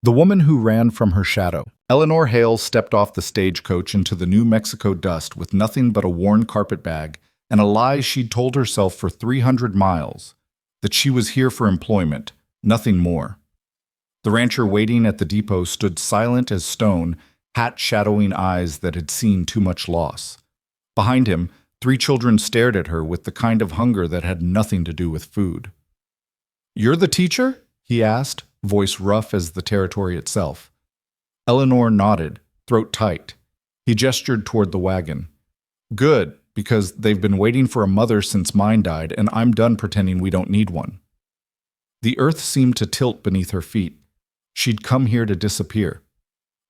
The woman who ran from her shadow. Eleanor Hale stepped off the stagecoach into the New Mexico dust with nothing but a worn carpet bag and a lie she'd told herself for 300 miles, that she was here for employment, nothing more. The rancher waiting at the depot stood silent as stone, hat shadowing eyes that had seen too much loss. Behind him, 3 children stared at her with the kind of hunger that had nothing to do with food. "You're the teacher?" he asked, voice rough as the territory itself. Eleanor nodded, throat tight. He gestured toward the wagon. "Good, because they've been waiting for a mother since mine died, and I'm done pretending we don't need one." The earth seemed to tilt beneath her feet. She'd come here to disappear.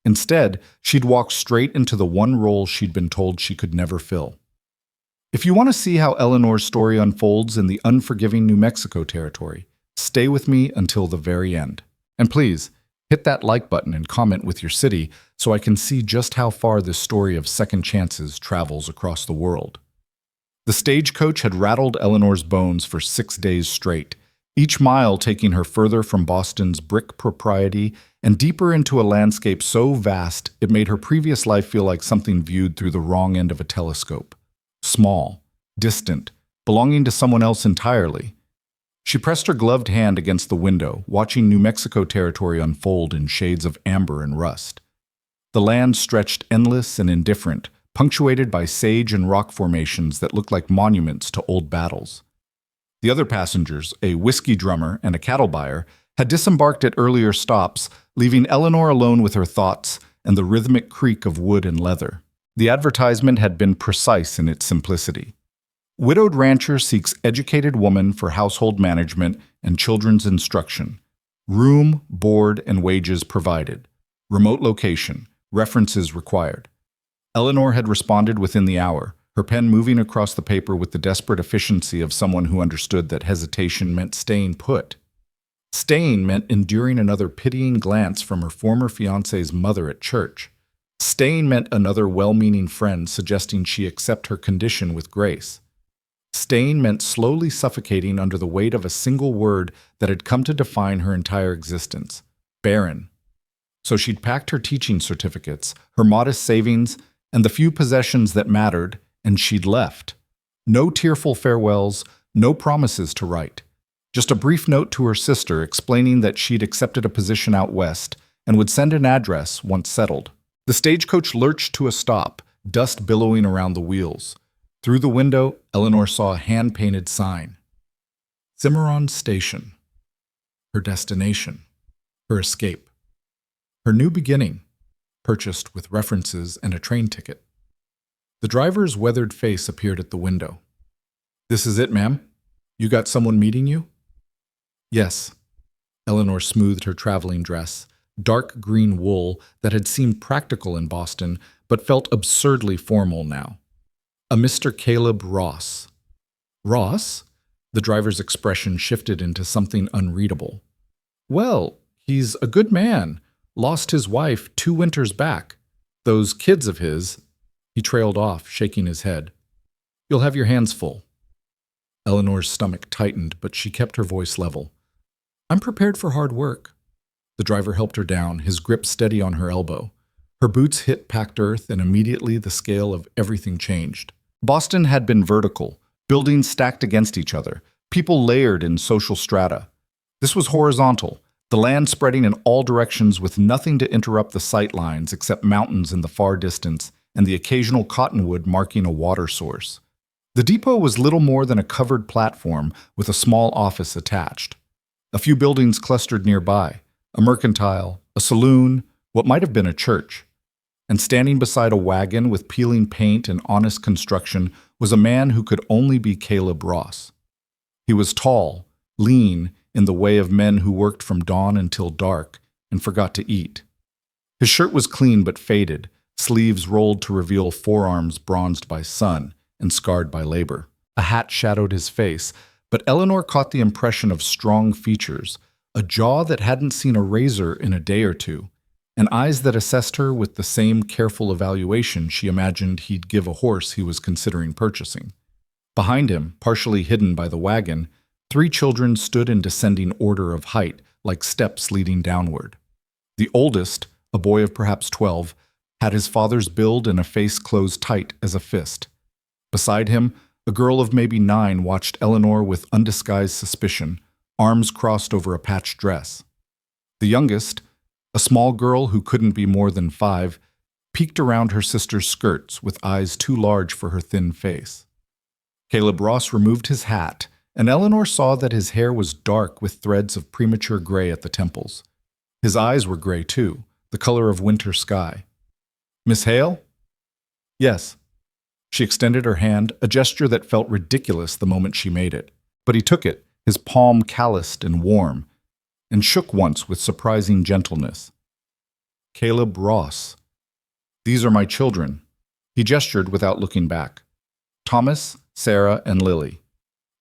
Instead, she'd walk straight into the one role she'd been told she could never fill. If you want to see how Eleanor's story unfolds in the unforgiving New Mexico territory, stay with me until the very end. And please, hit that like button and comment with your city so I can see just how far this story of second chances travels across the world. The stagecoach had rattled Eleanor's bones for 6 days straight, each mile taking her further from Boston's brick propriety and deeper into a landscape so vast it made her previous life feel like something viewed through the wrong end of a telescope. Small, distant, belonging to someone else entirely. She pressed her gloved hand against the window, watching New Mexico territory unfold in shades of amber and rust. The land stretched endless and indifferent, punctuated by sage and rock formations that looked like monuments to old battles. The other passengers, a whiskey drummer and a cattle buyer, had disembarked at earlier stops, leaving Eleanor alone with her thoughts and the rhythmic creak of wood and leather. The advertisement had been precise in its simplicity. Widowed rancher seeks educated woman for household management and children's instruction. Room, board, and wages provided. Remote location. References required. Eleanor had responded within the hour, her pen moving across the paper with the desperate efficiency of someone who understood that hesitation meant staying put. Staying meant enduring another pitying glance from her former fiancé's mother at church. Staying meant another well-meaning friend suggesting she accept her condition with grace. Staying meant slowly suffocating under the weight of a single word that had come to define her entire existence: barren. So she'd packed her teaching certificates, her modest savings, and the few possessions that mattered, and she'd left. No tearful farewells, no promises to write. Just a brief note to her sister explaining that she'd accepted a position out west and would send an address once settled. The stagecoach lurched to a stop, dust billowing around the wheels. Through the window, Eleanor saw a hand-painted sign. Cimarron Station. Her destination. Her escape. Her new beginning, purchased with references and a train ticket. The driver's weathered face appeared at the window. "This is it, ma'am? You got someone meeting you?" "Yes." Eleanor smoothed her traveling dress, dark green wool that had seemed practical in Boston but felt absurdly formal now. "A Mr. Caleb Ross." "Ross?" The driver's expression shifted into something unreadable. "Well, he's a good man. Lost his wife 2 winters back. Those kids of his—" He trailed off, shaking his head. "You'll have your hands full." Eleanor's stomach tightened, but she kept her voice level. "I'm prepared for hard work." The driver helped her down, his grip steady on her elbow. Her boots hit packed earth, and immediately the scale of everything changed. Boston had been vertical, buildings stacked against each other, people layered in social strata. This was horizontal, the land spreading in all directions with nothing to interrupt the sight lines except mountains in the far distance and the occasional cottonwood marking a water source. The depot was little more than a covered platform with a small office attached. A few buildings clustered nearby, a mercantile, a saloon, what might have been a church. And standing beside a wagon with peeling paint and honest construction was a man who could only be Caleb Ross. He was tall, lean, in the way of men who worked from dawn until dark and forgot to eat. His shirt was clean but faded, sleeves rolled to reveal forearms bronzed by sun and scarred by labor. A hat shadowed his face, but Eleanor caught the impression of strong features, a jaw that hadn't seen a razor in a day or two, and eyes that assessed her with the same careful evaluation she imagined he'd give a horse he was considering purchasing. Behind him, partially hidden by the wagon, 3 children stood in descending order of height, like steps leading downward. The oldest, a boy of perhaps 12, had his father's build and a face closed tight as a fist. Beside him, a girl of maybe 9 watched Eleanor with undisguised suspicion, arms crossed over a patched dress. The youngest, a small girl who couldn't be more than 5, peeked around her sister's skirts with eyes too large for her thin face. Caleb Ross removed his hat, and Eleanor saw that his hair was dark with threads of premature gray at the temples. His eyes were gray too, the color of winter sky. "Miss Hale?" "Yes." She extended her hand, a gesture that felt ridiculous the moment she made it. But he took it, his palm calloused and warm, and shook once with surprising gentleness. "Caleb Ross. These are my children." He gestured without looking back. "Thomas, Sarah, and Lily."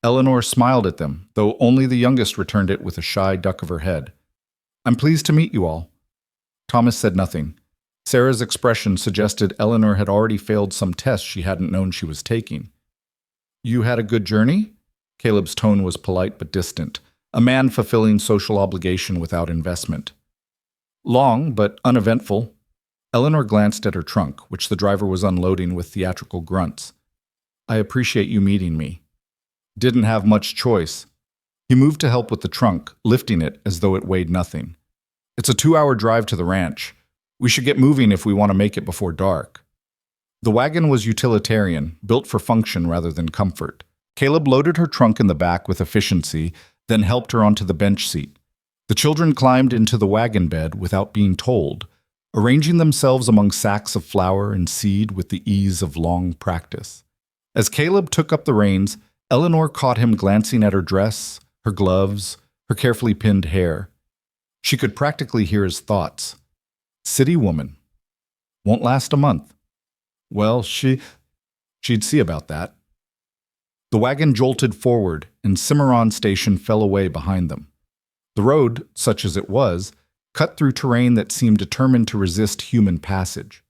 Eleanor smiled at them, though only the youngest returned it with a shy duck of her head. "I'm pleased to meet you all." Thomas said nothing. Sarah's expression suggested Eleanor had already failed some test she hadn't known she was taking. "You had a good journey?" Caleb's tone was polite but distant, a man fulfilling social obligation without investment. "Long, but uneventful." Eleanor glanced at her trunk, which the driver was unloading with theatrical grunts. "I appreciate you meeting me." "Didn't have much choice." He moved to help with the trunk, lifting it as though it weighed nothing. "It's a 2-hour drive to the ranch. We should get moving if we want to make it before dark." The wagon was utilitarian, built for function rather than comfort. Caleb loaded her trunk in the back with efficiency, then helped her onto the bench seat. The children climbed into the wagon bed without being told, arranging themselves among sacks of flour and seed with the ease of long practice. As Caleb took up the reins, Eleanor caught him glancing at her dress, her gloves, her carefully pinned hair. She could practically hear his thoughts. City woman. Won't last a month. Well, she'd see about that. The wagon jolted forward, and Cimarron Station fell away behind them. The road, such as it was, cut through terrain that seemed determined to resist human passage.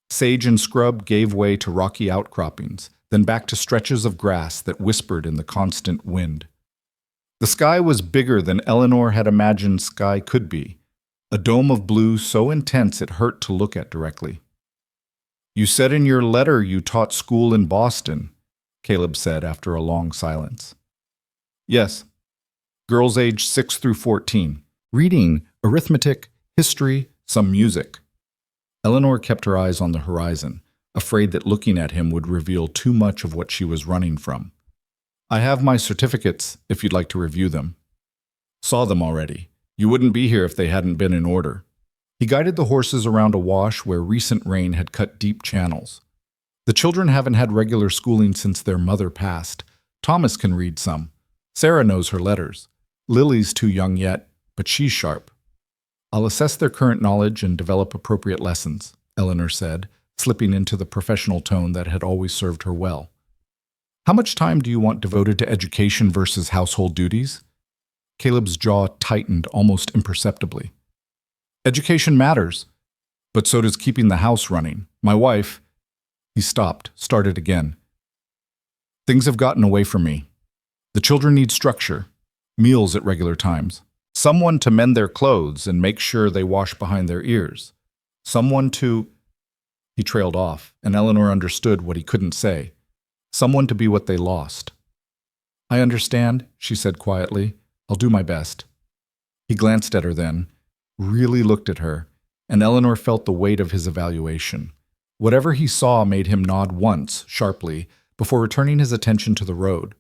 Sage and scrub gave way to rocky outcroppings, then back to stretches of grass that whispered in the constant wind. The sky was bigger than Eleanor had imagined sky could be, a dome of blue so intense it hurt to look at directly. "You said in your letter you taught school in Boston," Caleb said after a long silence. "Yes. Girls aged 6 through 14. Reading, arithmetic, history, some music." Eleanor kept her eyes on the horizon, afraid that looking at him would reveal too much of what she was running from. "I have my certificates, if you'd like to review them." "Saw them already. You wouldn't be here if they hadn't been in order." He guided the horses around a wash where recent rain had cut deep channels. "The children haven't had regular schooling since their mother passed. Thomas can read some. Sarah knows her letters. Lily's too young yet, but she's sharp." "I'll assess their current knowledge and develop appropriate lessons," Eleanor said, slipping into the professional tone that had always served her well. "How much time do you want devoted to education versus household duties?" Caleb's jaw tightened almost imperceptibly. "Education matters, but so does keeping the house running. My wife—" He stopped, started again. "Things have gotten away from me. The children need structure, meals at regular times, someone to mend their clothes and make sure they wash behind their ears, someone to—" He trailed off, and Eleanor understood what he couldn't say. Someone to be what they lost. "I understand," she said quietly. "I'll do my best." He glanced at her then, really looked at her, and Eleanor felt the weight of his evaluation. Whatever he saw made him nod once, sharply, before returning his attention to the road.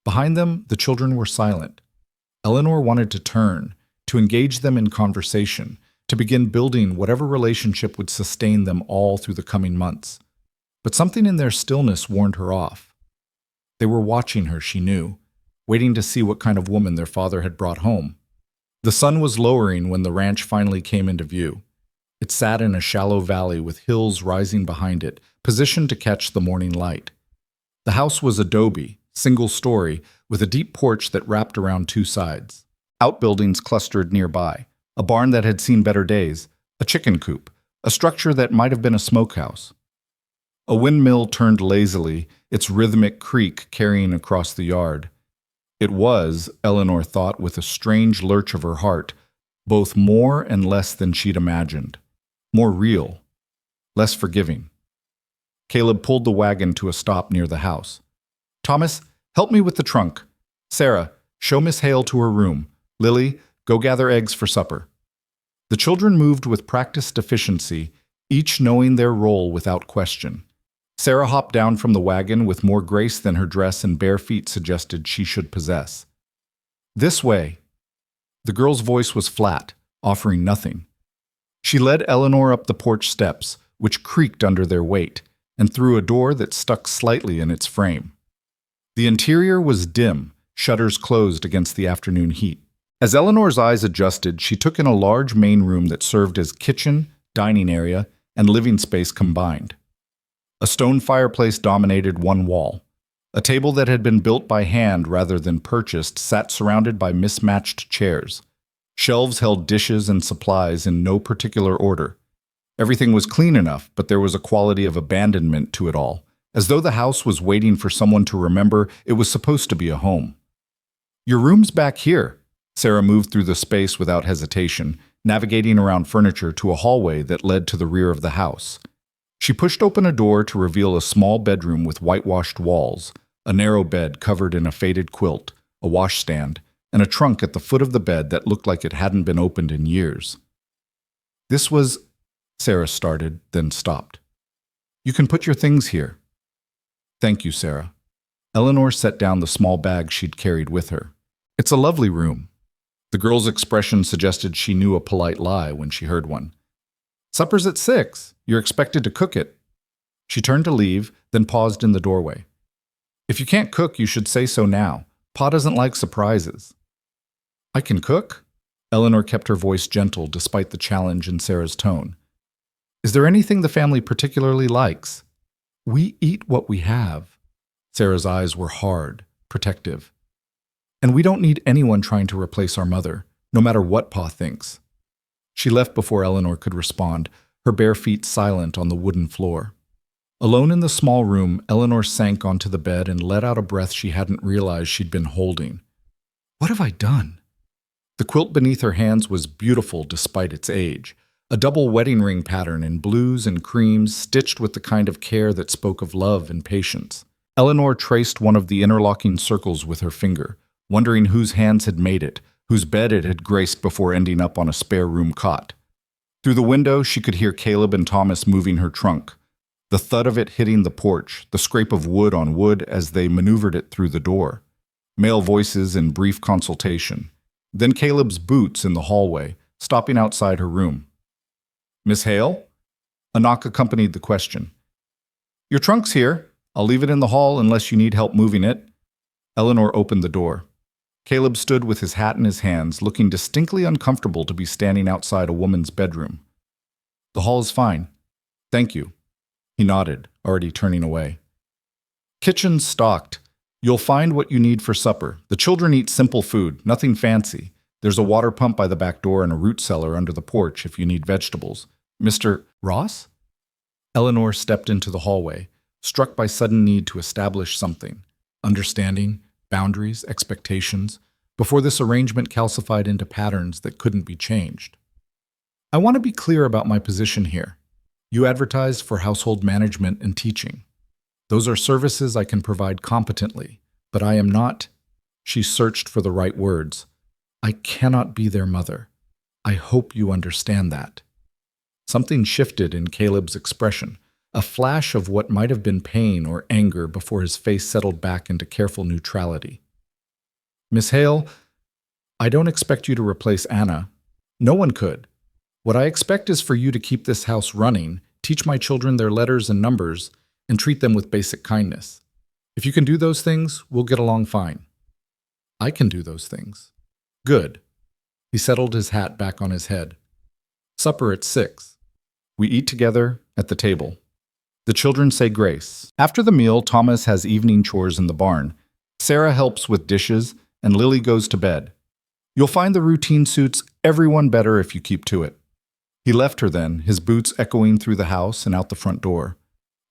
Behind them, the children were silent. Eleanor wanted to turn, to engage them in conversation, to begin building whatever relationship would sustain them all through the coming months. But something in their stillness warned her off. They were watching her, she knew, waiting to see what kind of woman their father had brought home. The sun was lowering when the ranch finally came into view. It sat in a shallow valley with hills rising behind it, positioned to catch the morning light. The house was adobe, single-story, with a deep porch that wrapped around 2 sides. Outbuildings clustered nearby, a barn that had seen better days, a chicken coop, a structure that might have been a smokehouse. A windmill turned lazily, its rhythmic creak carrying across the yard. It was, Eleanor thought with a strange lurch of her heart, both more and less than she'd imagined. More real, less forgiving. Caleb pulled the wagon to a stop near the house. Thomas, help me with the trunk. Sarah, show Miss Hale to her room. Lily, go gather eggs for supper. The children moved with practiced efficiency, each knowing their role without question. Sarah hopped down from the wagon with more grace than her dress and bare feet suggested she should possess. This way. The girl's voice was flat, offering nothing. She led Eleanor up the porch steps, which creaked under their weight, and through a door that stuck slightly in its frame. The interior was dim, shutters closed against the afternoon heat. As Eleanor's eyes adjusted, she took in a large main room that served as kitchen, dining area, and living space combined. A stone fireplace dominated one wall. A table that had been built by hand rather than purchased sat surrounded by mismatched chairs. Shelves held dishes and supplies in no particular order. Everything was clean enough, but there was a quality of abandonment to it all, as though the house was waiting for someone to remember it was supposed to be a home. Your room's back here. Sarah moved through the space without hesitation, navigating around furniture to a hallway that led to the rear of the house. She pushed open a door to reveal a small bedroom with whitewashed walls, a narrow bed covered in a faded quilt, a washstand, and a trunk at the foot of the bed that looked like it hadn't been opened in years. This was... Sarah started, then stopped. You can put your things here. Thank you, Sarah. Eleanor set down the small bag she'd carried with her. It's a lovely room. The girl's expression suggested she knew a polite lie when she heard one. Supper's at 6. You're expected to cook it. She turned to leave, then paused in the doorway. If you can't cook, you should say so now. Pa doesn't like surprises. I can cook? Eleanor kept her voice gentle despite the challenge in Sarah's tone. Is there anything the family particularly likes? We eat what we have. Sarah's eyes were hard, protective. And we don't need anyone trying to replace our mother, no matter what Pa thinks. She left before Eleanor could respond, her bare feet silent on the wooden floor. Alone in the small room, Eleanor sank onto the bed and let out a breath she hadn't realized she'd been holding. What have I done? The quilt beneath her hands was beautiful despite its age, a double wedding ring pattern in blues and creams stitched with the kind of care that spoke of love and patience. Eleanor traced one of the interlocking circles with her finger, wondering whose hands had made it, whose bed it had graced before ending up on a spare room cot. Through the window, she could hear Caleb and Thomas moving her trunk, the thud of it hitting the porch, the scrape of wood on wood as they maneuvered it through the door. Male voices in brief consultation. Then Caleb's boots in the hallway, stopping outside her room. Miss Hale? A knock accompanied the question. Your trunk's here. I'll leave it in the hall unless you need help moving it. Eleanor opened the door. Caleb stood with his hat in his hands, looking distinctly uncomfortable to be standing outside a woman's bedroom. The hall is fine. Thank you. He nodded, already turning away. Kitchen's stocked. You'll find what you need for supper. The children eat simple food, nothing fancy. There's a water pump by the back door and a root cellar under the porch if you need vegetables. Mr. Ross? Eleanor stepped into the hallway, struck by sudden need to establish something. Understanding, boundaries, expectations, before this arrangement calcified into patterns that couldn't be changed. I want to be clear about my position here. You advertised for household management and teaching. Those are services I can provide competently, but I am not... She searched for the right words. I cannot be their mother. I hope you understand that. Something shifted in Caleb's expression, a flash of what might have been pain or anger before his face settled back into careful neutrality. Miss Hale, I don't expect you to replace Anna. No one could. What I expect is for you to keep this house running, teach my children their letters and numbers, and treat them with basic kindness. If you can do those things, we'll get along fine. I can do those things. Good. He settled his hat back on his head. Supper at 6. We eat together at the table. The children say grace. After the meal, Thomas has evening chores in the barn. Sarah helps with dishes, and Lily goes to bed. You'll find the routine suits everyone better if you keep to it. He left her then, his boots echoing through the house and out the front door.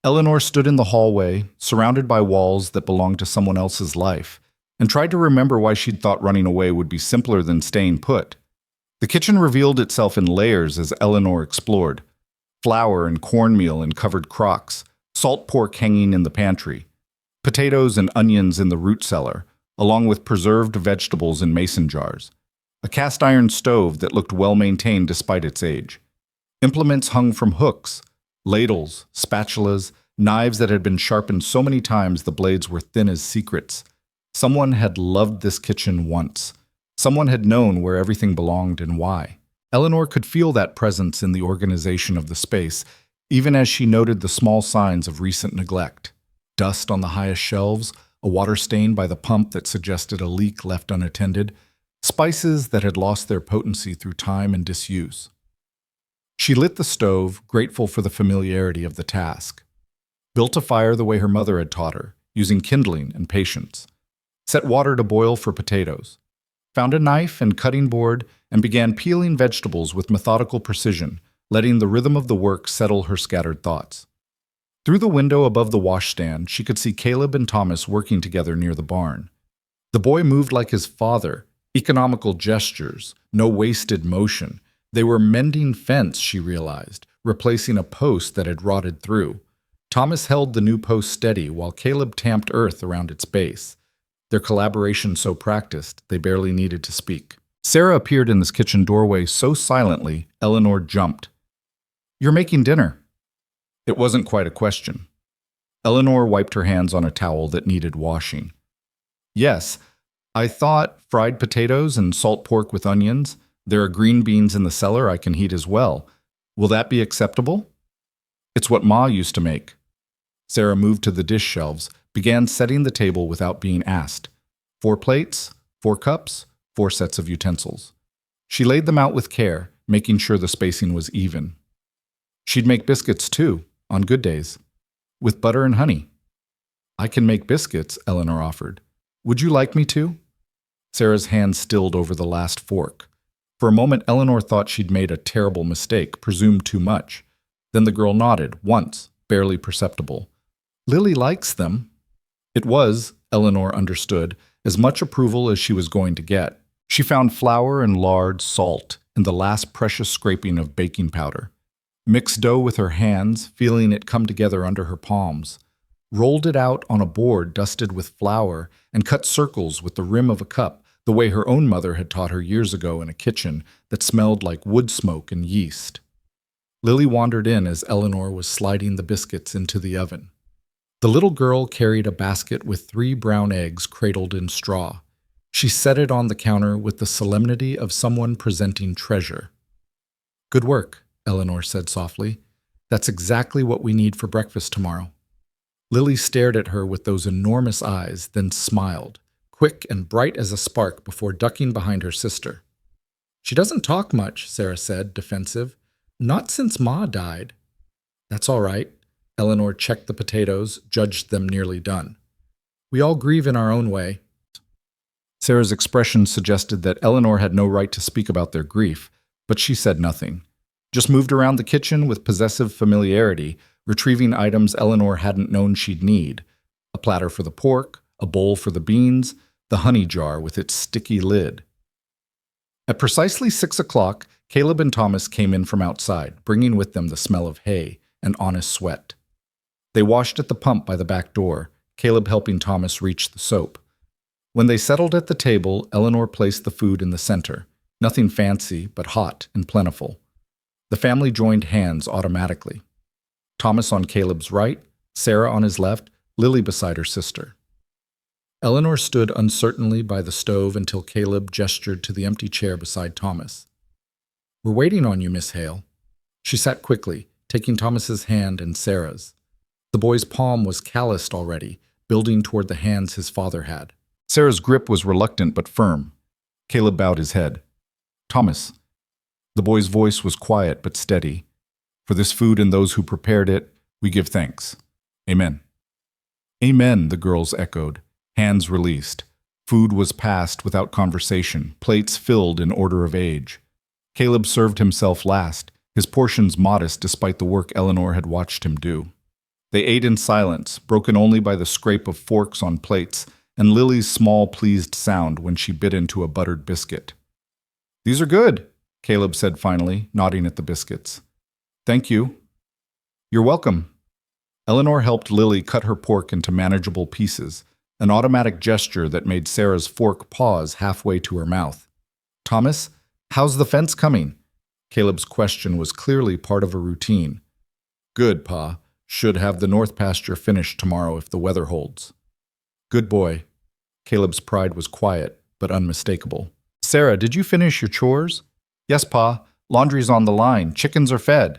Eleanor stood in the hallway, surrounded by walls that belonged to someone else's life, and tried to remember why she'd thought running away would be simpler than staying put. The kitchen revealed itself in layers as Eleanor explored. Flour and cornmeal in covered crocks, salt pork hanging in the pantry, potatoes and onions in the root cellar, along with preserved vegetables in mason jars. A cast iron stove that looked well maintained despite its age. Implements hung from hooks, ladles, spatulas, knives that had been sharpened so many times the blades were thin as secrets. Someone had loved this kitchen once. Someone had known where everything belonged and why. Eleanor could feel that presence in the organization of the space, even as she noted the small signs of recent neglect. Dust on the highest shelves, a water stain by the pump that suggested a leak left unattended, spices that had lost their potency through time and disuse. She lit the stove, grateful for the familiarity of the task. Built a fire the way her mother had taught her, using kindling and patience. Set water to boil for potatoes. Found a knife and cutting board and began peeling vegetables with methodical precision, letting the rhythm of the work settle her scattered thoughts. Through the window above the washstand, she could see Caleb and Thomas working together near the barn. The boy moved like his father, economical gestures, no wasted motion. They were mending fence, she realized, replacing a post that had rotted through. Thomas held the new post steady while Caleb tamped earth around its base. Their collaboration so practiced, they barely needed to speak. Sarah appeared in this kitchen doorway so silently, Eleanor jumped. "You're making dinner." It wasn't quite a question. Eleanor wiped her hands on a towel that needed washing. "Yes, I thought fried potatoes and salt pork with onions. There are green beans in the cellar I can heat as well. Will that be acceptable?" "It's what Ma used to make." Sarah moved to the dish shelves, began setting the table without being asked. 4 plates, 4 cups, 4 sets of utensils. She laid them out with care, making sure the spacing was even. She'd make biscuits too, on good days, with butter and honey. "I can make biscuits," Eleanor offered. "Would you like me to?" Sarah's hand stilled over the last fork. For a moment, Eleanor thought she'd made a terrible mistake, presumed too much. Then the girl nodded, once, barely perceptible. "Lily likes them." It was, Eleanor understood, as much approval as she was going to get. She found flour and lard, salt, and the last precious scraping of baking powder. Mixed dough with her hands, feeling it come together under her palms. Rolled it out on a board dusted with flour and cut circles with the rim of a cup, the way her own mother had taught her years ago in a kitchen that smelled like wood smoke and yeast. Lily wandered in as Eleanor was sliding the biscuits into the oven. The little girl carried a basket with 3 brown eggs cradled in straw. She set it on the counter with the solemnity of someone presenting treasure. "Good work," Eleanor said softly. "That's exactly what we need for breakfast tomorrow." Lily stared at her with those enormous eyes, then smiled, quick and bright as a spark before ducking behind her sister. "She doesn't talk much," Sarah said, defensive. "Not since Ma died." "That's all right." Eleanor checked the potatoes, judged them nearly done. "We all grieve in our own way." Sarah's expression suggested that Eleanor had no right to speak about their grief, but she said nothing. Just moved around the kitchen with possessive familiarity, retrieving items Eleanor hadn't known she'd need. A platter for the pork, a bowl for the beans, the honey jar with its sticky lid. At precisely 6 o'clock, Caleb and Thomas came in from outside, bringing with them the smell of hay and honest sweat. They washed at the pump by the back door, Caleb helping Thomas reach the soap. When they settled at the table, Eleanor placed the food in the center. Nothing fancy, but hot and plentiful. The family joined hands automatically. Thomas on Caleb's right, Sarah on his left, Lily beside her sister. Eleanor stood uncertainly by the stove until Caleb gestured to the empty chair beside Thomas. "We're waiting on you, Miss Hale." She sat quickly, taking Thomas's hand and Sarah's. The boy's palm was calloused already, building toward the hands his father had. Sarah's grip was reluctant but firm. Caleb bowed his head. "Thomas." The boy's voice was quiet but steady. "For this food and those who prepared it, we give thanks. Amen." "Amen," the girls echoed, hands released. Food was passed without conversation, plates filled in order of age. Caleb served himself last, his portions modest despite the work Eleanor had watched him do. They ate in silence, broken only by the scrape of forks on plates and Lily's small pleased sound when she bit into a buttered biscuit. "These are good," Caleb said finally, nodding at the biscuits. Thank you. You're welcome. Eleanor helped Lily cut her pork into manageable pieces, an automatic gesture that made Sarah's fork pause halfway to her mouth. Thomas, how's the fence coming? Caleb's question was clearly part of a routine. Good, Pa. Should have the north pasture finished tomorrow if the weather holds. Good boy. Caleb's pride was quiet, but unmistakable. Sarah, did you finish your chores? Yes, Pa. Laundry's on the line. Chickens are fed.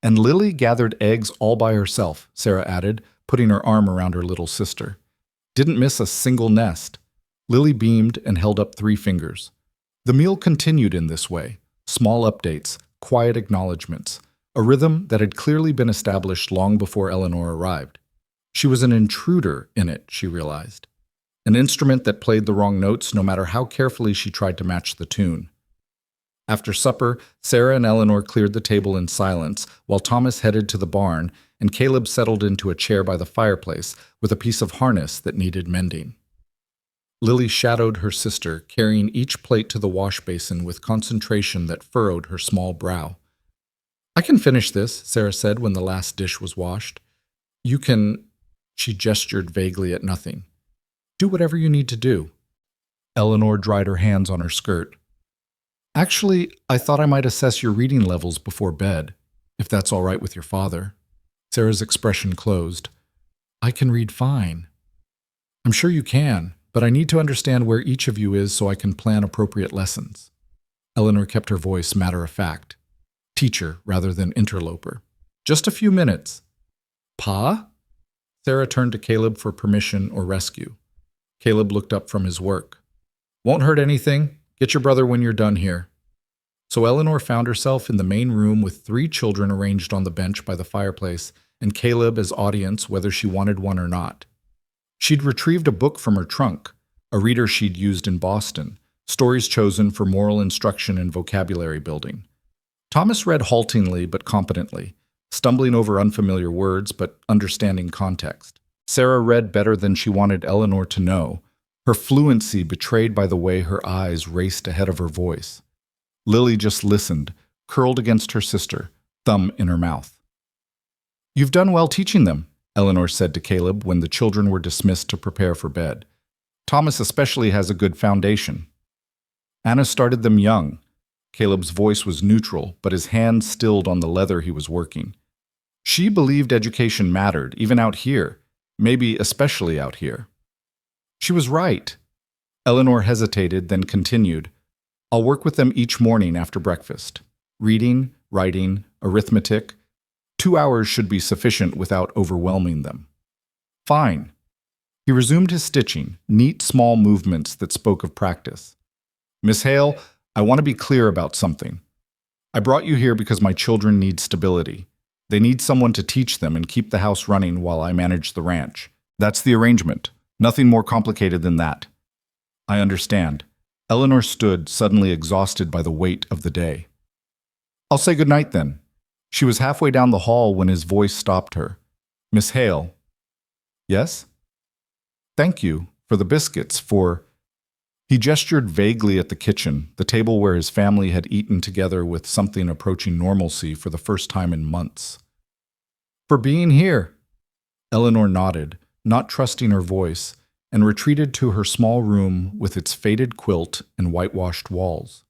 And Lily gathered eggs all by herself, Sarah added, putting her arm around her little sister. Didn't miss a single nest. Lily beamed and held up 3 fingers. The meal continued in this way. Small updates, quiet acknowledgments, a rhythm that had clearly been established long before Eleanor arrived. She was an intruder in it, she realized. An instrument that played the wrong notes no matter how carefully she tried to match the tune. After supper, Sarah and Eleanor cleared the table in silence while Thomas headed to the barn and Caleb settled into a chair by the fireplace with a piece of harness that needed mending. Lily shadowed her sister, carrying each plate to the wash basin with concentration that furrowed her small brow. I can finish this, Sarah said when the last dish was washed. You can, she gestured vaguely at nothing. Do whatever you need to do. Eleanor dried her hands on her skirt. Actually, I thought I might assess your reading levels before bed, if that's all right with your father. Sarah's expression closed. I can read fine. I'm sure you can, but I need to understand where each of you is so I can plan appropriate lessons. Eleanor kept her voice matter-of-fact. Teacher rather than interloper. Just a few minutes. Pa? Sarah turned to Caleb for permission or rescue. Caleb looked up from his work. Won't hurt anything. Get your brother when you're done here. So Eleanor found herself in the main room with 3 children arranged on the bench by the fireplace and Caleb as audience whether she wanted one or not. She'd retrieved a book from her trunk, a reader she'd used in Boston, stories chosen for moral instruction and vocabulary building. Thomas read haltingly but competently, stumbling over unfamiliar words but understanding context. Sarah read better than she wanted Eleanor to know, her fluency betrayed by the way her eyes raced ahead of her voice. Lily just listened, curled against her sister, thumb in her mouth. You've done well teaching them, Eleanor said to Caleb when the children were dismissed to prepare for bed. Thomas especially has a good foundation. Anna started them young. Caleb's voice was neutral, but his hand stilled on the leather he was working. She believed education mattered, even out here, maybe especially out here. She was right. Eleanor hesitated, then continued. I'll work with them each morning after breakfast. Reading, writing, arithmetic. 2 hours should be sufficient without overwhelming them. Fine. He resumed his stitching, neat small movements that spoke of practice. Miss Hale, I want to be clear about something. I brought you here because my children need stability. They need someone to teach them and keep the house running while I manage the ranch. That's the arrangement. Nothing more complicated than that. I understand. Eleanor stood, suddenly exhausted by the weight of the day. I'll say good night then. She was halfway down the hall when his voice stopped her. Miss Hale. Yes? Thank you for the biscuits, for... He gestured vaguely at the kitchen, the table where his family had eaten together with something approaching normalcy for the first time in months. For being here. Eleanor nodded, not trusting her voice, and retreated to her small room with its faded quilt and whitewashed walls.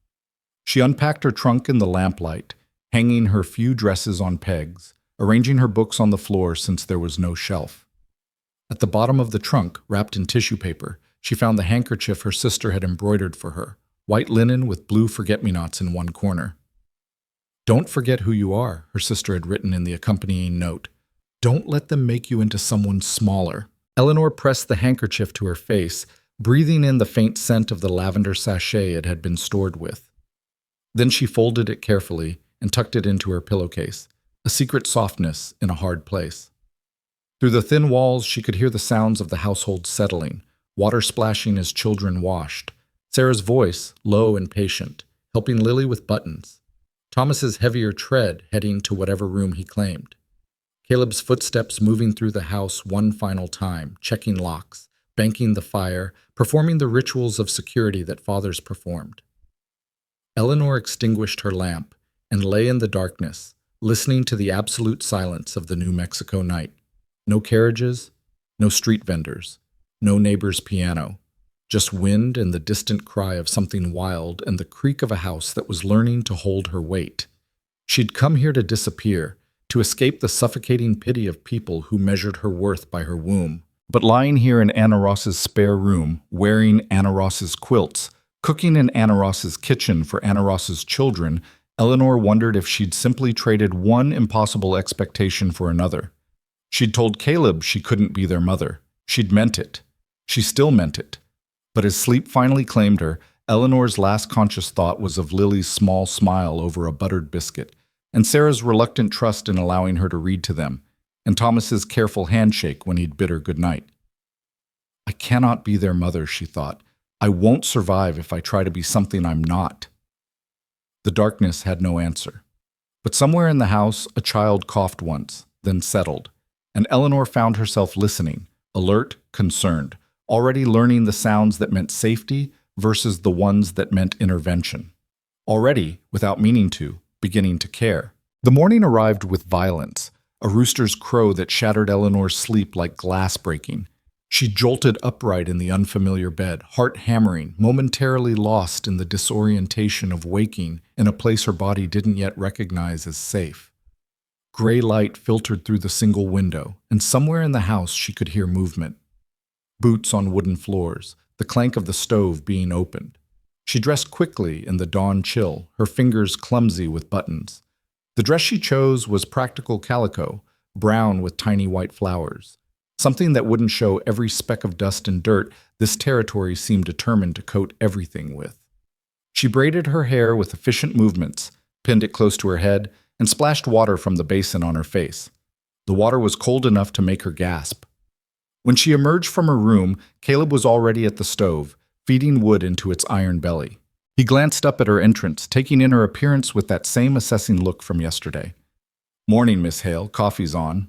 She unpacked her trunk in the lamplight, hanging her few dresses on pegs, arranging her books on the floor since there was no shelf. At the bottom of the trunk, wrapped in tissue paper, she found the handkerchief her sister had embroidered for her, white linen with blue forget-me-nots in one corner. Don't forget who you are, her sister had written in the accompanying note. Don't let them make you into someone smaller. Eleanor pressed the handkerchief to her face, breathing in the faint scent of the lavender sachet it had been stored with. Then she folded it carefully and tucked it into her pillowcase, a secret softness in a hard place. Through the thin walls, she could hear the sounds of the household settling, water splashing as children washed, Sarah's voice, low and patient, helping Lily with buttons, Thomas's heavier tread heading to whatever room he claimed, Caleb's footsteps moving through the house one final time, checking locks, banking the fire, performing the rituals of security that fathers performed. Eleanor extinguished her lamp and lay in the darkness, listening to the absolute silence of the New Mexico night. No carriages, no street vendors, no neighbor's piano, just wind and the distant cry of something wild and the creak of a house that was learning to hold her weight. She'd come here to disappear, to escape the suffocating pity of people who measured her worth by her womb. But lying here in Anna Ross's spare room, wearing Anna Ross's quilts, cooking in Anna Ross's kitchen for Anna Ross's children, Eleanor wondered if she'd simply traded one impossible expectation for another. She'd told Caleb she couldn't be their mother. She'd meant it. She still meant it. But as sleep finally claimed her, Eleanor's last conscious thought was of Lily's small smile over a buttered biscuit, and Sarah's reluctant trust in allowing her to read to them, and Thomas's careful handshake when he'd bid her goodnight. I cannot be their mother, she thought. I won't survive if I try to be something I'm not. The darkness had no answer. But somewhere in the house, a child coughed once, then settled, and Eleanor found herself listening, alert, concerned, already learning the sounds that meant safety versus the ones that meant intervention. Already, without meaning to, beginning to care. The morning arrived with violence, a rooster's crow that shattered Eleanor's sleep like glass breaking. She jolted upright in the unfamiliar bed, heart hammering, momentarily lost in the disorientation of waking in a place her body didn't yet recognize as safe. Gray light filtered through the single window, and somewhere in the house she could hear movement. Boots on wooden floors, the clank of the stove being opened. She dressed quickly in the dawn chill, her fingers clumsy with buttons. The dress she chose was practical calico, brown with tiny white flowers. Something that wouldn't show every speck of dust and dirt this territory seemed determined to coat everything with. She braided her hair with efficient movements, pinned it close to her head, and splashed water from the basin on her face. The water was cold enough to make her gasp. When she emerged from her room, Caleb was already at the stove, feeding wood into its iron belly. He glanced up at her entrance, taking in her appearance with that same assessing look from yesterday. "Morning, Miss Hale. Coffee's on."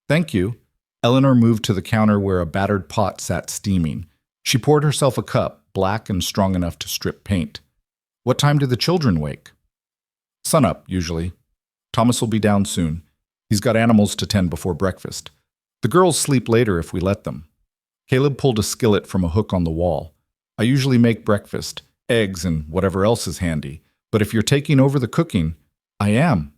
"Thank you." Eleanor moved to the counter where a battered pot sat steaming. She poured herself a cup, black and strong enough to strip paint. "What time do the children wake?" "Sunup, usually. Thomas will be down soon. He's got animals to tend before breakfast. The girls sleep later if we let them." Caleb pulled a skillet from a hook on the wall. "I usually make breakfast, eggs and whatever else is handy, but if you're taking over the cooking—" "I am."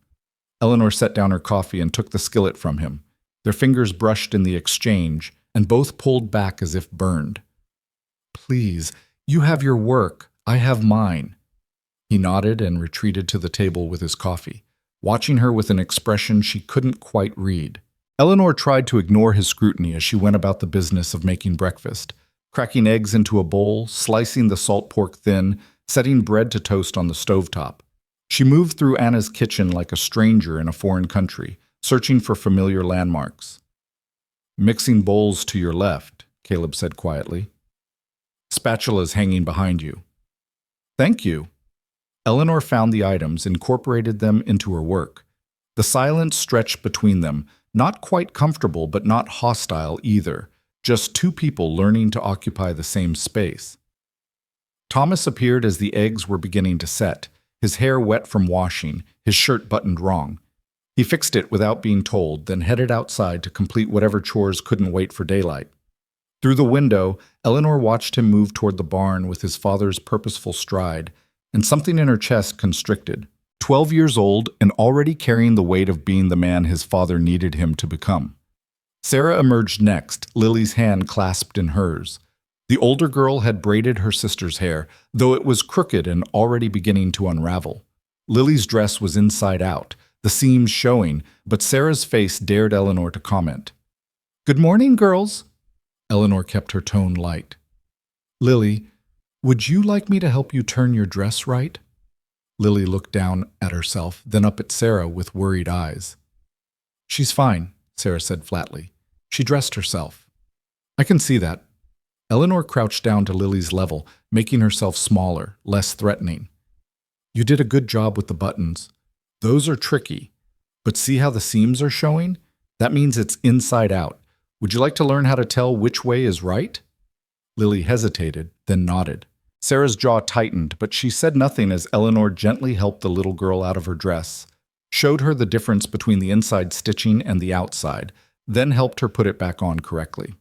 Eleanor set down her coffee and took the skillet from him. Their fingers brushed in the exchange, and both pulled back as if burned. "Please, you have your work. I have mine." He nodded and retreated to the table with his coffee, watching her with an expression she couldn't quite read. Eleanor tried to ignore his scrutiny as she went about the business of making breakfast, cracking eggs into a bowl, slicing the salt pork thin, setting bread to toast on the stovetop. She moved through Anna's kitchen like a stranger in a foreign country, searching for familiar landmarks. "Mixing bowls to your left," Caleb said quietly. "Spatula's hanging behind you." "Thank you." Eleanor found the items, incorporated them into her work. The silence stretched between them, not quite comfortable but not hostile either, just two people learning to occupy the same space. Thomas appeared as the eggs were beginning to set, his hair wet from washing, his shirt buttoned wrong. He fixed it without being told, then headed outside to complete whatever chores couldn't wait for daylight. Through the window, Eleanor watched him move toward the barn with his father's purposeful stride, and something in her chest constricted. 12 years old and already carrying the weight of being the man his father needed him to become. Sarah emerged next, Lily's hand clasped in hers. The older girl had braided her sister's hair, though it was crooked and already beginning to unravel. Lily's dress was inside out, the seams showing, but Sarah's face dared Eleanor to comment. "Good morning, girls." Eleanor kept her tone light. "Lily, would you like me to help you turn your dress right?" Lily looked down at herself, then up at Sarah with worried eyes. "She's fine," Sarah said flatly. "She dressed herself." "I can see that." Eleanor crouched down to Lily's level, making herself smaller, less threatening. "You did a good job with the buttons. Those are tricky, but see how the seams are showing? That means it's inside out. Would you like to learn how to tell which way is right?" Lily hesitated, then nodded. Sarah's jaw tightened, but she said nothing as Eleanor gently helped the little girl out of her dress, showed her the difference between the inside stitching and the outside, then helped her put it back on correctly.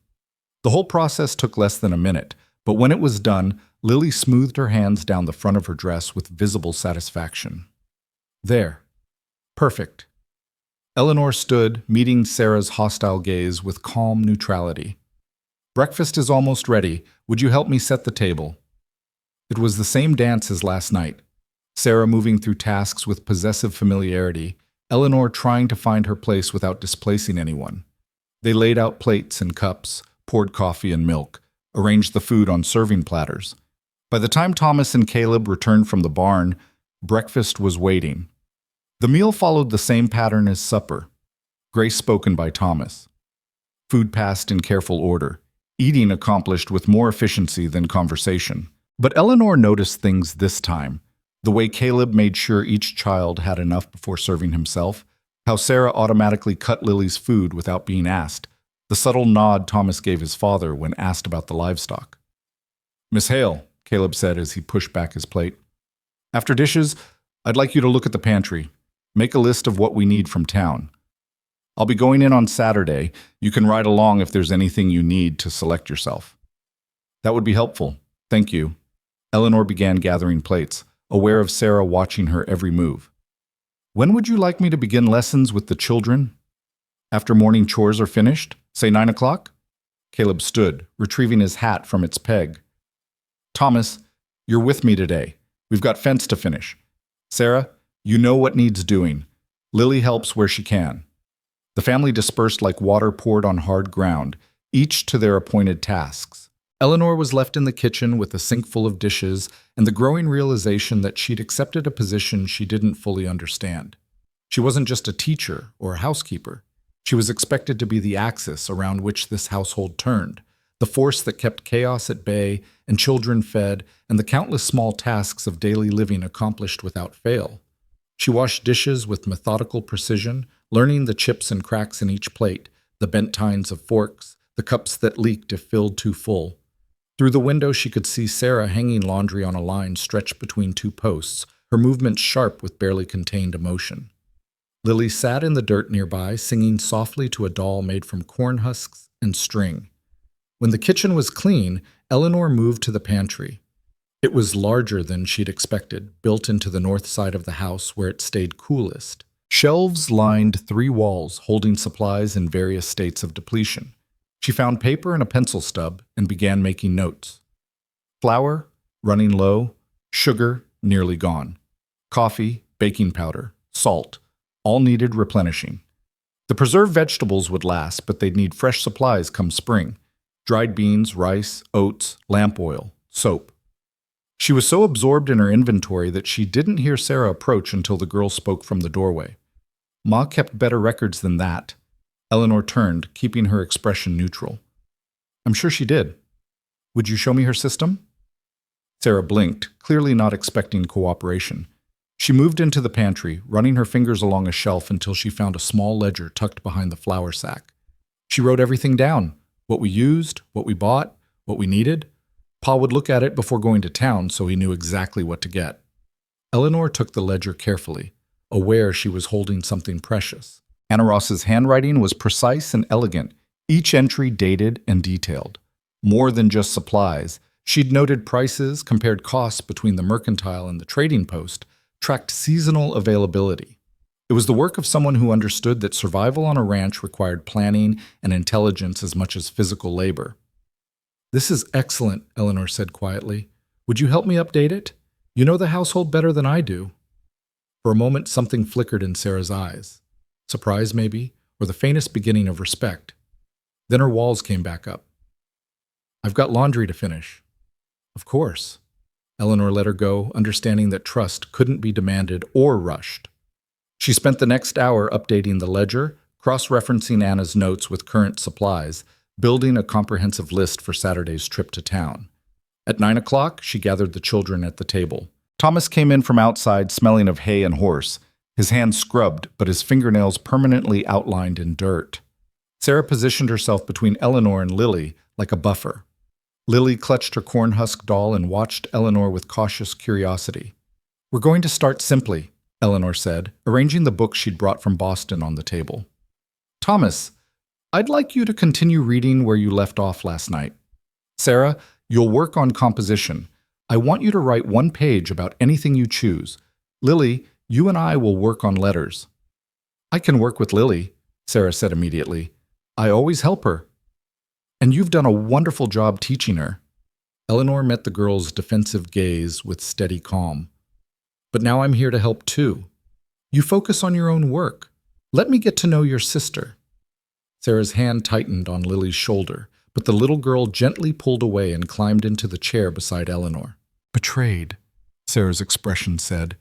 The whole process took less than a minute, but when it was done, Lily smoothed her hands down the front of her dress with visible satisfaction. There. Perfect. Eleanor stood, meeting Sarah's hostile gaze with calm neutrality. Breakfast is almost ready. Would you help me set the table? It was the same dance as last night. Sarah moving through tasks with possessive familiarity, Eleanor trying to find her place without displacing anyone. They laid out plates and cups, poured coffee and milk, arranged the food on serving platters. By the time Thomas and Caleb returned from the barn, breakfast was waiting. The meal followed the same pattern as supper, grace spoken by Thomas. Food passed in careful order, eating accomplished with more efficiency than conversation. But Eleanor noticed things this time. The way Caleb made sure each child had enough before serving himself, how Sarah automatically cut Lily's food without being asked, the subtle nod Thomas gave his father when asked about the livestock. "Miss Hale," Caleb said as he pushed back his plate. "After dishes, I'd like you to look at the pantry. Make a list of what we need from town. I'll be going in on Saturday. You can ride along if there's anything you need to select yourself." "That would be helpful. Thank you." Eleanor began gathering plates, aware of Sarah watching her every move. "When would you like me to begin lessons with the children?" "After morning chores are finished, say 9 o'clock? Caleb stood, retrieving his hat from its peg. "Thomas, you're with me today. We've got fence to finish. Sarah, you know what needs doing. Lily helps where she can." The family dispersed like water poured on hard ground, each to their appointed tasks. Eleanor was left in the kitchen with a sink full of dishes and the growing realization that she'd accepted a position she didn't fully understand. She wasn't just a teacher or a housekeeper. She was expected to be the axis around which this household turned, the force that kept chaos at bay and children fed and the countless small tasks of daily living accomplished without fail. She washed dishes with methodical precision, learning the chips and cracks in each plate, the bent tines of forks, the cups that leaked if filled too full. Through the window she could see Sarah hanging laundry on a line stretched between two posts, her movements sharp with barely contained emotion. Lily sat in the dirt nearby, singing softly to a doll made from corn husks and string. When the kitchen was clean, Eleanor moved to the pantry. It was larger than she'd expected, built into the north side of the house where it stayed coolest. Shelves lined 3 walls, holding supplies in various states of depletion. She found paper and a pencil stub and began making notes. Flour, running low, sugar, nearly gone. Coffee, baking powder, salt, all needed replenishing. The preserved vegetables would last, but they'd need fresh supplies come spring. Dried beans, rice, oats, lamp oil, soap. She was so absorbed in her inventory that she didn't hear Sarah approach until the girl spoke from the doorway. "Ma kept better records than that." Eleanor turned, keeping her expression neutral. "I'm sure she did. Would you show me her system?" Sarah blinked, clearly not expecting cooperation. She moved into the pantry, running her fingers along a shelf until she found a small ledger tucked behind the flour sack. She wrote everything down, what we used, what we bought, what we needed. Pa would look at it before going to town, so he knew exactly what to get. Eleanor took the ledger carefully, aware she was holding something precious. Anna Ross's handwriting was precise and elegant, each entry dated and detailed. More than just supplies, she'd noted prices, compared costs between the mercantile and the trading post, tracked seasonal availability. It was the work of someone who understood that survival on a ranch required planning and intelligence as much as physical labor. "This is excellent," Eleanor said quietly. "Would you help me update it? You know the household better than I do." For a moment, something flickered in Sarah's eyes. Surprise, maybe, or the faintest beginning of respect. Then her walls came back up. "I've got laundry to finish." "Of course." Eleanor let her go, understanding that trust couldn't be demanded or rushed. She spent the next hour updating the ledger, cross-referencing Anna's notes with current supplies, building a comprehensive list for Saturday's trip to town. At 9 o'clock, she gathered the children at the table. Thomas came in from outside, smelling of hay and horse, his hands scrubbed, but his fingernails permanently outlined in dirt. Sarah positioned herself between Eleanor and Lily like a buffer. Lily clutched her cornhusk doll and watched Eleanor with cautious curiosity. "We're going to start simply," Eleanor said, arranging the book she'd brought from Boston on the table. "Thomas, I'd like you to continue reading where you left off last night. Sarah, you'll work on composition. I want you to write one page about anything you choose. Lily, you and I will work on letters." "I can work with Lily," Sarah said immediately. "I always help her." "And you've done a wonderful job teaching her." Eleanor met the girl's defensive gaze with steady calm. "But now I'm here to help too. You focus on your own work. Let me get to know your sister." Sarah's hand tightened on Lily's shoulder, but the little girl gently pulled away and climbed into the chair beside Eleanor. "Betrayed," Sarah's expression said.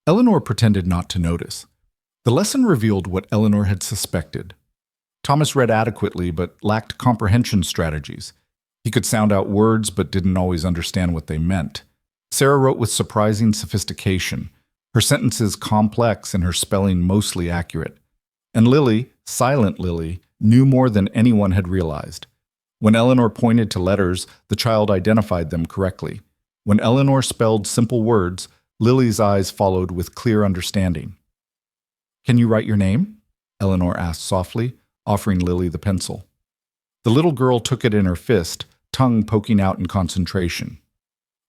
Eleanor pretended not to notice. The lesson revealed what Eleanor had suspected. Thomas read adequately but lacked comprehension strategies. He could sound out words but didn't always understand what they meant. Sarah wrote with surprising sophistication, her sentences complex and her spelling mostly accurate. And Lily, silent Lily, knew more than anyone had realized. When Eleanor pointed to letters, the child identified them correctly. When Eleanor spelled simple words, Lily's eyes followed with clear understanding. "Can you write your name?" Eleanor asked softly, offering Lily the pencil. The little girl took it in her fist, tongue poking out in concentration.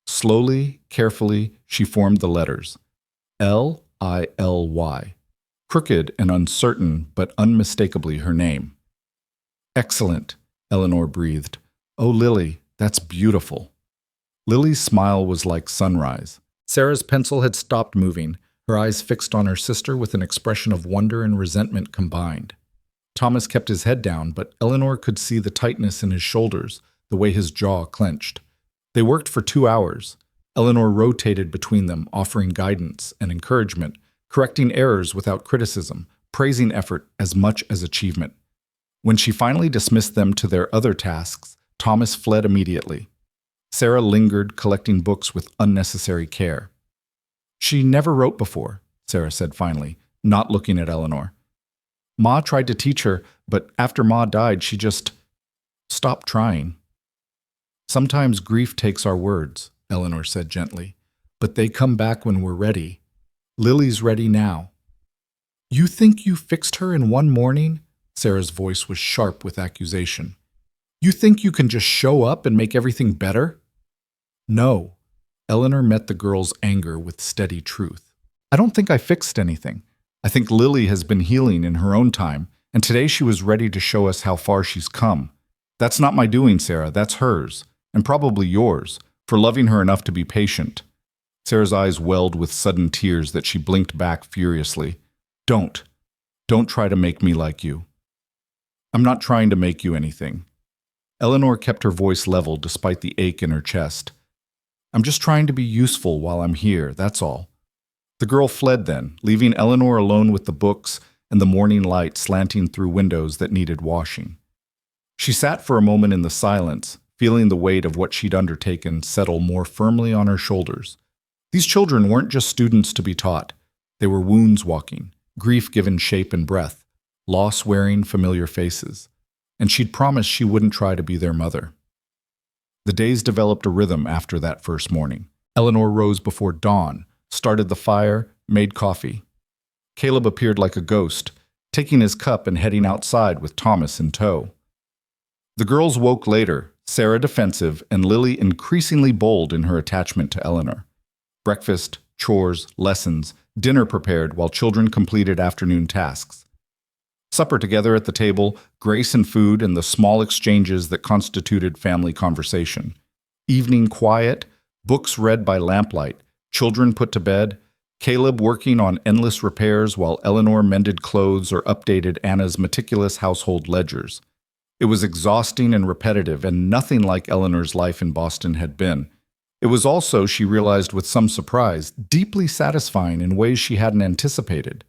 Slowly, carefully, she formed the letters. Lily. Crooked and uncertain, but unmistakably her name. "Excellent," Eleanor breathed. "Oh, Lily, that's beautiful." Lily's smile was like sunrise. Sarah's pencil had stopped moving, her eyes fixed on her sister with an expression of wonder and resentment combined. Thomas kept his head down, but Eleanor could see the tightness in his shoulders, the way his jaw clenched. They worked for 2 hours. Eleanor rotated between them, offering guidance and encouragement, correcting errors without criticism, praising effort as much as achievement. When she finally dismissed them to their other tasks, Thomas fled immediately. Sarah lingered, collecting books with unnecessary care. "She never wrote before," Sarah said finally, not looking at Eleanor. "Ma tried to teach her, but after Ma died, she just stopped trying." "Sometimes grief takes our words," Eleanor said gently, "but they come back when we're ready. Lily's ready now." "You think you fixed her in one morning?" Sarah's voice was sharp with accusation. "You think you can just show up and make everything better?" "No." Eleanor met the girl's anger with steady truth. "I don't think I fixed anything. I think Lily has been healing in her own time, and today she was ready to show us how far she's come. That's not my doing, Sarah, that's hers, and probably yours, for loving her enough to be patient." Sarah's eyes welled with sudden tears that she blinked back furiously. Don't try to make me like you." "I'm not trying to make you anything." Eleanor kept her voice level despite the ache in her chest. "I'm just trying to be useful while I'm here, that's all." The girl fled then, leaving Eleanor alone with the books and the morning light slanting through windows that needed washing. She sat for a moment in the silence, feeling the weight of what she'd undertaken settle more firmly on her shoulders. These children weren't just students to be taught. They were wounds walking, grief given shape and breath, loss wearing familiar faces. And she'd promised she wouldn't try to be their mother. The days developed a rhythm after that first morning. Eleanor rose before dawn, started the fire, made coffee. Caleb appeared like a ghost, taking his cup and heading outside with Thomas in tow. The girls woke later, Sarah defensive and Lily increasingly bold in her attachment to Eleanor. Breakfast, chores, lessons, dinner prepared while children completed afternoon tasks. Supper together at the table, grace and food, and the small exchanges that constituted family conversation. Evening quiet, books read by lamplight, children put to bed, Caleb working on endless repairs while Eleanor mended clothes or updated Anna's meticulous household ledgers. It was exhausting and repetitive, and nothing like Eleanor's life in Boston had been. It was also, she realized with some surprise, deeply satisfying in ways she hadn't anticipated.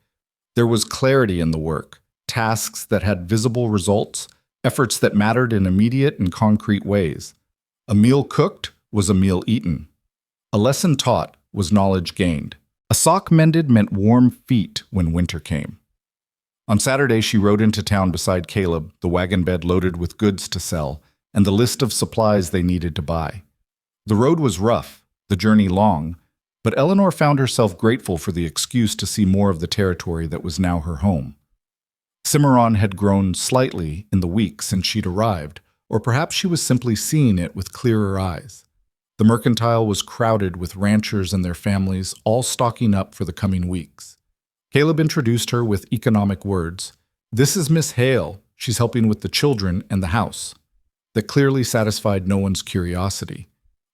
There was clarity in the work, tasks that had visible results, efforts that mattered in immediate and concrete ways. A meal cooked was a meal eaten. A lesson taught was knowledge gained. A sock mended meant warm feet when winter came. On Saturday, she rode into town beside Caleb, the wagon bed loaded with goods to sell, and the list of supplies they needed to buy. The road was rough, the journey long, but Eleanor found herself grateful for the excuse to see more of the territory that was now her home. Cimarron had grown slightly in the week since she'd arrived, or perhaps she was simply seeing it with clearer eyes. The mercantile was crowded with ranchers and their families, all stocking up for the coming weeks. Caleb introduced her with economic words. "This is Miss Hale. She's helping with the children and the house." That clearly satisfied no one's curiosity.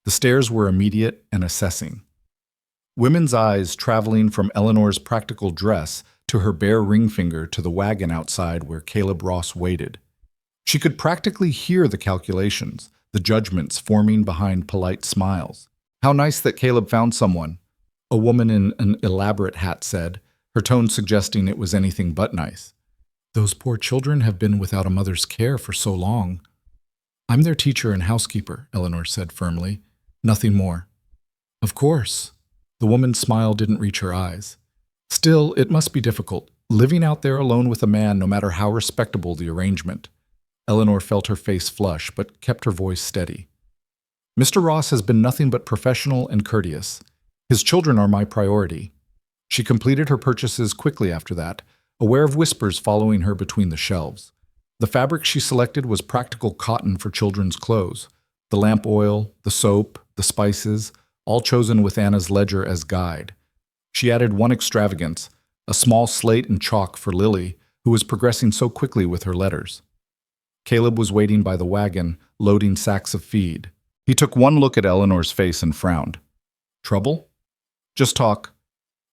The stares were immediate and assessing. Women's eyes traveling from Eleanor's practical dress to her bare ring finger to the wagon outside where Caleb Ross waited. She could practically hear the calculations, the judgments forming behind polite smiles. "How nice that Caleb found someone," a woman in an elaborate hat said, her tone suggesting it was anything but nice. "Those poor children have been without a mother's care for so long." "I'm their teacher and housekeeper," Eleanor said firmly. "Nothing more." "Of course." The woman's smile didn't reach her eyes. "Still, it must be difficult, living out there alone with a man, no matter how respectable the arrangement." Eleanor felt her face flush, but kept her voice steady. "Mr. Ross has been nothing but professional and courteous. His children are my priority." She completed her purchases quickly after that, aware of whispers following her between the shelves. The fabric she selected was practical cotton for children's clothes. The lamp oil, the soap, the spices, all chosen with Anna's ledger as guide. She added one extravagance, a small slate and chalk for Lily, who was progressing so quickly with her letters. Caleb was waiting by the wagon, loading sacks of feed. He took one look at Eleanor's face and frowned. "Trouble?" "Just talk."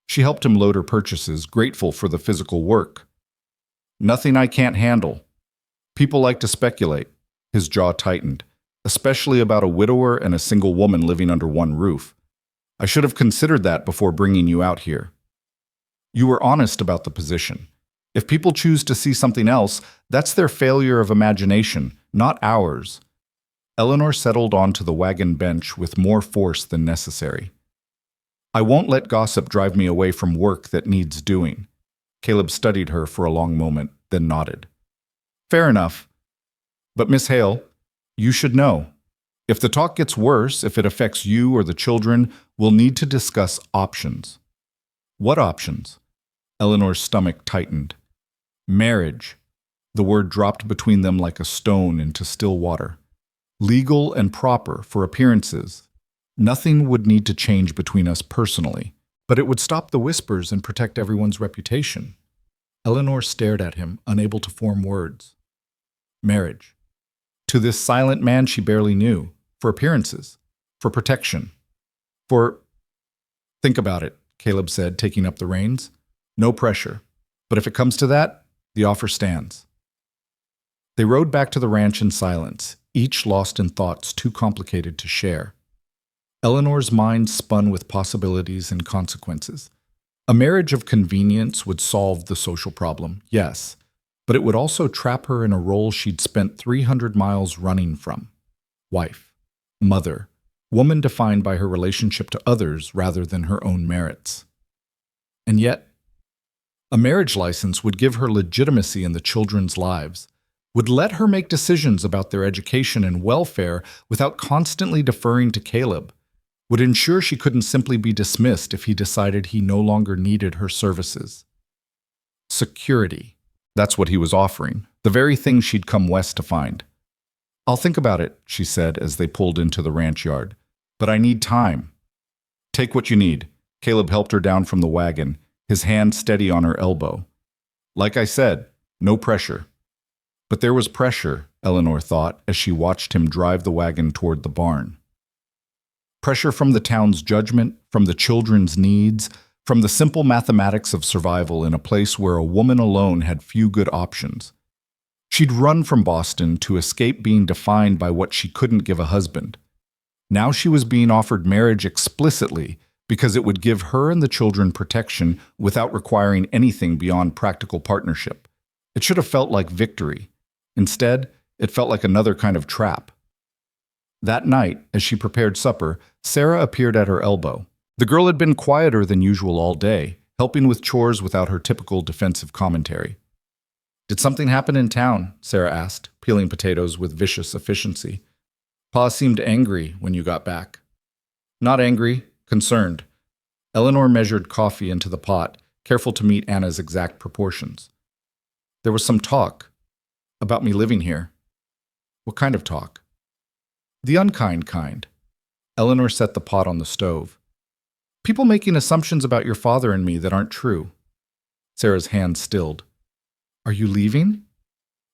She helped him load her purchases, grateful for the physical work. "Nothing I can't handle. People like to speculate." His jaw tightened, "especially about a widower and a single woman living under one roof. I should have considered that before bringing you out here." "You were honest about the position. If people choose to see something else, that's their failure of imagination, not ours." Eleanor settled onto the wagon bench with more force than necessary. "I won't let gossip drive me away from work that needs doing." Caleb studied her for a long moment, then nodded. "Fair enough. But Miss Hale, you should know. If the talk gets worse, if it affects you or the children, we'll need to discuss options." "What options?" Eleanor's stomach tightened. "Marriage." The word dropped between them like a stone into still water. "Legal and proper for appearances. Nothing would need to change between us personally, but it would stop the whispers and protect everyone's reputation." Eleanor stared at him, unable to form words. Marriage. To this silent man she barely knew. For appearances. For protection. For... "Think about it," Caleb said, taking up the reins. "No pressure. But if it comes to that, the offer stands." They rode back to the ranch in silence, each lost in thoughts too complicated to share. Eleanor's mind spun with possibilities and consequences. A marriage of convenience would solve the social problem, yes, but it would also trap her in a role she'd spent 300 miles running from. Wife, mother, woman defined by her relationship to others rather than her own merits. And yet, a marriage license would give her legitimacy in the children's lives, would let her make decisions about their education and welfare without constantly deferring to Caleb, would ensure she couldn't simply be dismissed if he decided he no longer needed her services. Security. That's what he was offering, the very thing she'd come west to find. "I'll think about it," she said as they pulled into the ranch yard. "But I need time." "Take what you need." Caleb helped her down from the wagon, his hand steady on her elbow. "Like I said, no pressure." But there was pressure, Eleanor thought, as she watched him drive the wagon toward the barn. Pressure from the town's judgment, from the children's needs, from the simple mathematics of survival in a place where a woman alone had few good options. She'd run from Boston to escape being defined by what she couldn't give a husband. Now she was being offered marriage explicitly because it would give her and the children protection without requiring anything beyond practical partnership. It should have felt like victory. Instead, it felt like another kind of trap. That night, as she prepared supper, Sarah appeared at her elbow. The girl had been quieter than usual all day, helping with chores without her typical defensive commentary. Did something happen in town? Sarah asked, peeling potatoes with vicious efficiency. Pa seemed angry when you got back. Not angry, concerned. Eleanor measured coffee into the pot, careful to meet Anna's exact proportions. There was some talk about me living here. What kind of talk? The unkind kind. Eleanor set the pot on the stove. People making assumptions about your father and me that aren't true. Sarah's hand stilled. Are you leaving?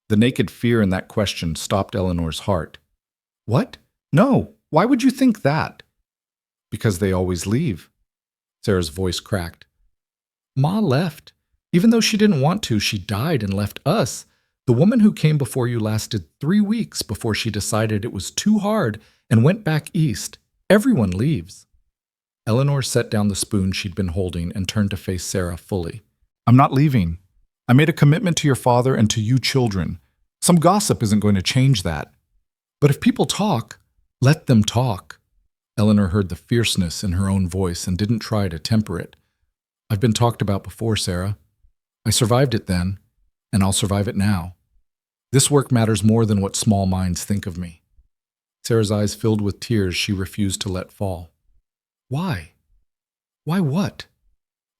The naked fear in that question stopped Eleanor's heart. What? No, why would you think that? Because they always leave. Sarah's voice cracked. Ma left. Even though she didn't want to, she died and left us. The woman who came before you lasted 3 weeks before she decided it was too hard and went back east. Everyone leaves. Eleanor set down the spoon she'd been holding and turned to face Sarah fully. I'm not leaving. I made a commitment to your father and to you children. Some gossip isn't going to change that. But if people talk, let them talk. Eleanor heard the fierceness in her own voice and didn't try to temper it. I've been talked about before, Sarah. I survived it then, and I'll survive it now. This work matters more than what small minds think of me. Sarah's eyes filled with tears she refused to let fall. Why? Why what?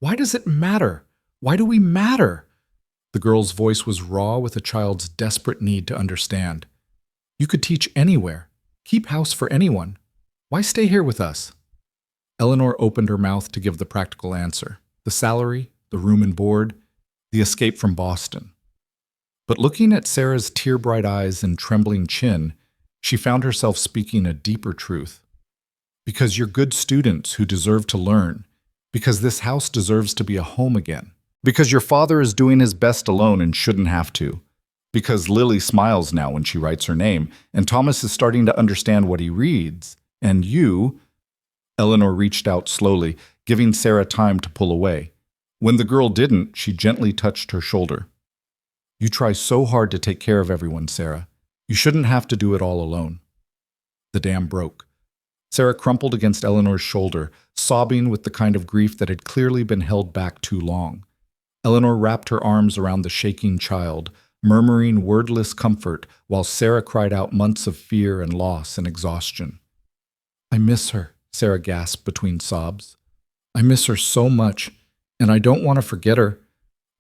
Why does it matter? Why do we matter? The girl's voice was raw with a child's desperate need to understand. You could teach anywhere, keep house for anyone. Why stay here with us? Eleanor opened her mouth to give the practical answer. The salary, the room and board, the escape from Boston. But looking at Sarah's tear-bright eyes and trembling chin, she found herself speaking a deeper truth. Because you're good students who deserve to learn. Because this house deserves to be a home again. Because your father is doing his best alone and shouldn't have to. Because Lily smiles now when she writes her name, and Thomas is starting to understand what he reads. And you... Eleanor reached out slowly, giving Sarah time to pull away. When the girl didn't, she gently touched her shoulder. You try so hard to take care of everyone, Sarah. You shouldn't have to do it all alone. The dam broke. Sarah crumpled against Eleanor's shoulder, sobbing with the kind of grief that had clearly been held back too long. Eleanor wrapped her arms around the shaking child, murmuring wordless comfort while Sarah cried out months of fear and loss and exhaustion. I miss her, Sarah gasped between sobs. I miss her so much, and I don't want to forget her,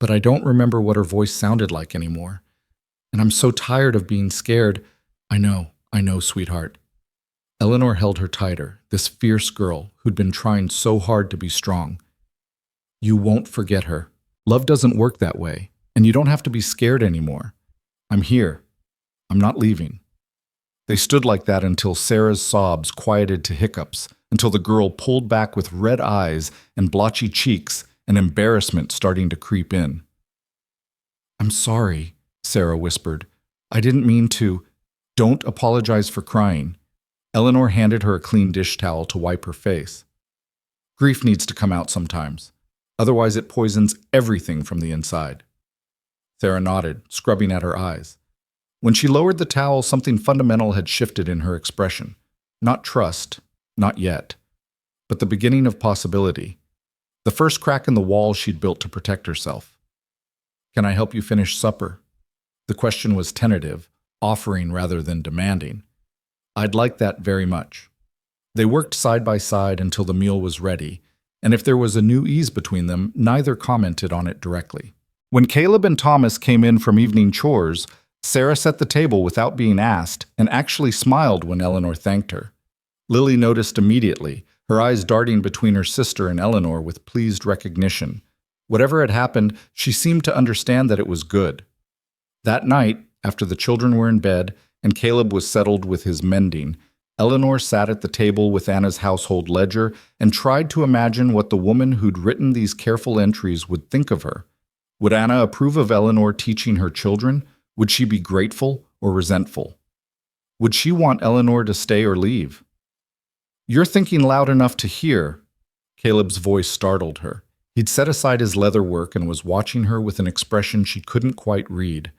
but I don't remember what her voice sounded like anymore. And I'm so tired of being scared. I know, sweetheart. Eleanor held her tighter, this fierce girl who'd been trying so hard to be strong. You won't forget her. Love doesn't work that way, and you don't have to be scared anymore. I'm here. I'm not leaving. They stood like that until Sarah's sobs quieted to hiccups, until the girl pulled back with red eyes and blotchy cheeks and embarrassment starting to creep in. I'm sorry, Sarah whispered. I didn't mean to. Don't apologize for crying. Eleanor handed her a clean dish towel to wipe her face. Grief needs to come out sometimes. Otherwise it poisons everything from the inside. Sarah nodded, scrubbing at her eyes. When she lowered the towel, something fundamental had shifted in her expression. Not trust, not yet, but the beginning of possibility. The first crack in the wall she'd built to protect herself. Can I help you finish supper? The question was tentative, offering rather than demanding. I'd like that very much. They worked side by side until the meal was ready, and if there was a new ease between them, neither commented on it directly. When Caleb and Thomas came in from evening chores, Sarah set the table without being asked and actually smiled when Eleanor thanked her. Lily noticed immediately, her eyes darting between her sister and Eleanor with pleased recognition. Whatever had happened, she seemed to understand that it was good. That night, after the children were in bed and Caleb was settled with his mending, Eleanor sat at the table with Anna's household ledger and tried to imagine what the woman who'd written these careful entries would think of her. Would Anna approve of Eleanor teaching her children? Would she be grateful or resentful? Would she want Eleanor to stay or leave? You're thinking loud enough to hear. Caleb's voice startled her. He'd set aside his leather work and was watching her with an expression she couldn't quite read.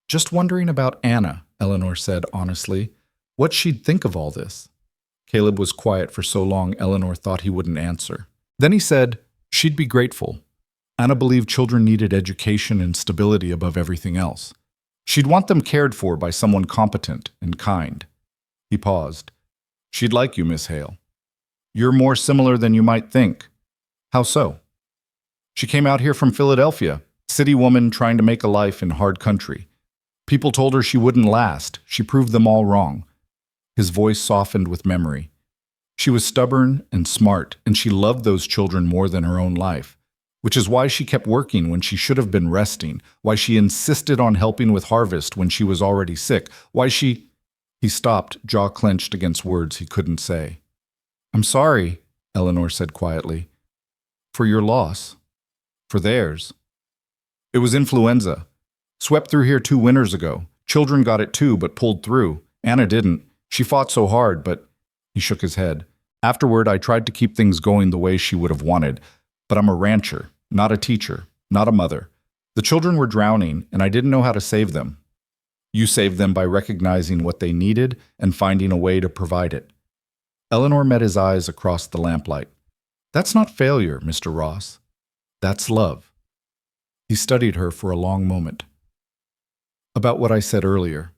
Just wondering about Anna, Eleanor said honestly. What she'd think of all this. Caleb was quiet for so long Eleanor thought he wouldn't answer. Then he said, she'd be grateful. Anna believed children needed education and stability above everything else. She'd want them cared for by someone competent and kind. He paused. She'd like you, Miss Hale. You're more similar than you might think. How so? She came out here from Philadelphia, city woman trying to make a life in hard country. People told her she wouldn't last. She proved them all wrong. His voice softened with memory. She was stubborn and smart, and she loved those children more than her own life, which is why she kept working when she should have been resting, why she insisted on helping with harvest when she was already sick, why she... He stopped, jaw clenched against words he couldn't say. I'm sorry, Eleanor said quietly. For your loss. For theirs. It was influenza. Swept through here 2 winters ago. Children got it too, but pulled through. Anna didn't. She fought so hard, but... He shook his head. Afterward, I tried to keep things going the way she would have wanted, but I'm a rancher, not a teacher, not a mother. The children were drowning, and I didn't know how to save them. You saved them by recognizing what they needed and finding a way to provide it. Eleanor met his eyes across the lamplight. That's not failure, Mr. Ross. That's love. He studied her for a long moment. About what I said earlier,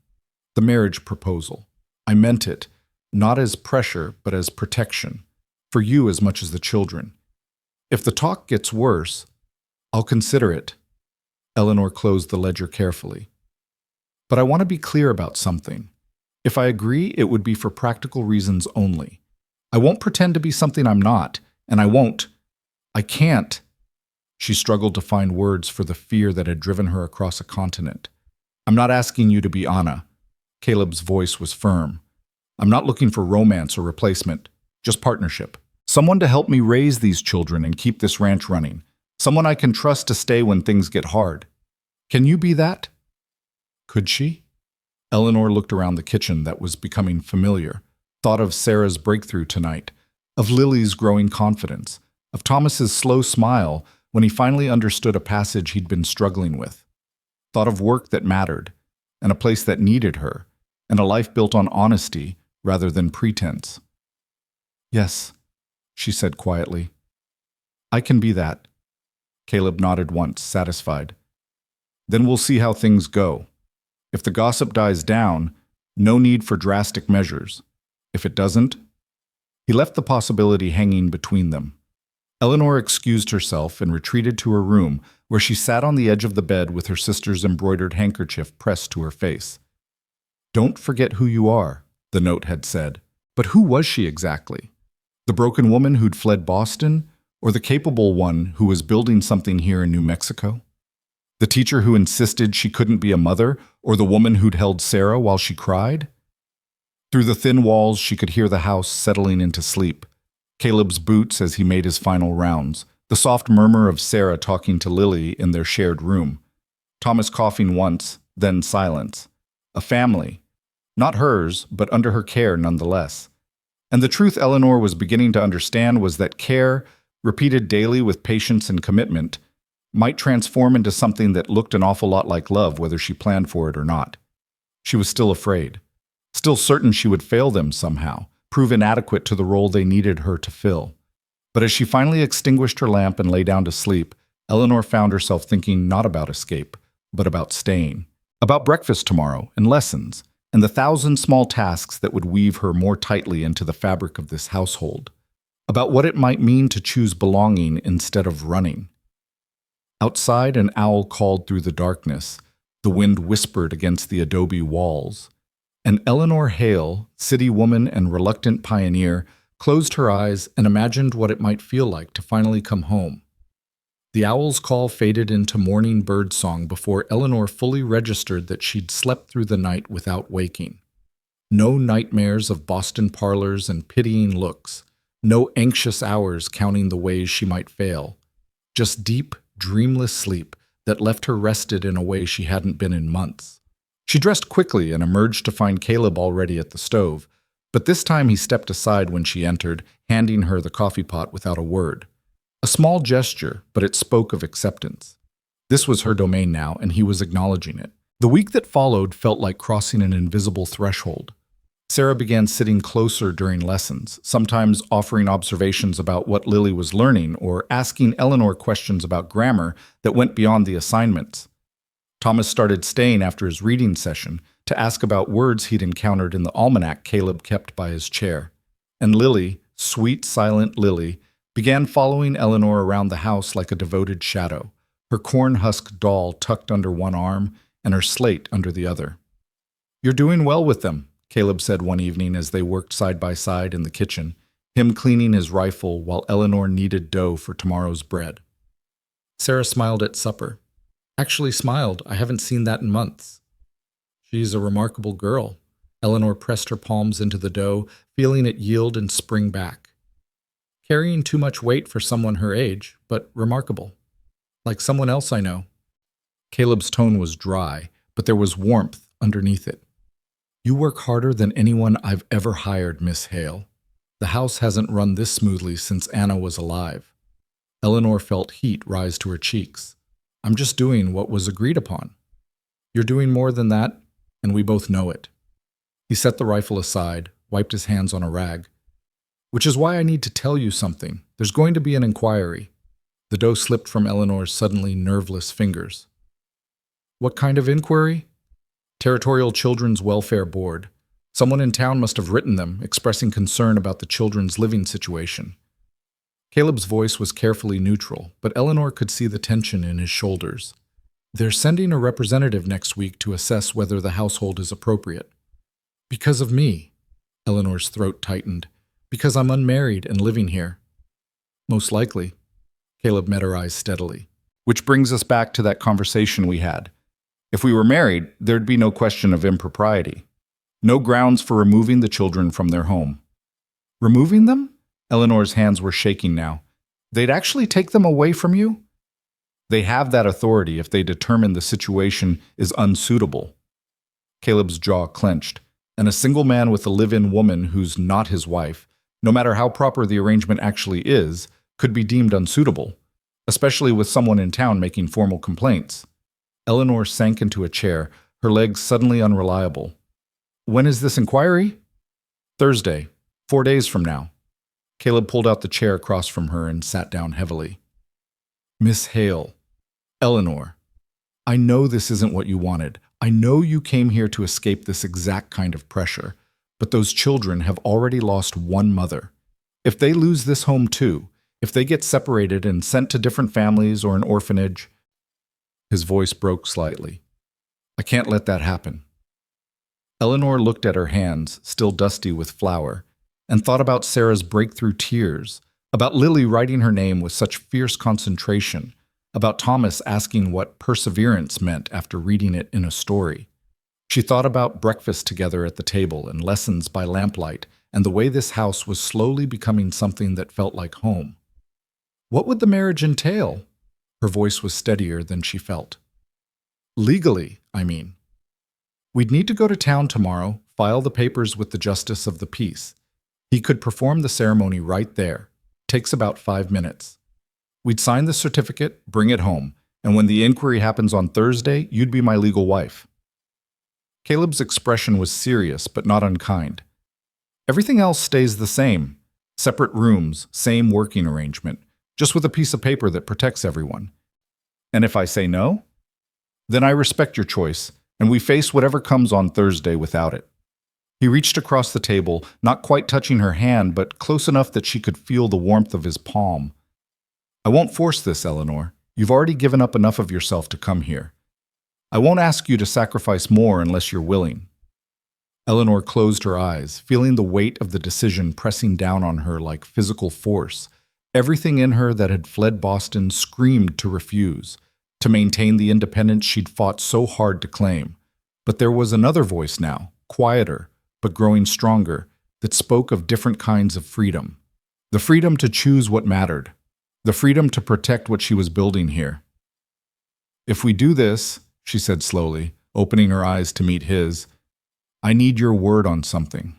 the marriage proposal. I meant it, not as pressure, but as protection, for you as much as the children. If the talk gets worse, I'll consider it. Eleanor closed the ledger carefully. But I want to be clear about something. If I agree, it would be for practical reasons only. I won't pretend to be something I'm not, and I can't. She struggled to find words for the fear that had driven her across a continent. I'm not asking you to be Anna. Caleb's voice was firm. I'm not looking for romance or replacement, just partnership. Someone to help me raise these children and keep this ranch running. Someone I can trust to stay when things get hard. Can you be that? Could she? Eleanor looked around the kitchen that was becoming familiar, thought of Sarah's breakthrough tonight, of Lily's growing confidence, of Thomas's slow smile when he finally understood a passage he'd been struggling with, thought of work that mattered, and a place that needed her, and a life built on honesty rather than pretense. Yes, she said quietly. I can be that. Caleb nodded once, satisfied. Then we'll see how things go. If the gossip dies down, no need for drastic measures. If it doesn't, he left the possibility hanging between them. Eleanor excused herself and retreated to her room, where she sat on the edge of the bed with her sister's embroidered handkerchief pressed to her face. Don't forget who you are, the note had said. But who was she exactly? The broken woman who'd fled Boston, or the capable one who was building something here in New Mexico? The teacher who insisted she couldn't be a mother, or the woman who'd held Sarah while she cried? Through the thin walls, she could hear the house settling into sleep. Caleb's boots as he made his final rounds, the soft murmur of Sarah talking to Lily in their shared room. Thomas coughing once, then silence. A family. Not hers, but under her care nonetheless. And the truth Eleanor was beginning to understand was that care, repeated daily with patience and commitment, might transform into something that looked an awful lot like love, whether she planned for it or not. She was still afraid, still certain she would fail them somehow, prove inadequate to the role they needed her to fill. But as she finally extinguished her lamp and lay down to sleep, Eleanor found herself thinking not about escape, but about staying, about breakfast tomorrow and lessons, and the 1,000 small tasks that would weave her more tightly into the fabric of this household, about what it might mean to choose belonging instead of running. Outside, an owl called through the darkness. The wind whispered against the adobe walls. And Eleanor Hale, city woman and reluctant pioneer, closed her eyes and imagined what it might feel like to finally come home. The owl's call faded into morning bird song before Eleanor fully registered that she'd slept through the night without waking. No nightmares of Boston parlors and pitying looks. No anxious hours counting the ways she might fail. Just deep, dreamless sleep that left her rested in a way she hadn't been in months. She dressed quickly and emerged to find Caleb already at the stove, but this time he stepped aside when she entered, handing her the coffee pot without a word. A small gesture, but it spoke of acceptance. This was her domain now, and he was acknowledging it. The week that followed felt like crossing an invisible threshold. Sarah began sitting closer during lessons, sometimes offering observations about what Lily was learning or asking Eleanor questions about grammar that went beyond the assignments. Thomas started staying after his reading session to ask about words he'd encountered in the almanac Caleb kept by his chair. And Lily, sweet, silent Lily, began following Eleanor around the house like a devoted shadow, her corn-husk doll tucked under one arm and her slate under the other. "You're doing well with them," Caleb said one evening as they worked side by side in the kitchen, him cleaning his rifle while Eleanor kneaded dough for tomorrow's bread. Sarah smiled at supper. Actually smiled. I haven't seen that in months. She's a remarkable girl. Eleanor pressed her palms into the dough, feeling it yield and spring back. Carrying too much weight for someone her age, but remarkable. Like someone else I know. Caleb's tone was dry, but there was warmth underneath it. "You work harder than anyone I've ever hired, Miss Hale. The house hasn't run this smoothly since Anna was alive." Eleanor felt heat rise to her cheeks. "I'm just doing what was agreed upon." "You're doing more than that, and we both know it." He set the rifle aside, wiped his hands on a rag. "Which is why I need to tell you something. There's going to be an inquiry." The dough slipped from Eleanor's suddenly nerveless fingers. "What kind of inquiry?" "Territorial Children's Welfare Board. Someone in town must have written them, expressing concern about the children's living situation." Caleb's voice was carefully neutral, but Eleanor could see the tension in his shoulders. "They're sending a representative next week to assess whether the household is appropriate." "Because of me." Eleanor's throat tightened. "Because I'm unmarried and living here." "Most likely." Caleb met her eyes steadily. "Which brings us back to that conversation we had. If we were married, there'd be no question of impropriety. No grounds for removing the children from their home." "Removing them?" Eleanor's hands were shaking now. "They'd actually take them away from you?" "They have that authority if they determine the situation is unsuitable." Caleb's jaw clenched. And a single man with a live-in woman who's not his wife, no matter how proper the arrangement actually is, could be deemed unsuitable, especially with someone in town making formal complaints. Eleanor sank into a chair, her legs suddenly unreliable. "When is this inquiry?" "Thursday, 4 days from now." Caleb pulled out the chair across from her and sat down heavily. "Miss Hale, Eleanor, I know this isn't what you wanted. I know you came here to escape this exact kind of pressure, but those children have already lost one mother. If they lose this home too, if they get separated and sent to different families or an orphanage..." His voice broke slightly. "I can't let that happen." Eleanor looked at her hands, still dusty with flour, and thought about Sarah's breakthrough tears, about Lily writing her name with such fierce concentration, about Thomas asking what perseverance meant after reading it in a story. She thought about breakfast together at the table and lessons by lamplight, and the way this house was slowly becoming something that felt like home. What would the marriage entail? Her voice was steadier than she felt. "Legally, I mean. We'd need to go to town tomorrow, file the papers with the justice of the peace. He could perform the ceremony right there. Takes about 5 minutes. We'd sign the certificate, bring it home, and when the inquiry happens on Thursday, you'd be my legal wife." Caleb's expression was serious but not unkind. "Everything else stays the same. Separate rooms, same working arrangement, just with a piece of paper that protects everyone. And if I say no? Then I respect your choice, and we face whatever comes on Thursday without it." He reached across the table, not quite touching her hand, but close enough that she could feel the warmth of his palm. "I won't force this, Eleanor. You've already given up enough of yourself to come here. I won't ask you to sacrifice more unless you're willing." Eleanor closed her eyes, feeling the weight of the decision pressing down on her like physical force. Everything in her that had fled Boston screamed to refuse, to maintain the independence she'd fought so hard to claim. But there was another voice now, quieter, but growing stronger, that spoke of different kinds of freedom. The freedom to choose what mattered. The freedom to protect what she was building here. "If we do this," she said slowly, opening her eyes to meet his, "I need your word on something.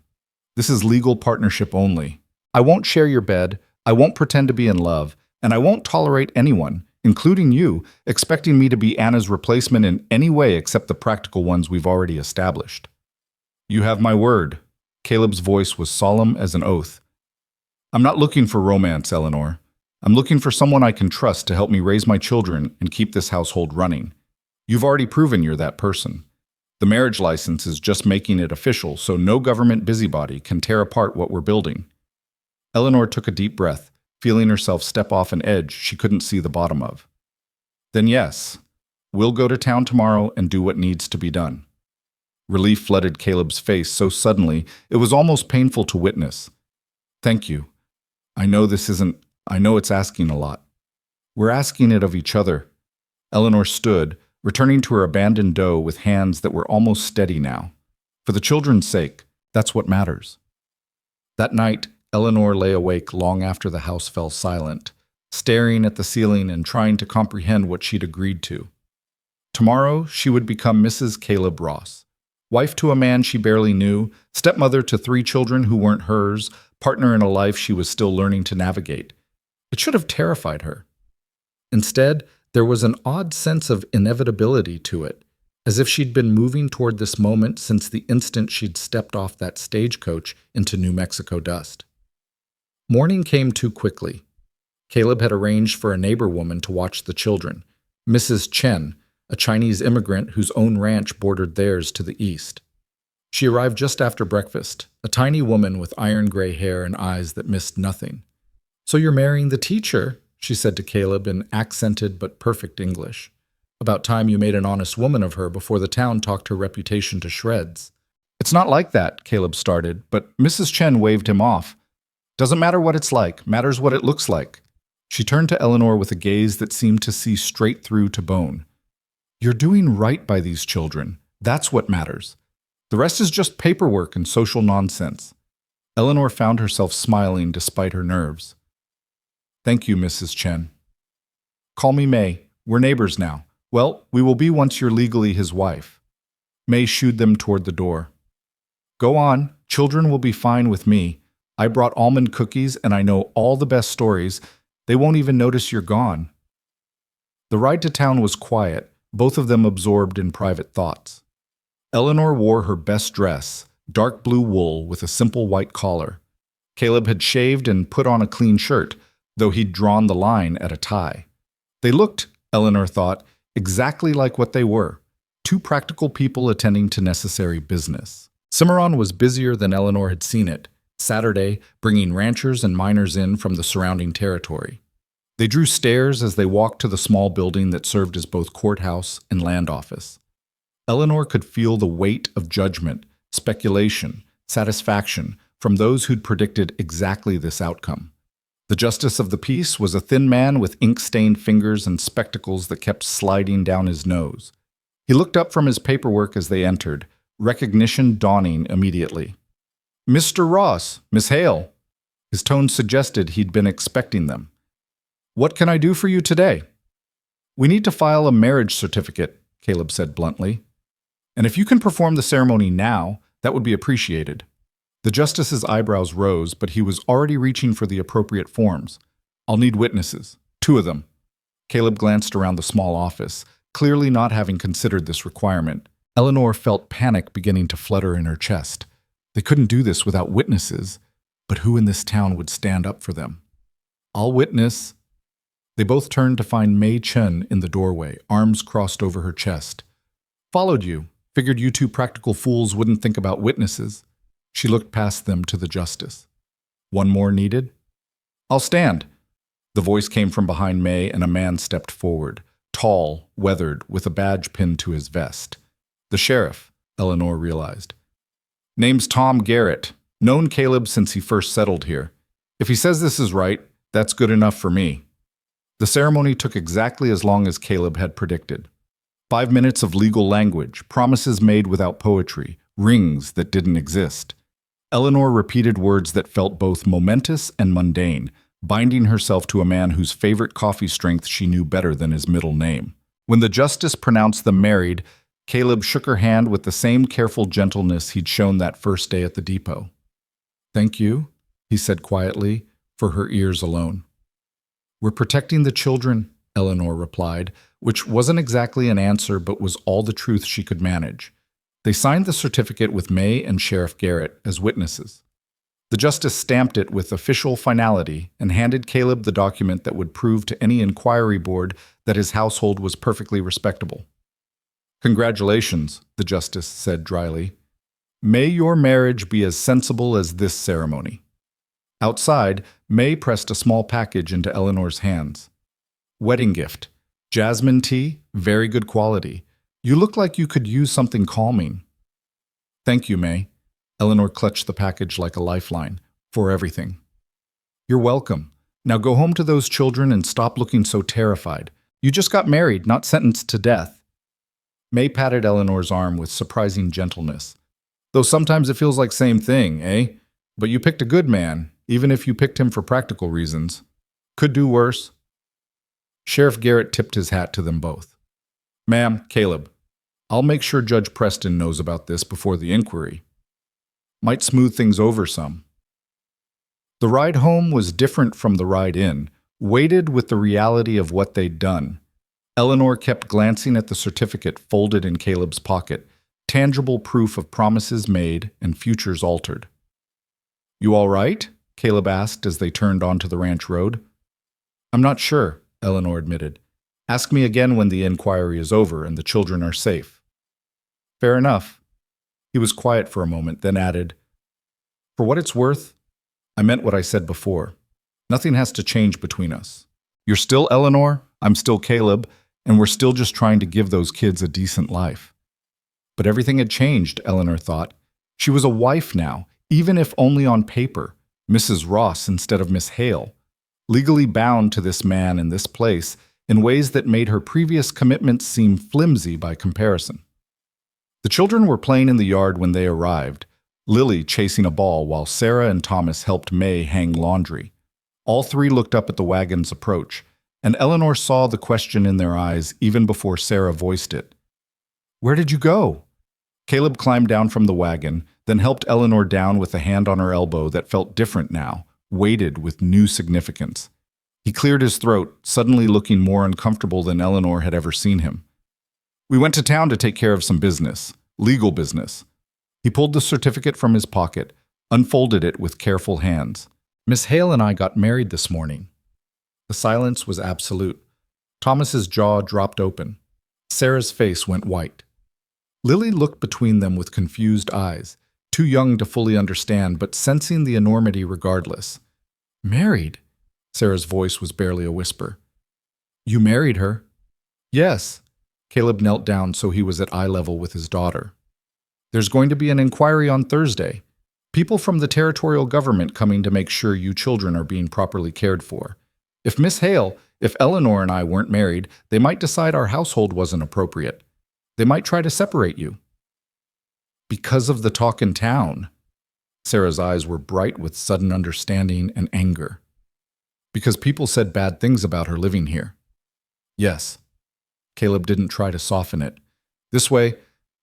This is legal partnership only. I won't share your bed, I won't pretend to be in love, and I won't tolerate anyone, including you, expecting me to be Anna's replacement in any way except the practical ones we've already established." "You have my word." Caleb's voice was solemn as an oath. I'm not looking for romance, Eleanor. I'm looking for someone I can trust to help me raise my children and keep this household running. You've already proven you're that person. The marriage license is just making it official, so no government busybody can tear apart what we're building. Eleanor took a deep breath, feeling herself step off an edge she couldn't see the bottom of. Then yes, we'll go to town tomorrow and do what needs to be done. Relief flooded Caleb's face so suddenly it was almost painful to witness. Thank you. I know it's asking a lot. We're asking it of each other. Eleanor stood, returning to her abandoned dough with hands that were almost steady now. For the children's sake, that's what matters. That night, Eleanor lay awake long after the house fell silent, staring at the ceiling and trying to comprehend what she'd agreed to. Tomorrow, she would become Mrs. Caleb Ross, wife to a man she barely knew, stepmother to 3 children who weren't hers, partner in a life she was still learning to navigate. It should have terrified her. Instead, there was an odd sense of inevitability to it, as if she'd been moving toward this moment since the instant she'd stepped off that stagecoach into New Mexico dust. Morning came too quickly. Caleb had arranged for a neighbor woman to watch the children, Mrs. Chen, a Chinese immigrant whose own ranch bordered theirs to the east. She arrived just after breakfast, a tiny woman with iron-gray hair and eyes that missed nothing. "So you're marrying the teacher?" she said to Caleb in accented but perfect English. "About time you made an honest woman of her before the town talked her reputation to shreds." "It's not like that," Caleb started, but Mrs. Chen waved him off. "Doesn't matter what it's like, matters what it looks like." She turned to Eleanor with a gaze that seemed to see straight through to bone. "You're doing right by these children. That's what matters. The rest is just paperwork and social nonsense." Eleanor found herself smiling despite her nerves. "Thank you, Mrs. Chen." "Call me May. We're neighbors now. Well, we will be once you're legally his wife." May shooed them toward the door. "Go on. Children will be fine with me. I brought almond cookies and I know all the best stories. They won't even notice you're gone." The ride to town was quiet, both of them absorbed in private thoughts. Eleanor wore her best dress, dark blue wool with a simple white collar. Caleb had shaved and put on a clean shirt, though he'd drawn the line at a tie. They looked, Eleanor thought, exactly like what they were, 2 practical people attending to necessary business. Cimarron was busier than Eleanor had seen it, Saturday bringing ranchers and miners in from the surrounding territory. They drew stairs as they walked to the small building that served as both courthouse and land office. Eleanor could feel the weight of judgment, speculation, satisfaction from those who'd predicted exactly this outcome. The justice of the peace was a thin man with ink-stained fingers and spectacles that kept sliding down his nose. He looked up from his paperwork as they entered, recognition dawning immediately. "Mr. Ross, Miss Hale." His tone suggested he'd been expecting them. "What can I do for you today?" "We need to file a marriage certificate," Caleb said bluntly. "And if you can perform the ceremony now, that would be appreciated." The justice's eyebrows rose, but he was already reaching for the appropriate forms. "I'll need witnesses. 2 of them." Caleb glanced around the small office, clearly not having considered this requirement. Eleanor felt panic beginning to flutter in her chest. They couldn't do this without witnesses, but who in this town would stand up for them? "I'll witness." They both turned to find May Chen in the doorway, arms crossed over her chest. "Followed you. Figured you 2 practical fools wouldn't think about witnesses." She looked past them to the justice. "One more needed?" "I'll stand." The voice came from behind May, and a man stepped forward, tall, weathered, with a badge pinned to his vest. The sheriff, Eleanor realized. "Name's Tom Garrett. Known Caleb since he first settled here. If he says this is right, that's good enough for me." The ceremony took exactly as long as Caleb had predicted. 5 minutes of legal language, promises made without poetry, rings that didn't exist. Eleanor repeated words that felt both momentous and mundane, binding herself to a man whose favorite coffee strength she knew better than his middle name. When the justice pronounced them married, Caleb shook her hand with the same careful gentleness he'd shown that first day at the depot. "Thank you," he said quietly, for her ears alone. "We're protecting the children," Eleanor replied, which wasn't exactly an answer but was all the truth she could manage. They signed the certificate with May and Sheriff Garrett as witnesses. The justice stamped it with official finality and handed Caleb the document that would prove to any inquiry board that his household was perfectly respectable. "Congratulations," the justice said dryly. "May your marriage be as sensible as this ceremony." Outside, May pressed a small package into Eleanor's hands. "Wedding gift. Jasmine tea, very good quality. You look like you could use something calming." "Thank you, May." Eleanor clutched the package like a lifeline. "For everything." "You're welcome. Now go home to those children and stop looking so terrified. You just got married, not sentenced to death." May patted Eleanor's arm with surprising gentleness. "Though sometimes it feels like same thing, eh? But you picked a good man, even if you picked him for practical reasons. Could do worse." Sheriff Garrett tipped his hat to them both. "Ma'am, Caleb, I'll make sure Judge Preston knows about this before the inquiry. Might smooth things over some." The ride home was different from the ride in, weighted with the reality of what they'd done. Eleanor kept glancing at the certificate folded in Caleb's pocket, tangible proof of promises made and futures altered. "You all right?" Caleb asked as they turned onto the ranch road. "I'm not sure," Eleanor admitted. "Ask me again when the inquiry is over and the children are safe." "Fair enough." He was quiet for a moment, then added, "For what it's worth, I meant what I said before. Nothing has to change between us. You're still Eleanor, I'm still Caleb, and we're still just trying to give those kids a decent life." But everything had changed, Eleanor thought. She was a wife now, even if only on paper, Mrs. Ross instead of Miss Hale, legally bound to this man and this place in ways that made her previous commitments seem flimsy by comparison. The children were playing in the yard when they arrived, Lily chasing a ball while Sarah and Thomas helped May hang laundry. All three looked up at the wagon's approach, and Eleanor saw the question in their eyes even before Sarah voiced it. "Where did you go?" Caleb climbed down from the wagon, then helped Eleanor down with a hand on her elbow that felt different now, weighted with new significance. He cleared his throat, suddenly looking more uncomfortable than Eleanor had ever seen him. "We went to town to take care of some business, legal business." He pulled the certificate from his pocket, unfolded it with careful hands. "Miss Hale and I got married this morning." The silence was absolute. Thomas's jaw dropped open. Sarah's face went white. Lily looked between them with confused eyes, too young to fully understand, but sensing the enormity regardless. "Married?" Sarah's voice was barely a whisper. "You married her?" "Yes." Caleb knelt down so he was at eye level with his daughter. "There's going to be an inquiry on Thursday. People from the territorial government coming to make sure you children are being properly cared for. If Miss Hale, if Eleanor and I weren't married, they might decide our household wasn't appropriate. They might try to separate you." "Because of the talk in town." Sarah's eyes were bright with sudden understanding and anger. "Because people said bad things about her living here." "Yes." Caleb didn't try to soften it. "This way,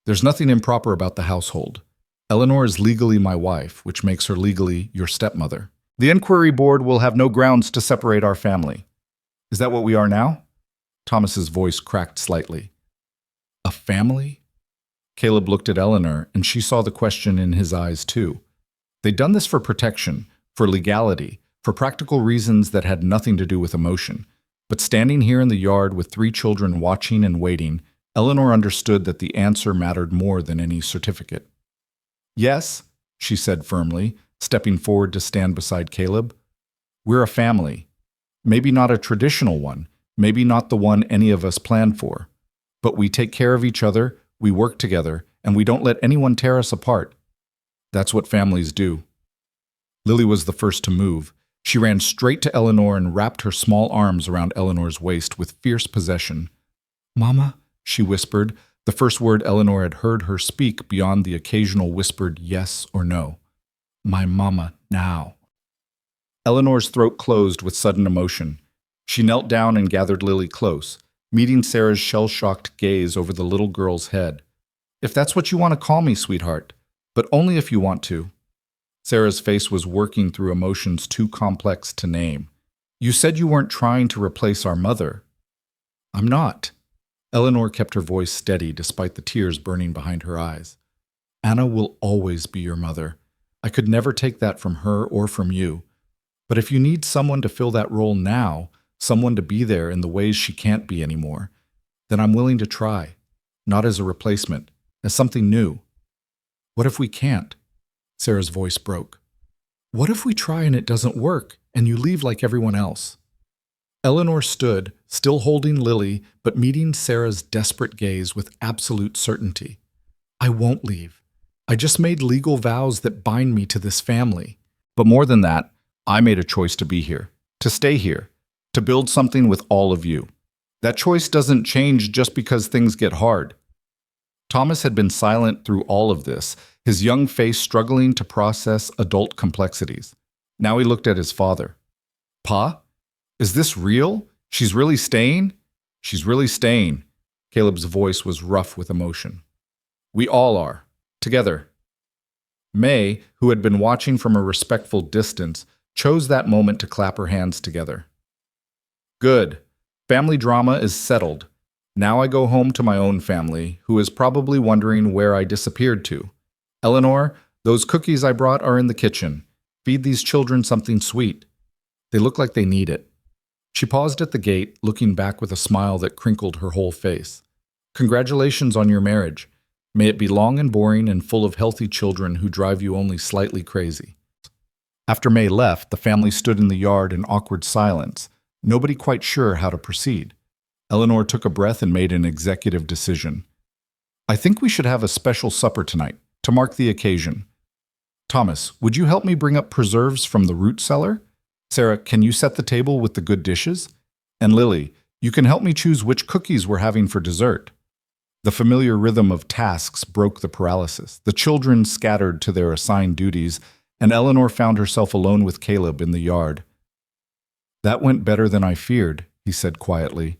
there's nothing improper about the household. Eleanor is legally my wife, which makes her legally your stepmother. The inquiry board will have no grounds to separate our family. Is that what we are now?" Thomas's voice cracked slightly. "A family?" Caleb looked at Eleanor, and she saw the question in his eyes too. They'd done this for protection, for legality, for practical reasons that had nothing to do with emotion. But standing here in the yard with three children watching and waiting, Eleanor understood that the answer mattered more than any certificate. "Yes," she said firmly, stepping forward to stand beside Caleb. "We're a family. Maybe not a traditional one, maybe not the one any of us planned for. But we take care of each other, we work together, and we don't let anyone tear us apart. That's what families do." Lily was the first to move. She ran straight to Eleanor and wrapped her small arms around Eleanor's waist with fierce possession. "Mama," she whispered, the first word Eleanor had heard her speak beyond the occasional whispered yes or no. "My mama now." Eleanor's throat closed with sudden emotion. She knelt down and gathered Lily close, meeting Sarah's shell-shocked gaze over the little girl's head. "If that's what you want to call me, sweetheart, but only if you want to." Sarah's face was working through emotions too complex to name. "You said you weren't trying to replace our mother." "I'm not." Eleanor kept her voice steady despite the tears burning behind her eyes. Anna will always be your mother. I could never take that from her or from you. But if you need someone to fill that role now, someone to be there in the ways she can't be anymore, then I'm willing to try. Not as a replacement, as something new. What if we can't? Sarah's voice broke. What if we try and it doesn't work, and you leave like everyone else? Eleanor stood, still holding Lily, but meeting Sarah's desperate gaze with absolute certainty. I won't leave. I just made legal vows that bind me to this family. But more than that, I made a choice to be here, to stay here, to build something with all of you. That choice doesn't change just because things get hard. Thomas had been silent through all of this, his young face struggling to process adult complexities. Now he looked at his father. Pa? Is this real? She's really staying? She's really staying. Caleb's voice was rough with emotion. We all are. Together. May, who had been watching from a respectful distance, chose that moment to clap her hands together. Good. Family drama is settled. Now I go home to my own family, who is probably wondering where I disappeared to. Eleanor, those cookies I brought are in the kitchen. Feed these children something sweet. They look like they need it. She paused at the gate, looking back with a smile that crinkled her whole face. Congratulations on your marriage. May it be long and boring and full of healthy children who drive you only slightly crazy. After May left, the family stood in the yard in awkward silence, nobody quite sure how to proceed. Eleanor took a breath and made an executive decision. I think we should have a special supper tonight, to mark the occasion. Thomas, would you help me bring up preserves from the root cellar? Sarah, can you set the table with the good dishes? And Lily, you can help me choose which cookies we're having for dessert. The familiar rhythm of tasks broke the paralysis. The children scattered to their assigned duties, and Eleanor found herself alone with Caleb in the yard. That went better than I feared, he said quietly.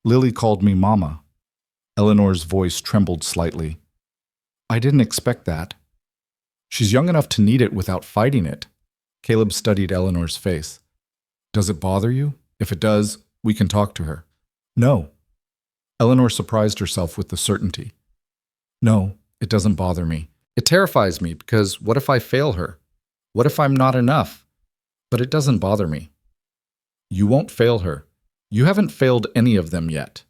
Lily called me Mama. Eleanor's voice trembled slightly. I didn't expect that. She's young enough to need it without fighting it. Caleb studied Eleanor's face. Does it bother you? If it does, we can talk to her. No. Eleanor surprised herself with the certainty. No, it doesn't bother me. It terrifies me because what if I fail her? What if I'm not enough? But it doesn't bother me. You won't fail her. You haven't failed any of them yet.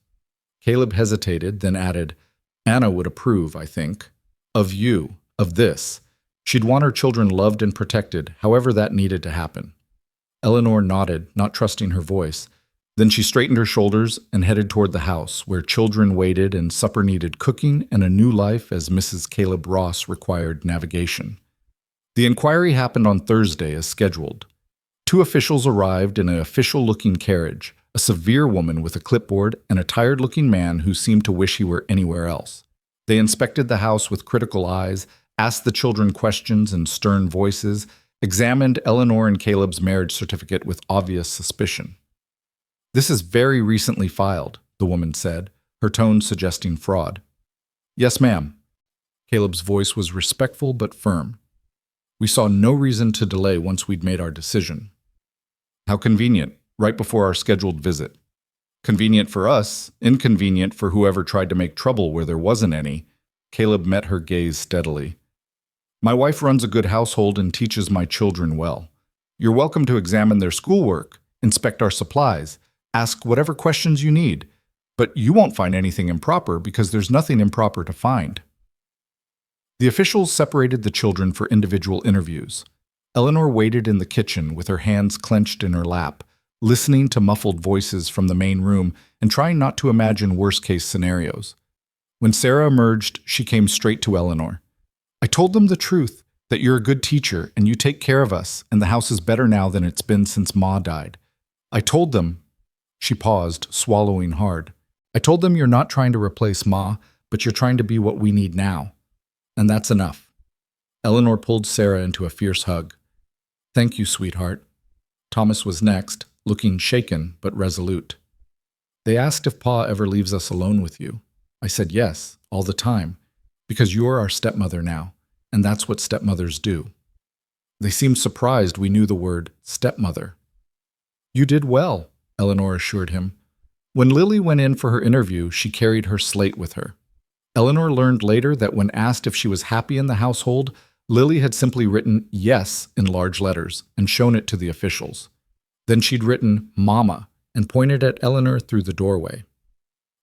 Caleb hesitated, then added, Anna would approve, I think. Of you, of this. She'd want her children loved and protected, however that needed to happen. Eleanor nodded, not trusting her voice. Then she straightened her shoulders and headed toward the house, where children waited and supper needed cooking and a new life as Mrs. Caleb Ross required navigation. The inquiry happened on Thursday as scheduled. 2 officials arrived in an official-looking carriage, a severe woman with a clipboard and a tired-looking man who seemed to wish he were anywhere else. They inspected the house with critical eyes, asked the children questions in stern voices, examined Eleanor and Caleb's marriage certificate with obvious suspicion. This is very recently filed, the woman said, her tone suggesting fraud. Yes, ma'am. Caleb's voice was respectful but firm. We saw no reason to delay once we'd made our decision. How convenient, right before our scheduled visit. Convenient for us, inconvenient for whoever tried to make trouble where there wasn't any. Caleb met her gaze steadily. My wife runs a good household and teaches my children well. You're welcome to examine their schoolwork, inspect our supplies, ask whatever questions you need, but you won't find anything improper because there's nothing improper to find. The officials separated the children for individual interviews. Eleanor waited in the kitchen with her hands clenched in her lap, listening to muffled voices from the main room and trying not to imagine worst-case scenarios. When Sarah emerged, she came straight to Eleanor. I told them the truth, that you're a good teacher and you take care of us, and the house is better now than it's been since Ma died. I told them. She paused, swallowing hard. I told them you're not trying to replace Ma, but you're trying to be what we need now. And that's enough. Eleanor pulled Sarah into a fierce hug. Thank you, sweetheart. Thomas was next, looking shaken but resolute. They asked if Pa ever leaves us alone with you. I said yes, all the time, because you're our stepmother now, and that's what stepmothers do. They seemed surprised we knew the word stepmother. You did well, Eleanor assured him. When Lily went in for her interview, she carried her slate with her. Eleanor learned later that when asked if she was happy in the household, Lily had simply written yes in large letters and shown it to the officials. Then she'd written Mama and pointed at Eleanor through the doorway.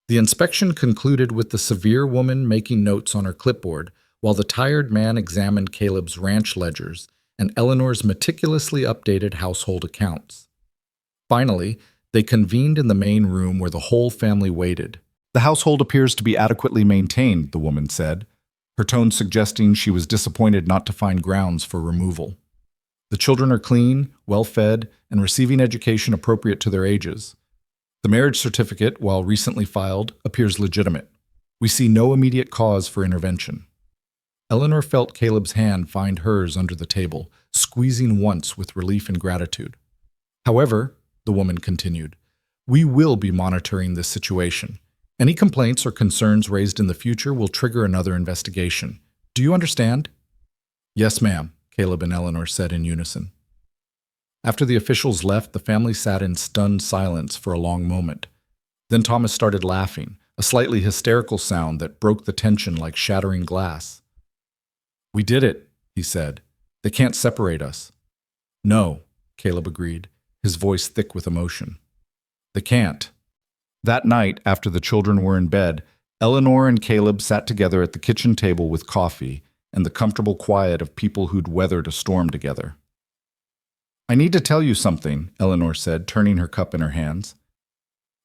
The inspection concluded with the severe woman making notes on her clipboard while the tired man examined Caleb's ranch ledgers and Eleanor's meticulously updated household accounts. Finally, they convened in the main room where the whole family waited. "The household appears to be adequately maintained," the woman said, her tone suggesting she was disappointed not to find grounds for removal. "The children are clean, well-fed, and receiving education appropriate to their ages. The marriage certificate, while recently filed, appears legitimate. We see no immediate cause for intervention." Eleanor felt Caleb's hand find hers under the table, squeezing once with relief and gratitude. "However," the woman continued, "we will be monitoring this situation. Any complaints or concerns raised in the future will trigger another investigation. Do you understand?" "Yes, ma'am," Caleb and Eleanor said in unison. After the officials left, the family sat in stunned silence for a long moment. Then Thomas started laughing, a slightly hysterical sound that broke the tension like shattering glass. "We did it," he said. "They can't separate us." "No," Caleb agreed, his voice thick with emotion. "They can't." That night, after the children were in bed, Eleanor and Caleb sat together at the kitchen table with coffee and the comfortable quiet of people who'd weathered a storm together. "I need to tell you something," Eleanor said, turning her cup in her hands.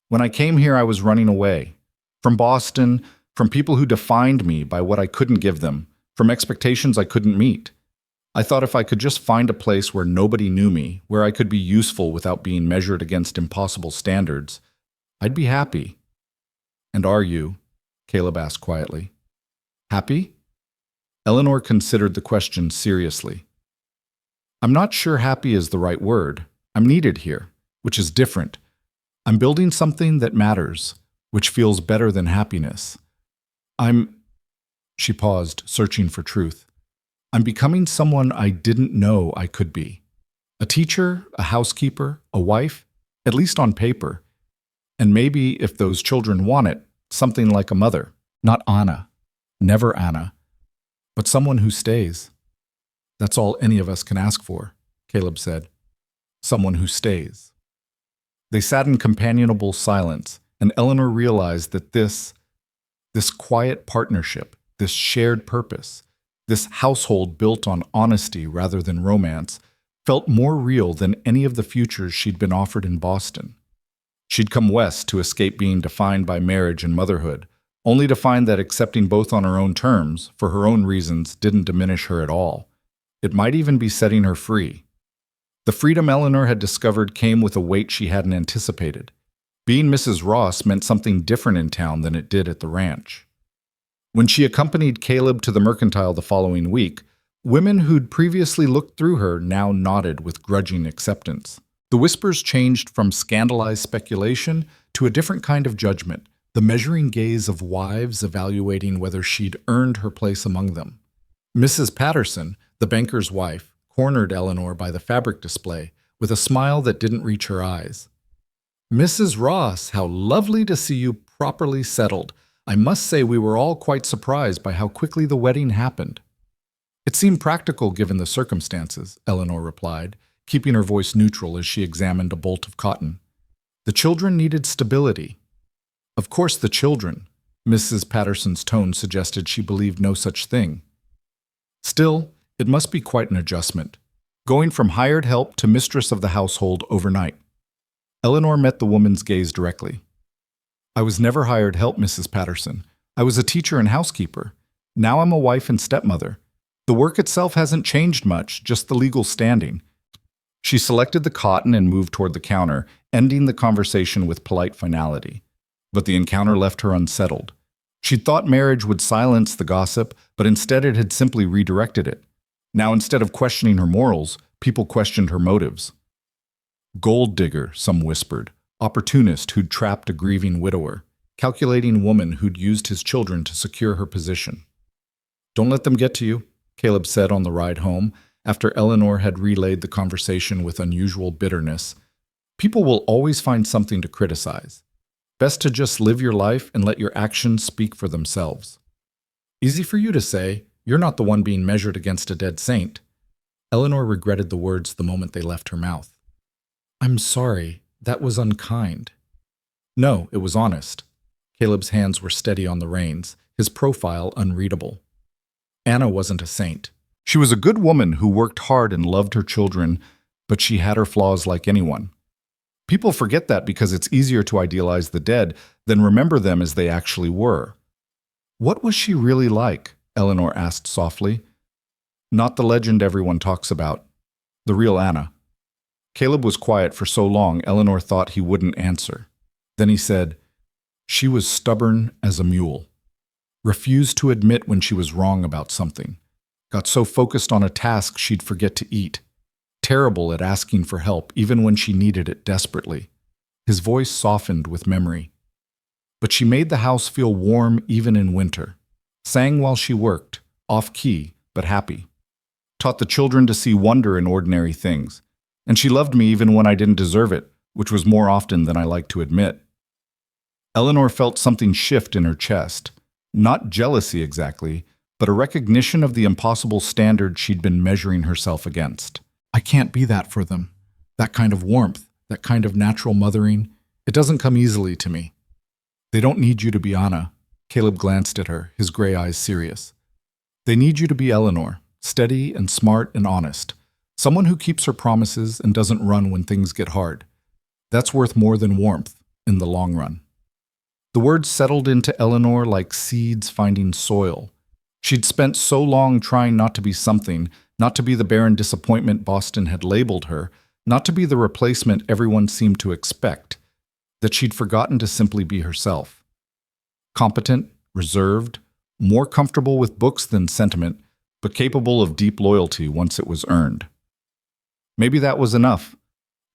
"When I came here, I was running away. From Boston, from people who defined me by what I couldn't give them, from expectations I couldn't meet. I thought if I could just find a place where nobody knew me, where I could be useful without being measured against impossible standards, I'd be happy." "And are you?" Caleb asked quietly. "Happy?" Eleanor considered the question seriously. "I'm not sure happy is the right word. I'm needed here, which is different. I'm building something that matters, which feels better than happiness. She paused, searching for truth. "I'm becoming someone I didn't know I could be. A teacher, a housekeeper, a wife, at least on paper. And maybe, if those children want it, something like a mother. Not Anna, never Anna, but someone who stays. That's all any of us can ask for," Caleb said. "Someone who stays." They sat in companionable silence, and Eleanor realized that this quiet partnership, this shared purpose, this household built on honesty rather than romance, felt more real than any of the futures she'd been offered in Boston. She'd come west to escape being defined by marriage and motherhood, only to find that accepting both on her own terms, for her own reasons, didn't diminish her at all. It might even be setting her free. The freedom Eleanor had discovered came with a weight she hadn't anticipated. Being Mrs. Ross meant something different in town than it did at the ranch. When she accompanied Caleb to the mercantile the following week, women who'd previously looked through her now nodded with grudging acceptance. The whispers changed from scandalized speculation to a different kind of judgment, the measuring gaze of wives evaluating whether she'd earned her place among them. Mrs. Patterson, the banker's wife, cornered Eleanor by the fabric display with a smile that didn't reach her eyes. "Mrs. Ross, how lovely to see you properly settled. I must say we were all quite surprised by how quickly the wedding happened." "It seemed practical given the circumstances," Eleanor replied, keeping her voice neutral as she examined a bolt of cotton. "The children needed stability." "Of course the children." Mrs. Patterson's tone suggested she believed no such thing. "Still, it must be quite an adjustment, going from hired help to mistress of the household overnight." Eleanor met the woman's gaze directly. "I was never hired help, Mrs. Patterson. I was a teacher and housekeeper. Now I'm a wife and stepmother. The work itself hasn't changed much, just the legal standing." She selected the cotton and moved toward the counter, ending the conversation with polite finality. But the encounter left her unsettled. She'd thought marriage would silence the gossip, but instead it had simply redirected it. Now, instead of questioning her morals, people questioned her motives. "Gold digger," some whispered, opportunist who'd trapped a grieving widower, calculating woman who'd used his children to secure her position. "Don't let them get to you," Caleb said on the ride home, after Eleanor had relayed the conversation with unusual bitterness. "People will always find something to criticize. Best to just live your life and let your actions speak for themselves." Easy for you to say. You're not the one being measured against a dead saint. Eleanor regretted the words the moment they left her mouth. I'm sorry. That was unkind. No, it was honest. Caleb's hands were steady on the reins, his profile unreadable. Anna wasn't a saint. She was a good woman who worked hard and loved her children, but she had her flaws like anyone. People forget that because it's easier to idealize the dead than remember them as they actually were. What was she really like? Eleanor asked softly. Not the legend everyone talks about. The real Anna. Caleb was quiet for so long, Eleanor thought he wouldn't answer. Then he said, she was stubborn as a mule. Refused to admit when she was wrong about something. Got so focused on a task she'd forget to eat. Terrible at asking for help, even when she needed it desperately. His voice softened with memory. But she made the house feel warm even in winter. Sang while she worked, off-key, but happy. Taught the children to see wonder in ordinary things. And she loved me even when I didn't deserve it, which was more often than I like to admit. Eleanor felt something shift in her chest. Not jealousy exactly, but a recognition of the impossible standard she'd been measuring herself against. I can't be that for them. That kind of warmth, that kind of natural mothering, it doesn't come easily to me. They don't need you to be Anna. Caleb glanced at her, his gray eyes serious. They need you to be Eleanor, steady and smart and honest. Someone who keeps her promises and doesn't run when things get hard. That's worth more than warmth in the long run. The words settled into Eleanor like seeds finding soil. She'd spent so long trying not to be something, not to be the barren disappointment Boston had labeled her, not to be the replacement everyone seemed to expect, that she'd forgotten to simply be herself. Competent, reserved, more comfortable with books than sentiment, but capable of deep loyalty once it was earned. Maybe that was enough.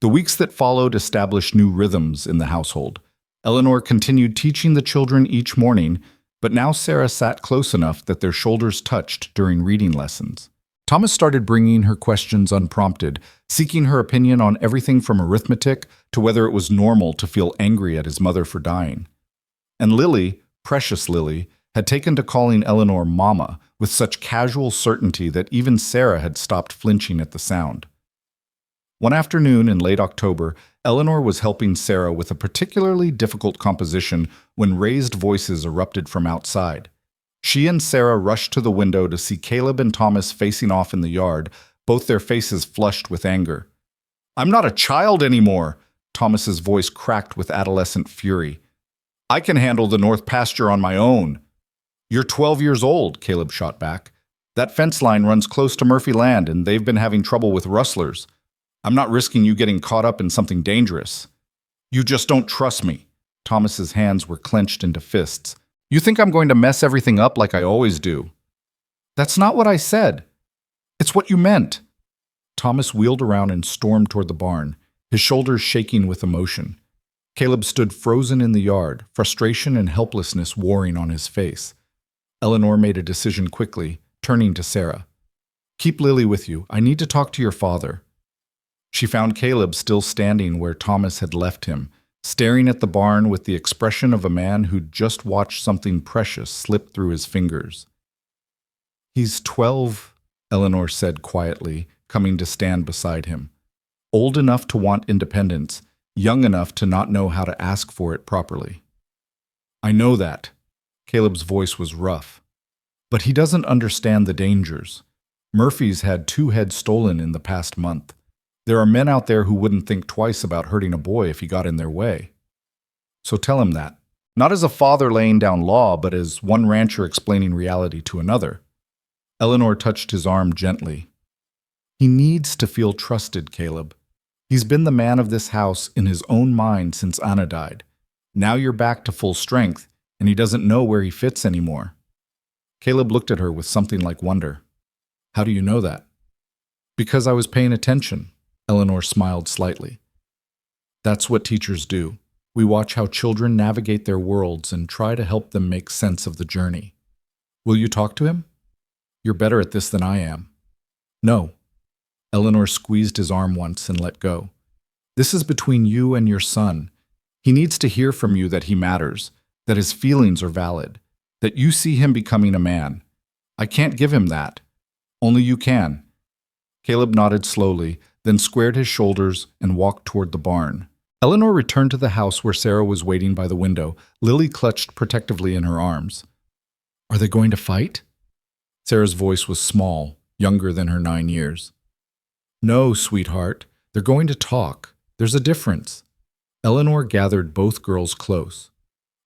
The weeks that followed established new rhythms in the household. Eleanor continued teaching the children each morning, but now Sarah sat close enough that their shoulders touched during reading lessons. Thomas started bringing her questions unprompted, seeking her opinion on everything from arithmetic to whether it was normal to feel angry at his mother for dying. And Lily, precious Lily, had taken to calling Eleanor Mama with such casual certainty that even Sarah had stopped flinching at the sound. One afternoon in late October, Eleanor was helping Sarah with a particularly difficult composition when raised voices erupted from outside. She and Sarah rushed to the window to see Caleb and Thomas facing off in the yard, both their faces flushed with anger. I'm not a child anymore, Thomas's voice cracked with adolescent fury. I can handle the north pasture on my own. You're 12 years old, Caleb shot back. That fence line runs close to Murphy Land, and they've been having trouble with rustlers. I'm not risking you getting caught up in something dangerous. You just don't trust me. Thomas's hands were clenched into fists. You think I'm going to mess everything up like I always do. That's not what I said. It's what you meant. Thomas wheeled around and stormed toward the barn, his shoulders shaking with emotion. Caleb stood frozen in the yard, frustration and helplessness warring on his face. Eleanor made a decision quickly, turning to Sarah. Keep Lily with you. I need to talk to your father. She found Caleb still standing where Thomas had left him, staring at the barn with the expression of a man who'd just watched something precious slip through his fingers. He's 12, Eleanor said quietly, coming to stand beside him. Old enough to want independence, young enough to not know how to ask for it properly. I know that. Caleb's voice was rough. But he doesn't understand the dangers. Murphy's had 2 heads stolen in the past month. There are men out there who wouldn't think twice about hurting a boy if he got in their way. So tell him that. Not as a father laying down law, but as one rancher explaining reality to another. Eleanor touched his arm gently. He needs to feel trusted, Caleb. He's been the man of this house in his own mind since Anna died. Now you're back to full strength, and he doesn't know where he fits anymore. Caleb looked at her with something like wonder. How do you know that? Because I was paying attention. Eleanor smiled slightly. That's what teachers do. We watch how children navigate their worlds and try to help them make sense of the journey. Will you talk to him? You're better at this than I am. No. Eleanor squeezed his arm once and let go. This is between you and your son. He needs to hear from you that he matters, that his feelings are valid. That you see him becoming a man. I can't give him that. Only you can." Caleb nodded slowly, then squared his shoulders and walked toward the barn. Eleanor returned to the house where Sarah was waiting by the window, Lily clutched protectively in her arms. "Are they going to fight?" Sarah's voice was small, younger than her 9 years. "No, sweetheart. They're going to talk. There's a difference." Eleanor gathered both girls close.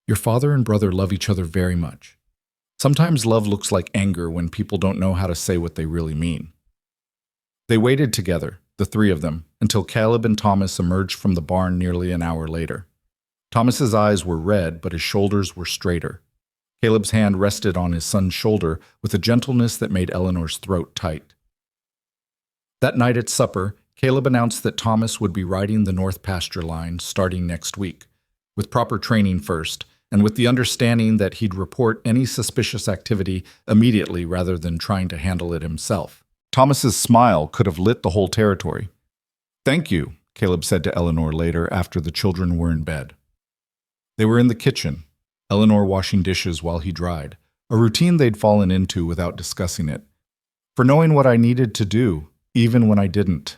"Your father and brother love each other very much. Sometimes love looks like anger when people don't know how to say what they really mean." They waited together, the three of them, until Caleb and Thomas emerged from the barn nearly an hour later. Thomas's eyes were red, but his shoulders were straighter. Caleb's hand rested on his son's shoulder with a gentleness that made Eleanor's throat tight. That night at supper, Caleb announced that Thomas would be riding the North Pasture Line starting next week, with proper training first, and with the understanding that he'd report any suspicious activity immediately rather than trying to handle it himself. Thomas's smile could have lit the whole territory. "Thank you," Caleb said to Eleanor later after the children were in bed. They were in the kitchen, Eleanor washing dishes while he dried, a routine they'd fallen into without discussing it. "For knowing what I needed to do, even when I didn't."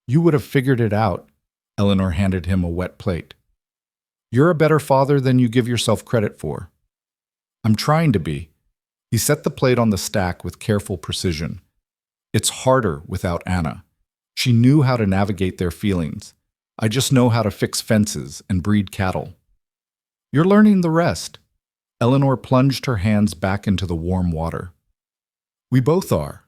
"You would have figured it out," Eleanor handed him a wet plate. "You're a better father than you give yourself credit for." "I'm trying to be." He set the plate on the stack with careful precision. "It's harder without Anna. She knew how to navigate their feelings. I just know how to fix fences and breed cattle." "You're learning the rest." Eleanor plunged her hands back into the warm water. "We both are."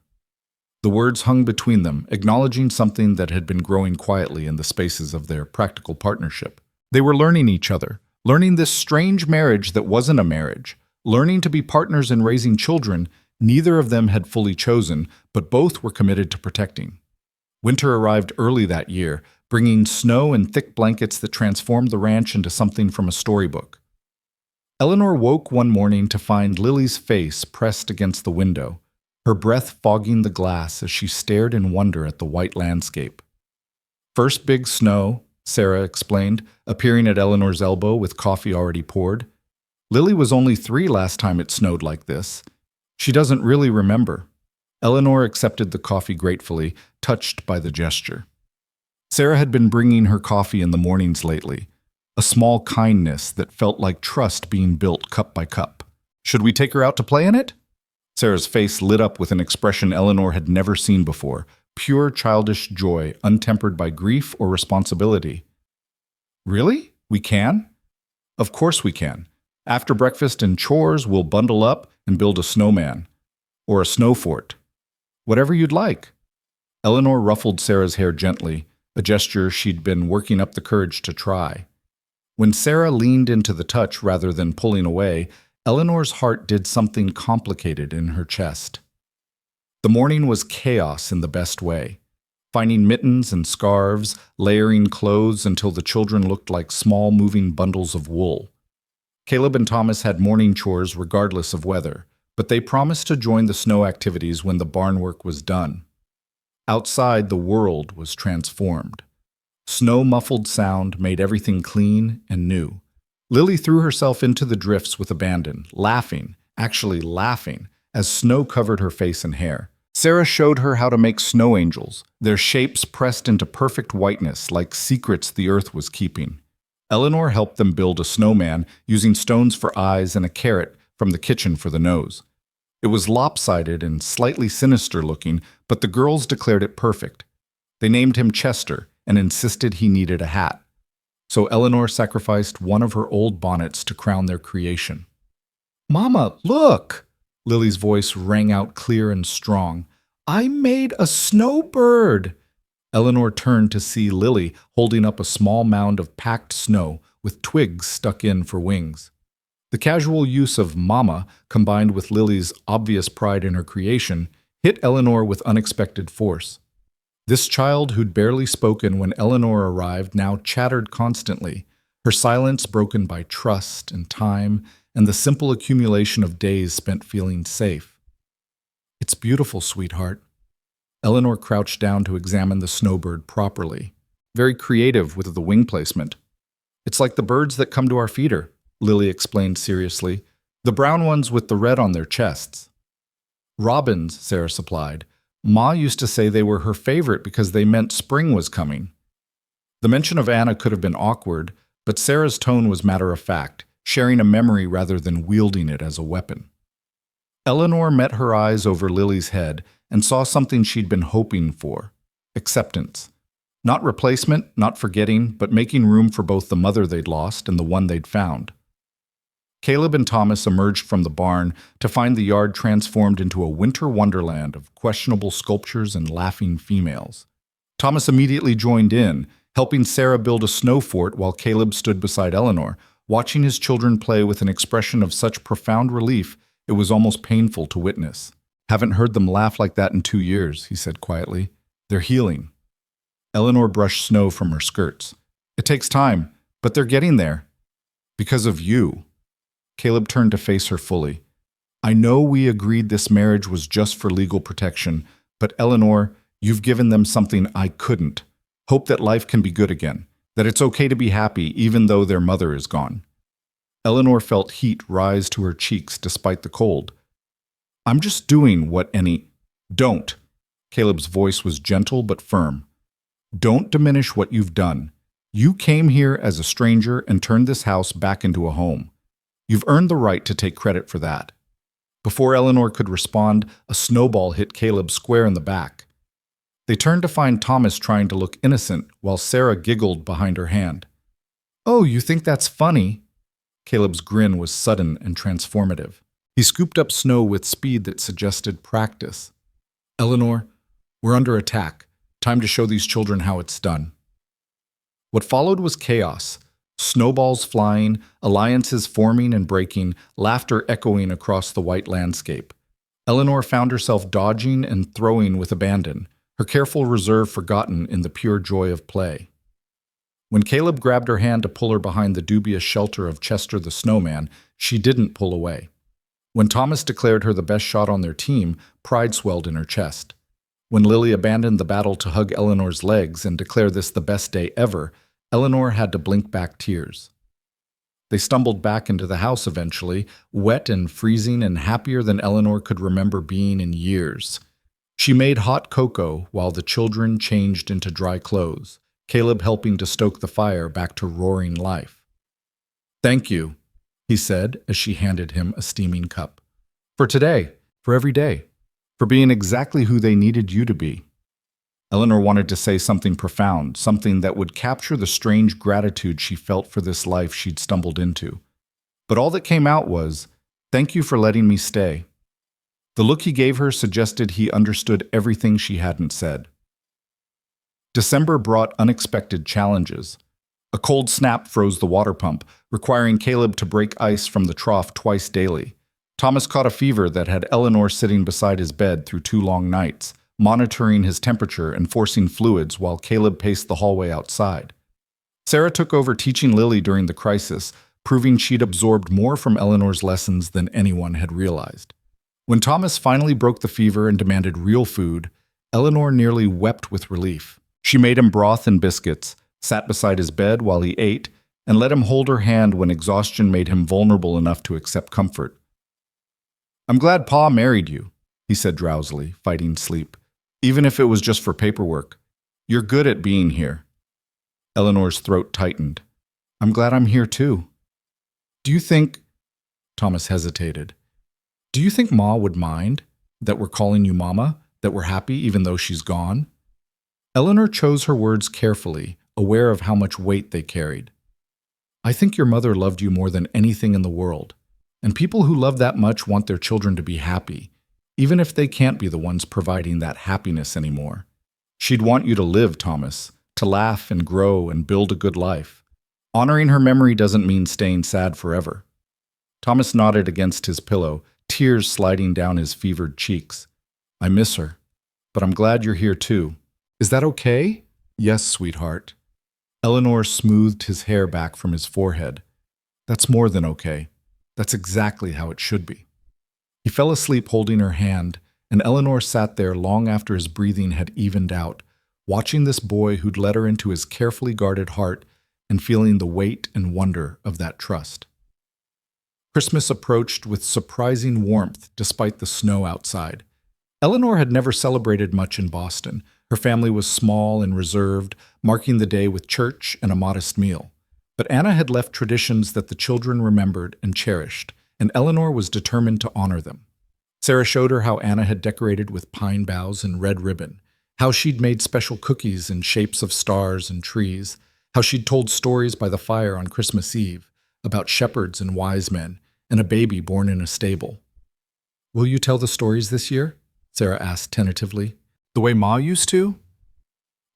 The words hung between them, acknowledging something that had been growing quietly in the spaces of their practical partnership. They were learning each other, learning this strange marriage that wasn't a marriage, learning to be partners in raising children neither of them had fully chosen, but both were committed to protecting. Winter arrived early that year, bringing snow and thick blankets that transformed the ranch into something from a storybook. Eleanor woke one morning to find Lily's face pressed against the window, her breath fogging the glass as she stared in wonder at the white landscape. "First big snow," Sarah explained, appearing at Eleanor's elbow with coffee already poured. "Lily was only 3 last time it snowed like this. She doesn't really remember." Eleanor accepted the coffee gratefully, touched by the gesture. Sarah had been bringing her coffee in the mornings lately, a small kindness that felt like trust being built cup by cup. "Should we take her out to play in it?" Sarah's face lit up with an expression Eleanor had never seen before, pure childish joy, untempered by grief or responsibility. "Really? We can?" "Of course we can. After breakfast and chores, we'll bundle up and build a snowman. Or a snow fort. Whatever you'd like." Eleanor ruffled Sarah's hair gently, a gesture she'd been working up the courage to try. When Sarah leaned into the touch rather than pulling away, Eleanor's heart did something complicated in her chest. The morning was chaos in the best way. Finding mittens and scarves, layering clothes until the children looked like small moving bundles of wool. Caleb and Thomas had morning chores regardless of weather, but they promised to join the snow activities when the barn work was done. Outside, the world was transformed. Snow-muffled sound made everything clean and new. Lily threw herself into the drifts with abandon, laughing, actually laughing, as snow covered her face and hair. Sarah showed her how to make snow angels, their shapes pressed into perfect whiteness like secrets the earth was keeping. Eleanor helped them build a snowman using stones for eyes and a carrot from the kitchen for the nose. It was lopsided and slightly sinister looking, but the girls declared it perfect. They named him Chester and insisted he needed a hat. So Eleanor sacrificed one of her old bonnets to crown their creation. "Mama, look!" Lily's voice rang out clear and strong. "I made a snowbird!" Eleanor turned to see Lily holding up a small mound of packed snow with twigs stuck in for wings. The casual use of "mama," combined with Lily's obvious pride in her creation, hit Eleanor with unexpected force. This child who'd barely spoken when Eleanor arrived now chattered constantly, her silence broken by trust and time and the simple accumulation of days spent feeling safe. "It's beautiful, sweetheart." Eleanor crouched down to examine the snowbird properly, very creative with the wing placement. "It's like the birds that come to our feeder," Lily explained seriously. The brown ones with the red on their chests. Robins, Sarah supplied. Ma used to say they were her favorite because they meant spring was coming. The mention of Anna could have been awkward, but Sarah's tone was matter-of-fact, sharing a memory rather than wielding it as a weapon. Eleanor met her eyes over Lily's head and saw something she'd been hoping for: acceptance. Not replacement, not forgetting, but making room for both the mother they'd lost and the one they'd found. Caleb and Thomas emerged from the barn to find the yard transformed into a winter wonderland of questionable sculptures and laughing females. Thomas immediately joined in, helping Sarah build a snow fort while Caleb stood beside Eleanor, watching his children play with an expression of such profound relief it was almost painful to witness. "Haven't heard them laugh like that in 2 years," he said quietly. "They're healing." Eleanor brushed snow from her skirts. "It takes time, but they're getting there. Because of you." Caleb turned to face her fully. "I know we agreed this marriage was just for legal protection, but Eleanor, you've given them something I couldn't. Hope that life can be good again, that it's okay to be happy even though their mother is gone." Eleanor felt heat rise to her cheeks despite the cold. "I'm just doing what any—" "Don't." Caleb's voice was gentle but firm. "Don't diminish what you've done. You came here as a stranger and turned this house back into a home. You've earned the right to take credit for that." Before Eleanor could respond, a snowball hit Caleb square in the back. They turned to find Thomas trying to look innocent while Sarah giggled behind her hand. "Oh, you think that's funny?" Caleb's grin was sudden and transformative. He scooped up snow with speed that suggested practice. "Eleanor, we're under attack. Time to show these children how it's done." What followed was chaos. Snowballs flying, alliances forming and breaking, laughter echoing across the white landscape. Eleanor found herself dodging and throwing with abandon, her careful reserve forgotten in the pure joy of play. When Caleb grabbed her hand to pull her behind the dubious shelter of Chester the Snowman, she didn't pull away. When Thomas declared her the best shot on their team, pride swelled in her chest. When Lily abandoned the battle to hug Eleanor's legs and declare this the best day ever, Eleanor had to blink back tears. They stumbled back into the house eventually, wet and freezing and happier than Eleanor could remember being in years. She made hot cocoa while the children changed into dry clothes, Caleb helping to stoke the fire back to roaring life. "Thank you," he said as she handed him a steaming cup. "For today, for every day, for being exactly who they needed you to be." Eleanor wanted to say something profound, something that would capture the strange gratitude she felt for this life she'd stumbled into. But all that came out was, "Thank you for letting me stay." The look he gave her suggested he understood everything she hadn't said. December brought unexpected challenges. A cold snap froze the water pump, requiring Caleb to break ice from the trough twice daily. Thomas caught a fever that had Eleanor sitting beside his bed through 2 long nights, monitoring his temperature and forcing fluids while Caleb paced the hallway outside. Sarah took over teaching Lily during the crisis, proving she'd absorbed more from Eleanor's lessons than anyone had realized. When Thomas finally broke the fever and demanded real food, Eleanor nearly wept with relief. She made him broth and biscuits, sat beside his bed while he ate, and let him hold her hand when exhaustion made him vulnerable enough to accept comfort. "I'm glad Pa married you," he said drowsily, fighting sleep, "even if it was just for paperwork. You're good at being here." Eleanor's throat tightened. "I'm glad I'm here too." "Do you think—" Thomas hesitated. "Do you think Ma would mind that we're calling you Mama, that we're happy even though she's gone?" Eleanor chose her words carefully, aware of how much weight they carried. "I think your mother loved you more than anything in the world, and people who love that much want their children to be happy, even if they can't be the ones providing that happiness anymore. She'd want you to live, Thomas, to laugh and grow and build a good life. Honoring her memory doesn't mean staying sad forever." Thomas nodded against his pillow, tears sliding down his fevered cheeks. "I miss her, but I'm glad you're here too. Is that okay?" "Yes, sweetheart." Eleanor smoothed his hair back from his forehead. "That's more than okay. That's exactly how it should be." He fell asleep holding her hand, and Eleanor sat there long after his breathing had evened out, watching this boy who'd let her into his carefully guarded heart and feeling the weight and wonder of that trust. Christmas approached with surprising warmth despite the snow outside. Eleanor had never celebrated much in Boston. Her family was small and reserved, marking the day with church and a modest meal. But Anna had left traditions that the children remembered and cherished, and Eleanor was determined to honor them. Sarah showed her how Anna had decorated with pine boughs and red ribbon, how she'd made special cookies in shapes of stars and trees, how she'd told stories by the fire on Christmas Eve about shepherds and wise men, and a baby born in a stable. "Will you tell the stories this year?" Sarah asked tentatively. "The way Ma used to?"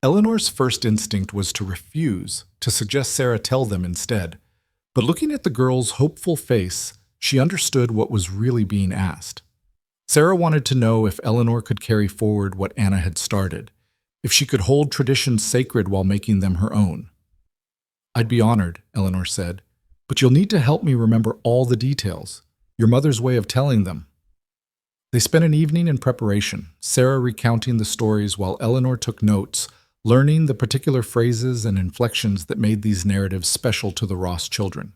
Eleanor's first instinct was to refuse, to suggest Sarah tell them instead. But looking at the girl's hopeful face, she understood what was really being asked. Sarah wanted to know if Eleanor could carry forward what Anna had started, if she could hold traditions sacred while making them her own. "I'd be honored," Eleanor said, "but you'll need to help me remember all the details, your mother's way of telling them." They spent an evening in preparation, Sarah recounting the stories while Eleanor took notes, learning the particular phrases and inflections that made these narratives special to the Ross children.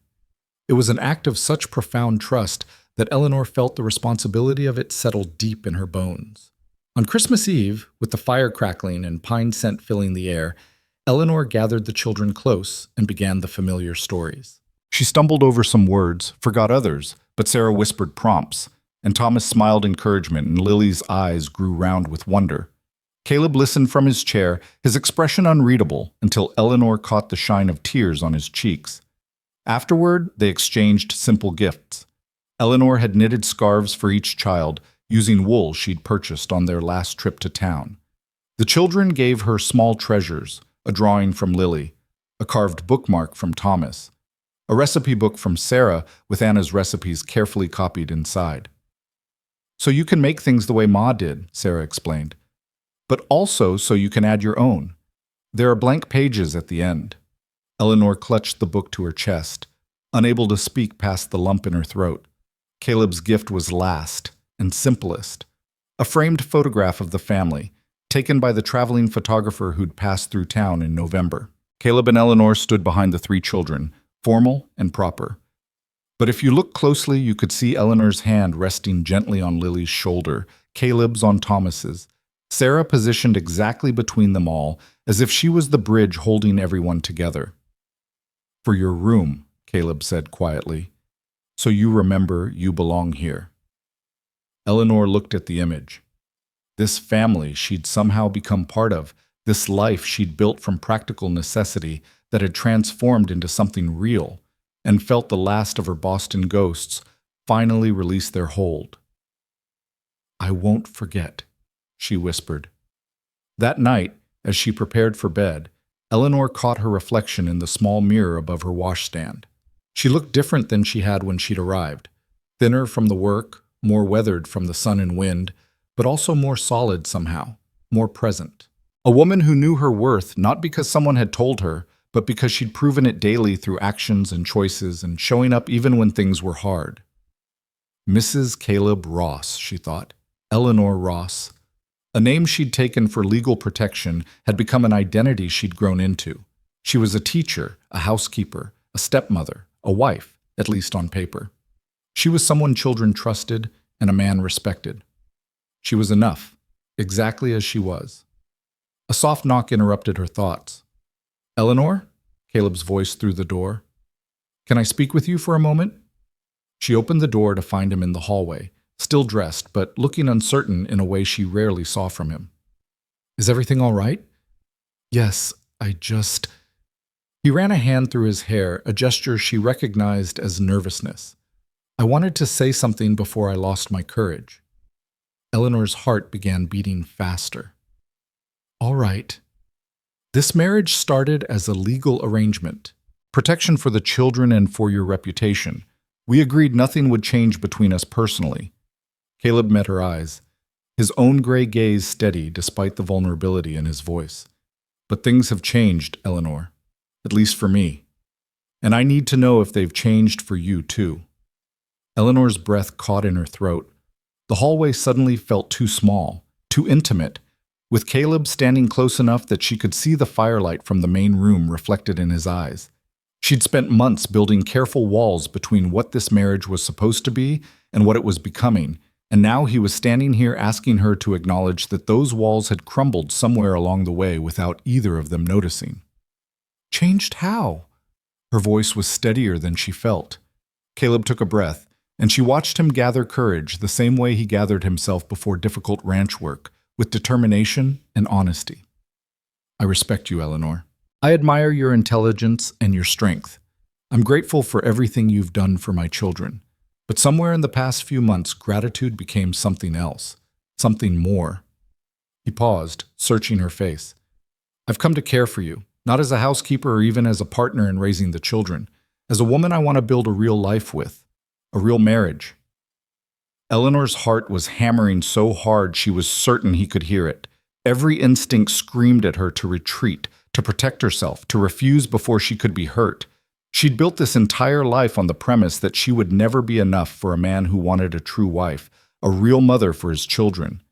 It was an act of such profound trust that Eleanor felt the responsibility of it settle deep in her bones. On Christmas Eve, with the fire crackling and pine scent filling the air, Eleanor gathered the children close and began the familiar stories. She stumbled over some words, forgot others, but Sarah whispered prompts, and Thomas smiled encouragement and Lily's eyes grew round with wonder. Caleb listened from his chair, his expression unreadable, until Eleanor caught the shine of tears on his cheeks. Afterward, they exchanged simple gifts. Eleanor had knitted scarves for each child, using wool she'd purchased on their last trip to town. The children gave her small treasures, a drawing from Lily, a carved bookmark from Thomas, a recipe book from Sarah with Anna's recipes carefully copied inside. "So you can make things the way Ma did," Sarah explained, "but also so you can add your own. There are blank pages at the end." Eleanor clutched the book to her chest, unable to speak past the lump in her throat. Caleb's gift was last and simplest, a framed photograph of the family, taken by the traveling photographer who'd passed through town in November. Caleb and Eleanor stood behind the three children, formal and proper. But if you look closely, you could see Eleanor's hand resting gently on Lily's shoulder, Caleb's on Thomas's, Sarah positioned exactly between them all, as if she was the bridge holding everyone together. "For your room," Caleb said quietly, "so you remember you belong here." Eleanor looked at the image. This family she'd somehow become part of, this life she'd built from practical necessity that had transformed into something real, and felt the last of her Boston ghosts finally release their hold. "I won't forget," she whispered. That night, as she prepared for bed, Eleanor caught her reflection in the small mirror above her washstand. She looked different than she had when she'd arrived, thinner from the work, more weathered from the sun and wind, but also more solid somehow, more present. A woman who knew her worth not because someone had told her, but because she'd proven it daily through actions and choices and showing up even when things were hard. Mrs. Caleb Ross, she thought. Eleanor Ross. A name she'd taken for legal protection had become an identity she'd grown into. She was a teacher, a housekeeper, a stepmother, a wife, at least on paper. She was someone children trusted and a man respected. She was enough, exactly as she was. A soft knock interrupted her thoughts. "Eleanor?" Caleb's voice through the door. "Can I speak with you for a moment?" She opened the door to find him in the hallway, still dressed, but looking uncertain in a way she rarely saw from him. "Is everything all right?" "Yes, I just—" He ran a hand through his hair, a gesture she recognized as nervousness. "I wanted to say something before I lost my courage." Eleanor's heart began beating faster. "All right." This marriage started as a legal arrangement, protection for the children and for your reputation. We agreed nothing would change between us personally. Caleb met her eyes, his own gray gaze steady despite the vulnerability in his voice. "But things have changed, Eleanor, at least for me. And I need to know if they've changed for you too." Eleanor's breath caught in her throat. The hallway suddenly felt too small, too intimate, with Caleb standing close enough that she could see the firelight from the main room reflected in his eyes. She'd spent months building careful walls between what this marriage was supposed to be and what it was becoming, and now he was standing here asking her to acknowledge that those walls had crumbled somewhere along the way without either of them noticing. Changed how? Her voice was steadier than she felt. Caleb took a breath, and she watched him gather courage the same way he gathered himself before difficult ranch work, with determination and honesty. I respect you, Eleanor. I admire your intelligence and your strength. I'm grateful for everything you've done for my children. But somewhere in the past few months, gratitude became something else, something more. He paused, searching her face. I've come to care for you, not as a housekeeper or even as a partner in raising the children, as a woman I want to build a real life with, a real marriage. Eleanor's heart was hammering so hard she was certain he could hear it. Every instinct screamed at her to retreat, to protect herself, to refuse before she could be hurt. She'd built this entire life on the premise that she would never be enough for a man who wanted a true wife, a real mother for his children,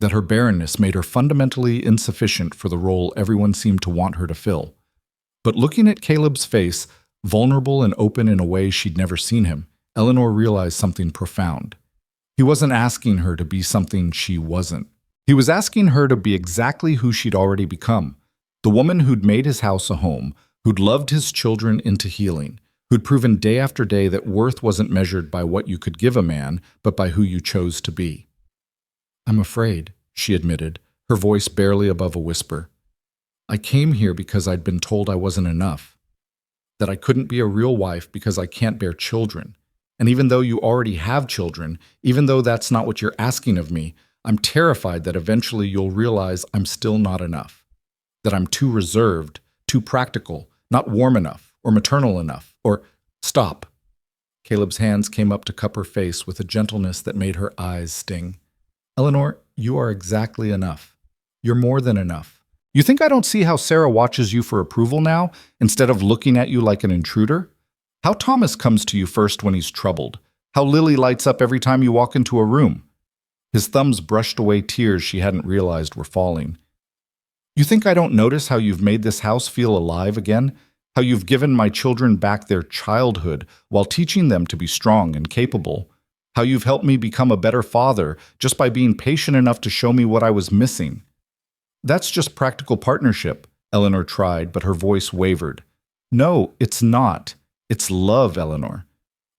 that her barrenness made her fundamentally insufficient for the role everyone seemed to want her to fill. But looking at Caleb's face, vulnerable and open in a way she'd never seen him, Eleanor realized something profound. He wasn't asking her to be something she wasn't. He was asking her to be exactly who she'd already become, the woman who'd made his house a home, who'd loved his children into healing, who'd proven day after day that worth wasn't measured by what you could give a man, but by who you chose to be. I'm afraid, she admitted, her voice barely above a whisper. I came here because I'd been told I wasn't enough, that I couldn't be a real wife because I can't bear children. And even though you already have children, even though that's not what you're asking of me, I'm terrified that eventually you'll realize I'm still not enough, that I'm too reserved, too practical, not warm enough, or maternal enough, or stop. Caleb's hands came up to cup her face with a gentleness that made her eyes sting. Eleanor, you are exactly enough. You're more than enough. You think I don't see how Sarah watches you for approval now, instead of looking at you like an intruder? How Thomas comes to you first when he's troubled? How Lily lights up every time you walk into a room? His thumbs brushed away tears she hadn't realized were falling. You think I don't notice how you've made this house feel alive again? How you've given my children back their childhood while teaching them to be strong and capable? How you've helped me become a better father just by being patient enough to show me what I was missing? That's just practical partnership, Eleanor tried, but her voice wavered. No, it's not. It's love, Eleanor.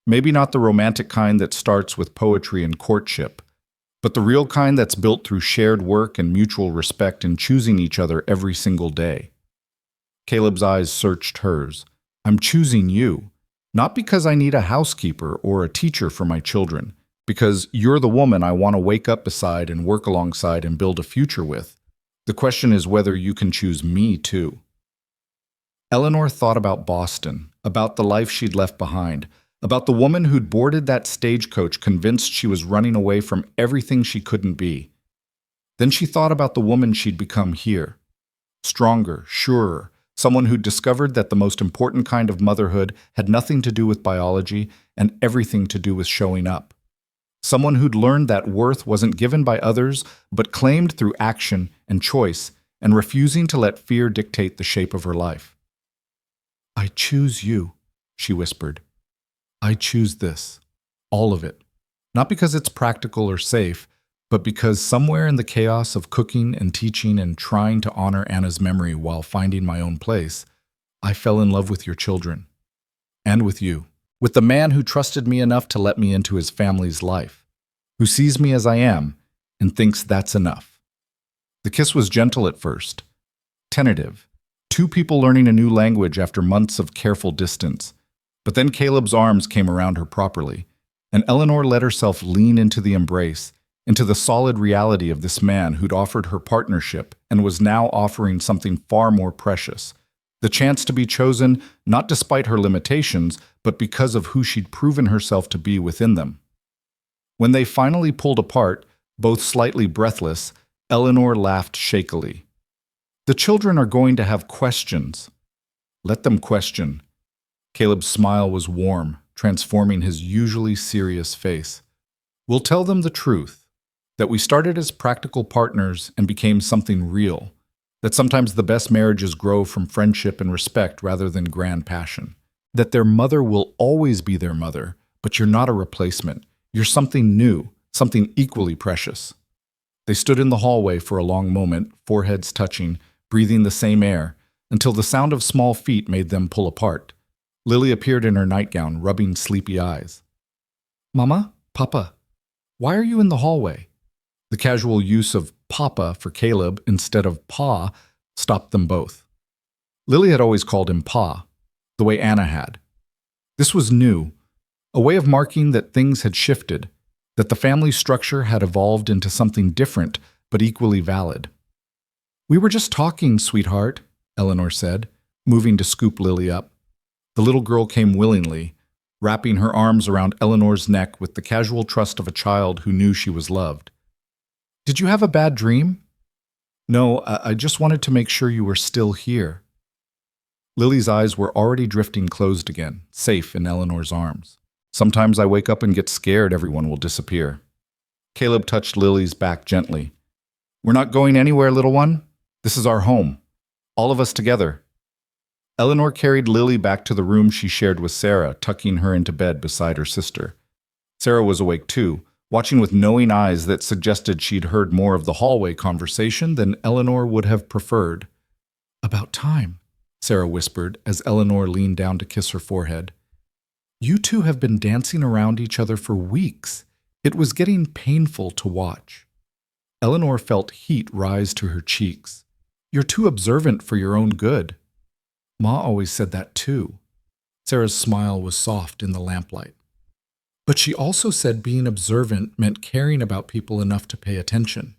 Maybe not the romantic kind that starts with poetry and courtship, but the real kind that's built through shared work and mutual respect and choosing each other every single day. Caleb's eyes searched hers. I'm choosing you, not because I need a housekeeper or a teacher for my children, because you're the woman I want to wake up beside and work alongside and build a future with. The question is whether you can choose me too. Eleanor thought about Boston, about the life she'd left behind, about the woman who'd boarded that stagecoach convinced she was running away from everything she couldn't be. Then she thought about the woman she'd become here. Stronger, surer, someone who'd discovered that the most important kind of motherhood had nothing to do with biology and everything to do with showing up. Someone who'd learned that worth wasn't given by others, but claimed through action and choice, and refusing to let fear dictate the shape of her life. I choose you, she whispered. I choose this, all of it, not because it's practical or safe, but because somewhere in the chaos of cooking and teaching and trying to honor Anna's memory while finding my own place, I fell in love with your children, and with you, with the man who trusted me enough to let me into his family's life, who sees me as I am and thinks that's enough. The kiss was gentle at first, tentative, two people learning a new language after months of careful distance. But then Caleb's arms came around her properly, and Eleanor let herself lean into the embrace, into the solid reality of this man who'd offered her partnership and was now offering something far more precious, the chance to be chosen not despite her limitations, but because of who she'd proven herself to be within them. When they finally pulled apart, both slightly breathless, Eleanor laughed shakily. The children are going to have questions. Let them question. Caleb's smile was warm, transforming his usually serious face. We'll tell them the truth, that we started as practical partners and became something real, that sometimes the best marriages grow from friendship and respect rather than grand passion, that their mother will always be their mother, but you're not a replacement. You're something new, something equally precious. They stood in the hallway for a long moment, foreheads touching, breathing the same air, until the sound of small feet made them pull apart. Lily appeared in her nightgown, rubbing sleepy eyes. "Mama? Papa? Why are you in the hallway?" The casual use of Papa for Caleb instead of Pa stopped them both. Lily had always called him Pa, the way Anna had. This was new, a way of marking that things had shifted, that the family structure had evolved into something different but equally valid. "We were just talking, sweetheart," Eleanor said, moving to scoop Lily up. The little girl came willingly, wrapping her arms around Eleanor's neck with the casual trust of a child who knew she was loved. "Did you have a bad dream?" "No, I just wanted to make sure you were still here." Lily's eyes were already drifting closed again, safe in Eleanor's arms. "Sometimes I wake up and get scared everyone will disappear." Caleb touched Lily's back gently. "We're not going anywhere, little one. This is our home. All of us together." Eleanor carried Lily back to the room she shared with Sarah, tucking her into bed beside her sister. Sarah was awake too, watching with knowing eyes that suggested she'd heard more of the hallway conversation than Eleanor would have preferred. "About time," Sarah whispered as Eleanor leaned down to kiss her forehead. "You two have been dancing around each other for weeks. It was getting painful to watch." Eleanor felt heat rise to her cheeks. "You're too observant for your own good." "Ma always said that too." Sarah's smile was soft in the lamplight. "But she also said being observant meant caring about people enough to pay attention.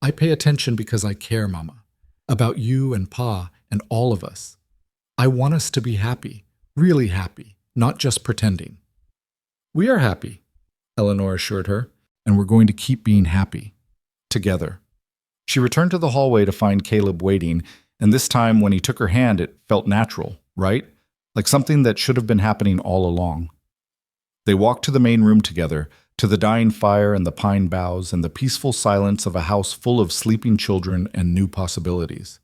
I pay attention because I care, Mama, about you and Pa and all of us. I want us to be happy, really happy, not just pretending." "We are happy," Eleanor assured her, "and we're going to keep being happy. Together." She returned to the hallway to find Caleb waiting, and this time when he took her hand it felt natural, right? Like something that should have been happening all along. They walked to the main room together, to the dying fire and the pine boughs and the peaceful silence of a house full of sleeping children and new possibilities.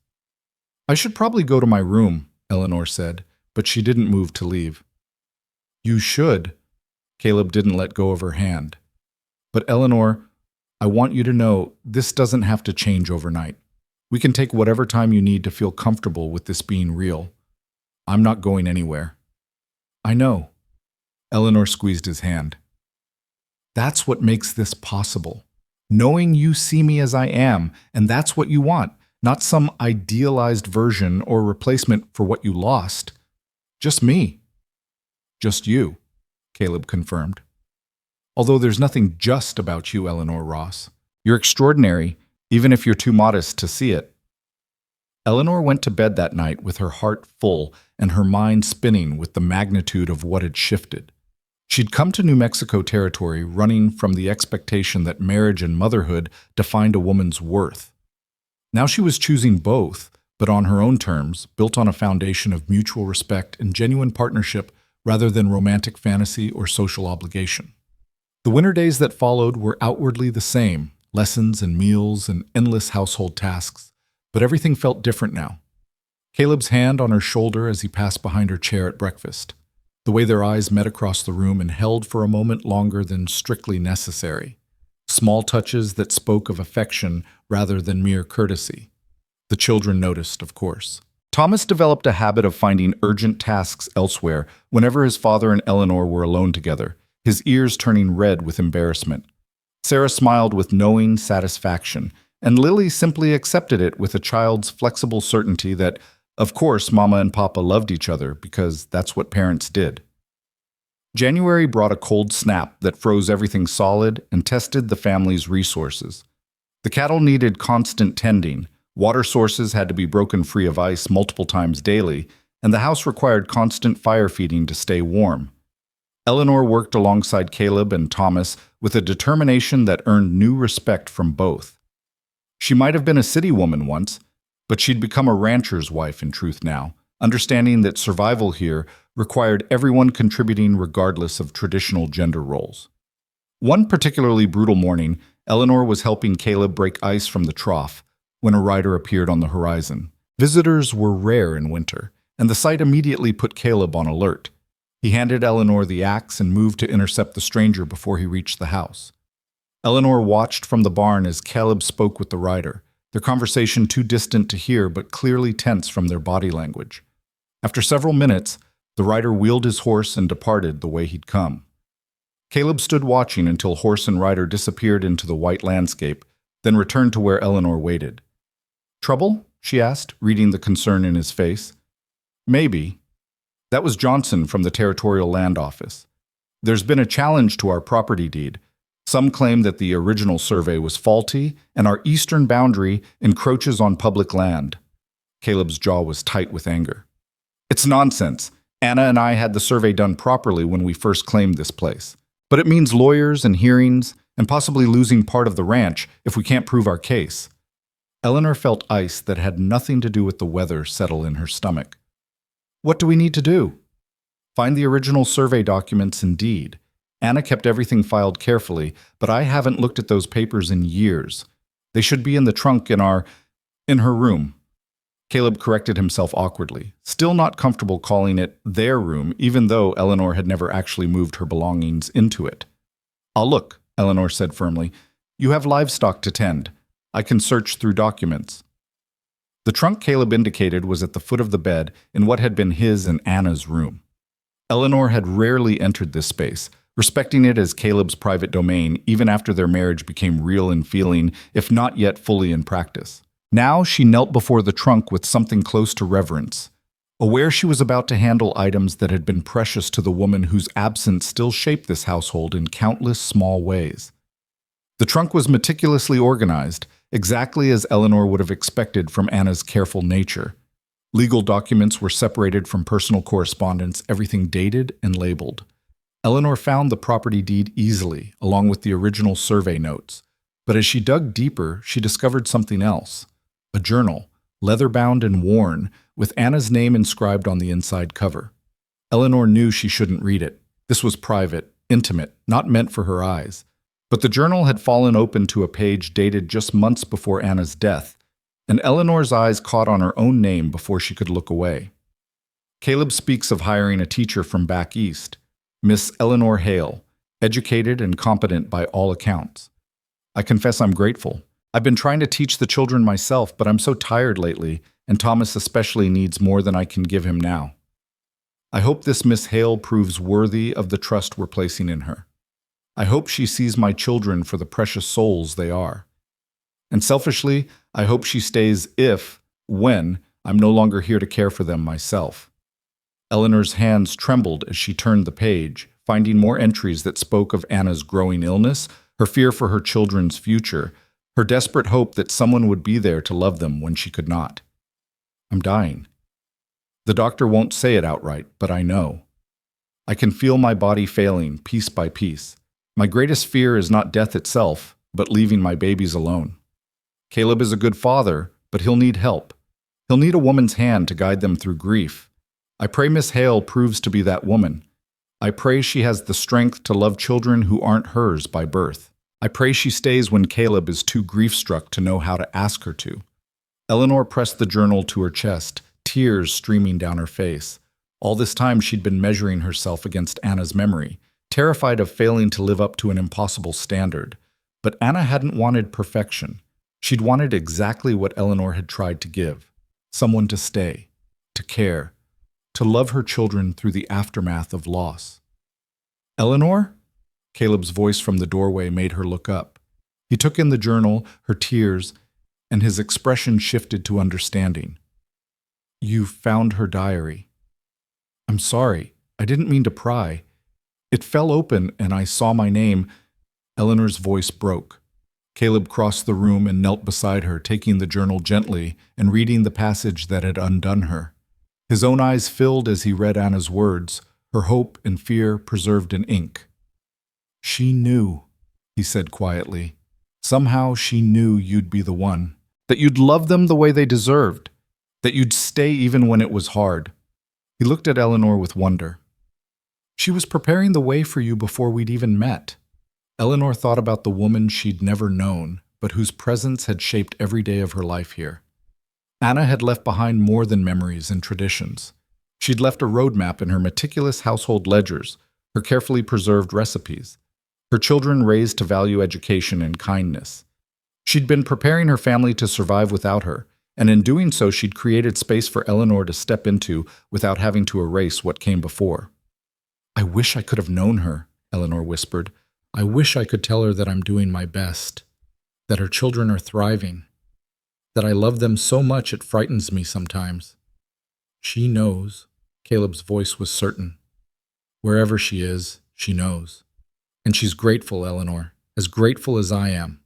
"I should probably go to my room," Eleanor said, but she didn't move to leave. "You should." Caleb didn't let go of her hand. "But Eleanor, I want you to know this doesn't have to change overnight. We can take whatever time you need to feel comfortable with this being real. I'm not going anywhere." "I know." Eleanor squeezed his hand. "That's what makes this possible. Knowing you see me as I am, and that's what you want, not some idealized version or replacement for what you lost. Just me." "Just you," Caleb confirmed. "Although there's nothing just about you, Eleanor Ross. You're extraordinary, even if you're too modest to see it." Eleanor went to bed that night with her heart full and her mind spinning with the magnitude of what had shifted. She'd come to New Mexico territory running from the expectation that marriage and motherhood defined a woman's worth. Now she was choosing both, but on her own terms, built on a foundation of mutual respect and genuine partnership rather than romantic fantasy or social obligation. The winter days that followed were outwardly the same, lessons and meals and endless household tasks, but everything felt different now. Caleb's hand on her shoulder as he passed behind her chair at breakfast, the way their eyes met across the room and held for a moment longer than strictly necessary. Small touches that spoke of affection rather than mere courtesy. The children noticed, of course. Thomas developed a habit of finding urgent tasks elsewhere whenever his father and Eleanor were alone together, his ears turning red with embarrassment. Sarah smiled with knowing satisfaction, and Lily simply accepted it with a child's flexible certainty that, of course, Mama and Papa loved each other because that's what parents did. January brought a cold snap that froze everything solid and tested the family's resources. The cattle needed constant tending, water sources had to be broken free of ice multiple times daily, and the house required constant fire feeding to stay warm. Eleanor worked alongside Caleb and Thomas with a determination that earned new respect from both. She might have been a city woman once, but she'd become a rancher's wife in truth now, understanding that survival here required everyone contributing regardless of traditional gender roles. One particularly brutal morning, Eleanor was helping Caleb break ice from the trough when a rider appeared on the horizon. Visitors were rare in winter, and the sight immediately put Caleb on alert. He handed Eleanor the axe and moved to intercept the stranger before he reached the house. Eleanor watched from the barn as Caleb spoke with the rider, their conversation too distant to hear but clearly tense from their body language. After several minutes, the rider wheeled his horse and departed the way he'd come. Caleb stood watching until horse and rider disappeared into the white landscape, then returned to where Eleanor waited. "Trouble?" she asked, reading the concern in his face. "Maybe." That was Johnson from the Territorial Land Office. "There's been a challenge to our property deed. Some claim that the original survey was faulty and our eastern boundary encroaches on public land." Caleb's jaw was tight with anger. "It's nonsense. Anna and I had the survey done properly when we first claimed this place. But it means lawyers and hearings and possibly losing part of the ranch if we can't prove our case." Eleanor felt ice that had nothing to do with the weather settle in her stomach. "What do we need to do?" "Find the original survey documents and deed. Anna kept everything filed carefully, but I haven't looked at those papers in years. They should be in the trunk in her room." Caleb corrected himself awkwardly, still not comfortable calling it their room, even though Eleanor had never actually moved her belongings into it. "I'll look," Eleanor said firmly. "You have livestock to tend. I can search through documents." The trunk Caleb indicated was at the foot of the bed in what had been his and Anna's room. Eleanor had rarely entered this space, respecting it as Caleb's private domain even after their marriage became real in feeling, if not yet fully in practice. Now she knelt before the trunk with something close to reverence, aware she was about to handle items that had been precious to the woman whose absence still shaped this household in countless small ways. The trunk was meticulously organized, exactly as Eleanor would have expected from Anna's careful nature. Legal documents were separated from personal correspondence, everything dated and labeled. Eleanor found the property deed easily, along with the original survey notes. But as she dug deeper, she discovered something else. A journal, leather-bound and worn, with Anna's name inscribed on the inside cover. Eleanor knew she shouldn't read it. This was private, intimate, not meant for her eyes. But the journal had fallen open to a page dated just months before Anna's death, and Eleanor's eyes caught on her own name before she could look away. Caleb speaks of hiring a teacher from back east, Miss Eleanor Hale, educated and competent by all accounts. "I confess I'm grateful. I've been trying to teach the children myself, but I'm so tired lately, and Thomas especially needs more than I can give him now. I hope this Miss Hale proves worthy of the trust we're placing in her. I hope she sees my children for the precious souls they are. And selfishly, I hope she stays when I'm no longer here to care for them myself." Eleanor's hands trembled as she turned the page, finding more entries that spoke of Anna's growing illness, her fear for her children's future, her desperate hope that someone would be there to love them when she could not. "I'm dying. The doctor won't say it outright, but I know. I can feel my body failing piece by piece. My greatest fear is not death itself, but leaving my babies alone. Caleb is a good father, but he'll need help. He'll need a woman's hand to guide them through grief. I pray Miss Hale proves to be that woman. I pray she has the strength to love children who aren't hers by birth. I pray she stays when Caleb is too grief-struck to know how to ask her to." Eleanor pressed the journal to her chest, tears streaming down her face. All this time she'd been measuring herself against Anna's memory, terrified of failing to live up to an impossible standard. But Anna hadn't wanted perfection. She'd wanted exactly what Eleanor had tried to give: someone to stay, to care, to love her children through the aftermath of loss. "Eleanor?" Caleb's voice from the doorway made her look up. He took in the journal, her tears, and his expression shifted to understanding. "You found her diary. I'm sorry. I didn't mean to pry. It fell open and I saw my name." Eleanor's voice broke. Caleb crossed the room and knelt beside her, taking the journal gently and reading the passage that had undone her. His own eyes filled as he read Anna's words, her hope and fear preserved in ink. "She knew," he said quietly. "Somehow she knew you'd be the one, that you'd love them the way they deserved, that you'd stay even when it was hard." He looked at Eleanor with wonder. "She was preparing the way for you before we'd even met." Eleanor thought about the woman she'd never known, but whose presence had shaped every day of her life here. Anna had left behind more than memories and traditions. She'd left a roadmap in her meticulous household ledgers, her carefully preserved recipes, her children raised to value education and kindness. She'd been preparing her family to survive without her, and in doing so she'd created space for Eleanor to step into without having to erase what came before. "I wish I could have known her," Eleanor whispered. "I wish I could tell her that I'm doing my best, that her children are thriving, that I love them so much it frightens me sometimes. She knows." Caleb's voice was certain. "Wherever she is, she knows. And she's grateful, Eleanor, as grateful as I am."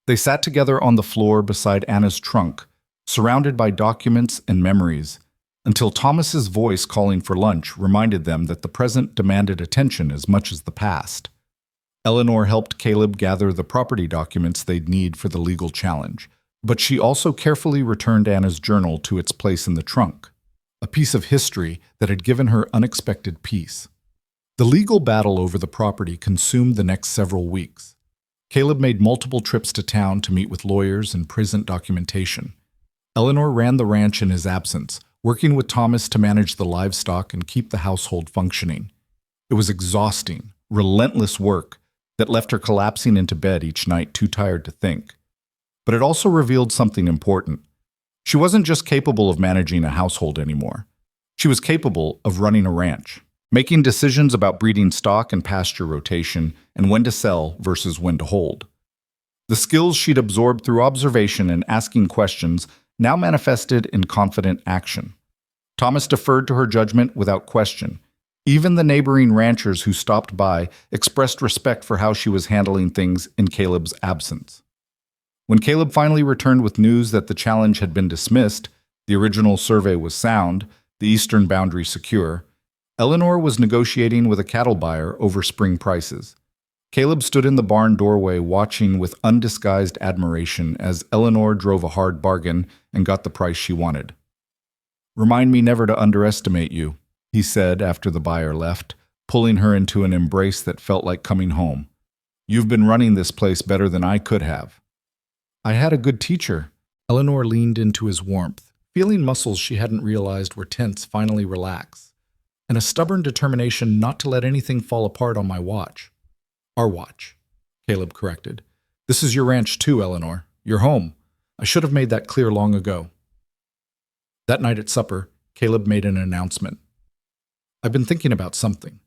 They sat together on the floor beside Anna's trunk, surrounded by documents and memories, until Thomas's voice calling for lunch reminded them that the present demanded attention as much as the past. Eleanor helped Caleb gather the property documents they'd need for the legal challenge, but she also carefully returned Anna's journal to its place in the trunk, a piece of history that had given her unexpected peace. The legal battle over the property consumed the next several weeks. Caleb made multiple trips to town to meet with lawyers and present documentation. Eleanor ran the ranch in his absence, working with Thomas to manage the livestock and keep the household functioning. It was exhausting, relentless work that left her collapsing into bed each night too tired to think. But it also revealed something important. She wasn't just capable of managing a household anymore. She was capable of running a ranch, making decisions about breeding stock and pasture rotation, and when to sell versus when to hold. The skills she'd absorbed through observation and asking questions now manifested in confident action. Thomas deferred to her judgment without question. Even the neighboring ranchers who stopped by expressed respect for how she was handling things in Caleb's absence. When Caleb finally returned with news that the challenge had been dismissed, the original survey was sound, the eastern boundary secure, Eleanor was negotiating with a cattle buyer over spring prices. Caleb stood in the barn doorway watching with undisguised admiration as Eleanor drove a hard bargain and got the price she wanted. "Remind me never to underestimate you," he said after the buyer left, pulling her into an embrace that felt like coming home. "You've been running this place better than I could have." "I had a good teacher." Eleanor leaned into his warmth, feeling muscles she hadn't realized were tense finally relax, and a stubborn determination not to let anything fall apart on my watch. "Our watch," Caleb corrected. "This is your ranch too, Eleanor. Your home. I should have made that clear long ago." That night at supper, Caleb made an announcement. "I've been thinking about something.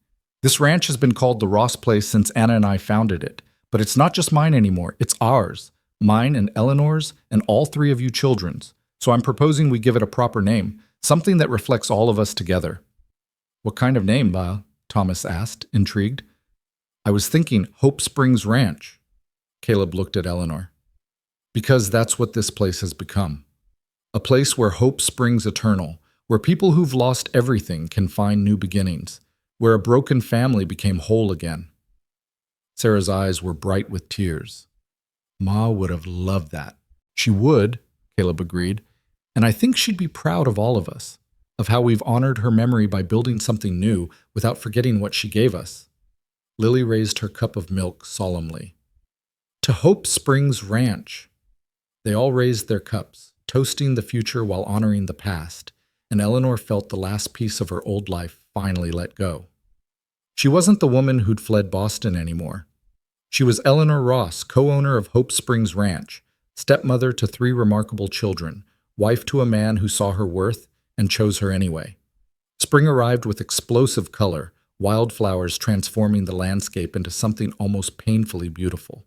This ranch has been called the Ross Place since Anna and I founded it, but it's not just mine anymore, it's ours. Mine and Eleanor's and all three of you children's. So I'm proposing we give it a proper name, something that reflects all of us together." "What kind of name, Lyle?" Thomas asked, intrigued. "I was thinking Hope Springs Ranch." Caleb looked at Eleanor. "Because that's what this place has become. A place where hope springs eternal, where people who've lost everything can find new beginnings, where a broken family became whole again." Sarah's eyes were bright with tears. "Ma would have loved that." "She would," Caleb agreed, "and I think she'd be proud of all of us, of how we've honored her memory by building something new without forgetting what she gave us." Lily raised her cup of milk solemnly. "To Hope Springs Ranch." They all raised their cups, toasting the future while honoring the past, and Eleanor felt the last piece of her old life finally let go. She wasn't the woman who'd fled Boston anymore. She was Eleanor Ross, co-owner of Hope Springs Ranch, stepmother to 3 remarkable children, wife to a man who saw her worth and chose her anyway. Spring arrived with explosive color, wildflowers transforming the landscape into something almost painfully beautiful.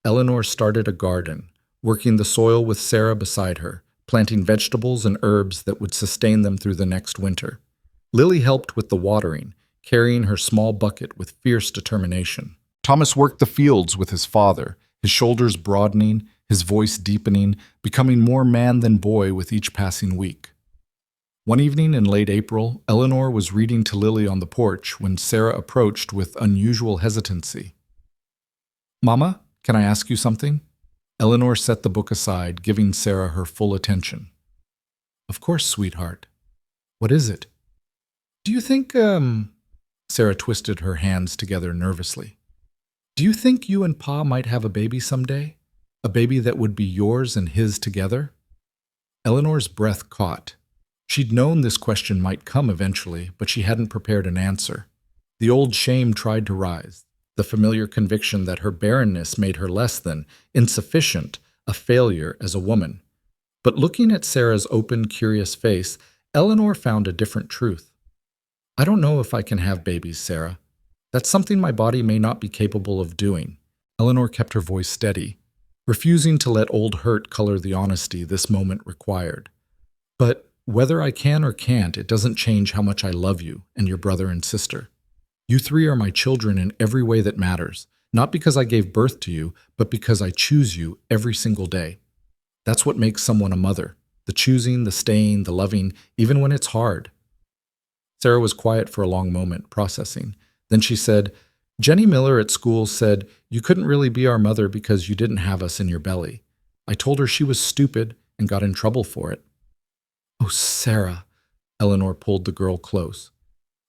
Eleanor started a garden, working the soil with Sarah beside her, planting vegetables and herbs that would sustain them through the next winter. Lily helped with the watering, carrying her small bucket with fierce determination. Thomas worked the fields with his father, his shoulders broadening, his voice deepening, becoming more man than boy with each passing week. One evening in late April, Eleanor was reading to Lily on the porch when Sarah approached with unusual hesitancy. "Mama, can I ask you something?" Eleanor set the book aside, giving Sarah her full attention. "Of course, sweetheart. What is it?" "Do you think, Sarah twisted her hands together nervously. "Do you think you and Pa might have a baby someday? A baby that would be yours and his together?" Eleanor's breath caught. She'd known this question might come eventually, but she hadn't prepared an answer. The old shame tried to rise, the familiar conviction that her barrenness made her less than, insufficient, a failure as a woman. But looking at Sarah's open, curious face, Eleanor found a different truth. I don't know if I can have babies, Sarah. That's something my body may not be capable of doing. Eleanor kept her voice steady, refusing to let old hurt color the honesty this moment required. But whether I can or can't, it doesn't change how much I love you and your brother and sister. You three are my children in every way that matters, not because I gave birth to you, but because I choose you every single day. That's what makes someone a mother, the choosing, the staying, the loving, even when it's hard. Sarah was quiet for a long moment, processing. Then she said, Jenny Miller at school said you couldn't really be our mother because you didn't have us in your belly. I told her she was stupid and got in trouble for it. Oh, Sarah, Eleanor pulled the girl close.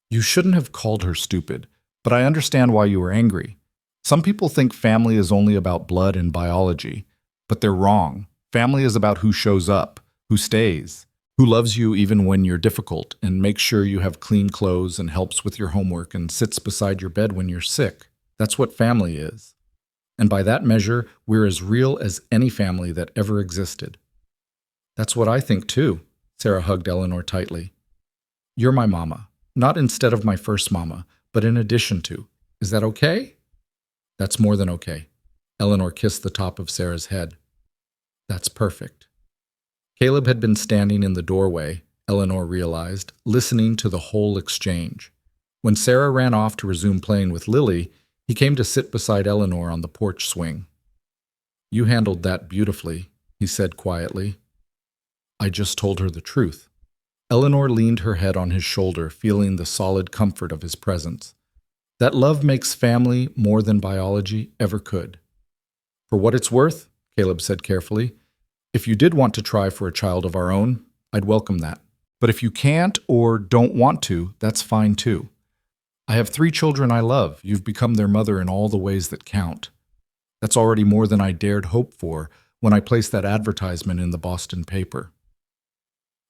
You shouldn't have called her stupid, but I understand why you were angry. Some people think family is only about blood and biology, but they're wrong. Family is about who shows up, who stays, who loves you even when you're difficult and makes sure you have clean clothes and helps with your homework and sits beside your bed when you're sick. That's what family is. And by that measure, we're as real as any family that ever existed. That's what I think too, Sarah hugged Eleanor tightly. You're my mama, not instead of my first mama, but in addition to. Is that okay? That's more than okay. Eleanor kissed the top of Sarah's head. That's perfect. Caleb had been standing in the doorway, Eleanor realized, listening to the whole exchange. When Sarah ran off to resume playing with Lily, he came to sit beside Eleanor on the porch swing. You handled that beautifully, he said quietly. I just told her the truth. Eleanor leaned her head on his shoulder, feeling the solid comfort of his presence. That love makes family more than biology ever could. For what it's worth, Caleb said carefully, if you did want to try for a child of our own, I'd welcome that. But if you can't or don't want to, that's fine too. I have 3 children I love. You've become their mother in all the ways that count. That's already more than I dared hope for when I placed that advertisement in the Boston paper.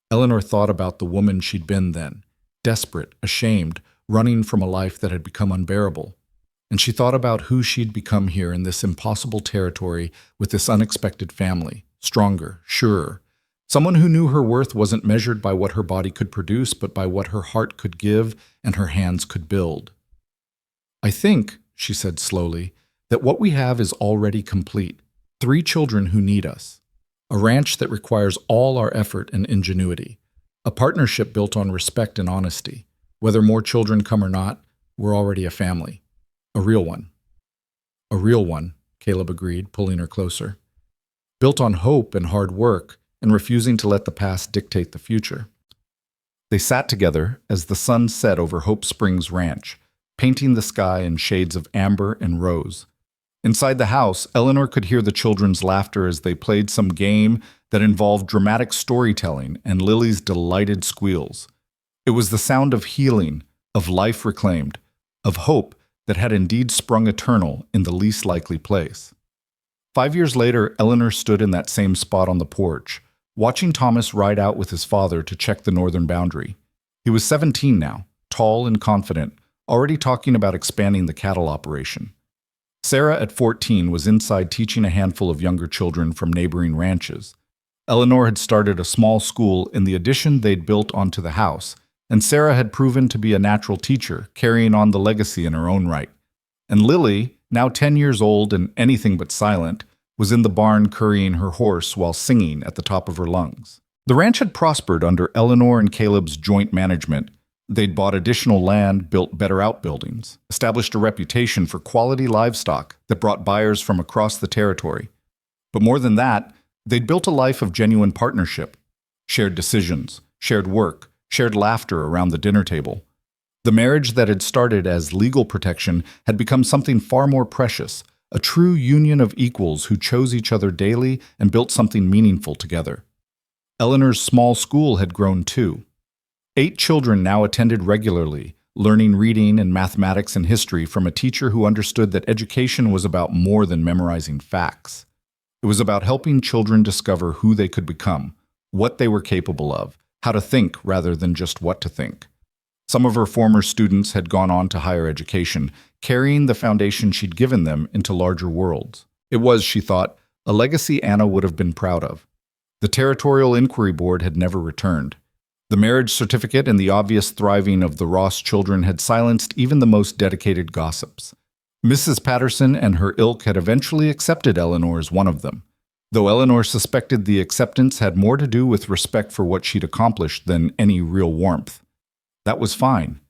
Eleanor thought about the woman she'd been then, desperate, ashamed, running from a life that had become unbearable. And she thought about who she'd become here in this impossible territory with this unexpected family, stronger, surer. Someone who knew her worth wasn't measured by what her body could produce, but by what her heart could give and her hands could build. I think, she said slowly, that what we have is already complete. 3 children who need us. A ranch that requires all our effort and ingenuity. A partnership built on respect and honesty. Whether more children come or not, we're already a family. A real one. A real one, Caleb agreed, pulling her closer. Built on hope and hard work, and refusing to let the past dictate the future. They sat together as the sun set over Hope Springs Ranch, painting the sky in shades of amber and rose. Inside the house, Eleanor could hear the children's laughter as they played some game that involved dramatic storytelling and Lily's delighted squeals. It was the sound of healing, of life reclaimed, of hope that had indeed sprung eternal in the least likely place. 5 years later, Eleanor stood in that same spot on the porch, watching Thomas ride out with his father to check the northern boundary. He was 17 now, tall and confident, already talking about expanding the cattle operation. Sarah, at 14, was inside teaching a handful of younger children from neighboring ranches. Eleanor had started a small school in the addition they'd built onto the house, and Sarah had proven to be a natural teacher, carrying on the legacy in her own right. And Lily, now 10 years old and anything but silent, was in the barn currying her horse while singing at the top of her lungs. The ranch had prospered under Eleanor and Caleb's joint management. They'd bought additional land, built better outbuildings, established a reputation for quality livestock that brought buyers from across the territory. But more than that, they'd built a life of genuine partnership, shared decisions, shared work, shared laughter around the dinner table. The marriage that had started as legal protection had become something far more precious, a true union of equals who chose each other daily and built something meaningful together. Eleanor's small school had grown too. 8 children now attended regularly, learning reading and mathematics and history from a teacher who understood that education was about more than memorizing facts. It was about helping children discover who they could become, what they were capable of, how to think rather than just what to think. Some of her former students had gone on to higher education, carrying the foundation she'd given them into larger worlds. It was, she thought, a legacy Anna would have been proud of. The Territorial Inquiry Board had never returned. The marriage certificate and the obvious thriving of the Ross children had silenced even the most dedicated gossips. Mrs. Patterson and her ilk had eventually accepted Eleanor as one of them, though Eleanor suspected the acceptance had more to do with respect for what she'd accomplished than any real warmth. That was fine.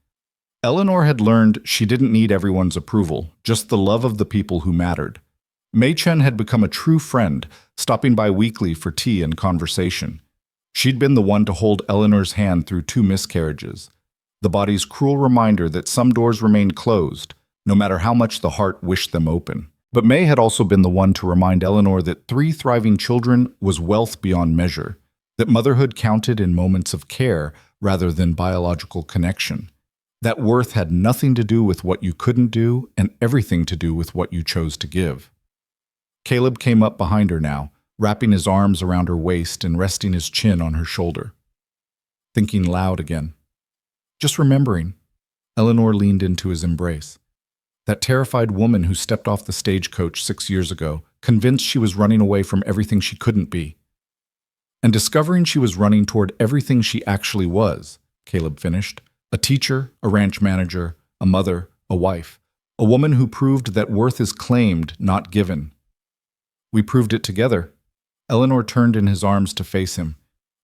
Eleanor had learned she didn't need everyone's approval, just the love of the people who mattered. Mei Chen had become a true friend, stopping by weekly for tea and conversation. She'd been the one to hold Eleanor's hand through 2 miscarriages, the body's cruel reminder that some doors remained closed, no matter how much the heart wished them open. But May had also been the one to remind Eleanor that 3 thriving children was wealth beyond measure, that motherhood counted in moments of care rather than biological connection, that worth had nothing to do with what you couldn't do and everything to do with what you chose to give. Caleb came up behind her now, wrapping his arms around her waist and resting his chin on her shoulder. Thinking loud again. Just remembering. Eleanor leaned into his embrace. That terrified woman who stepped off the stagecoach 6 years ago, convinced she was running away from everything she couldn't be. And discovering she was running toward everything she actually was, Caleb finished. A teacher, a ranch manager, a mother, a wife. A woman who proved that worth is claimed, not given. We proved it together. Eleanor turned in his arms to face him.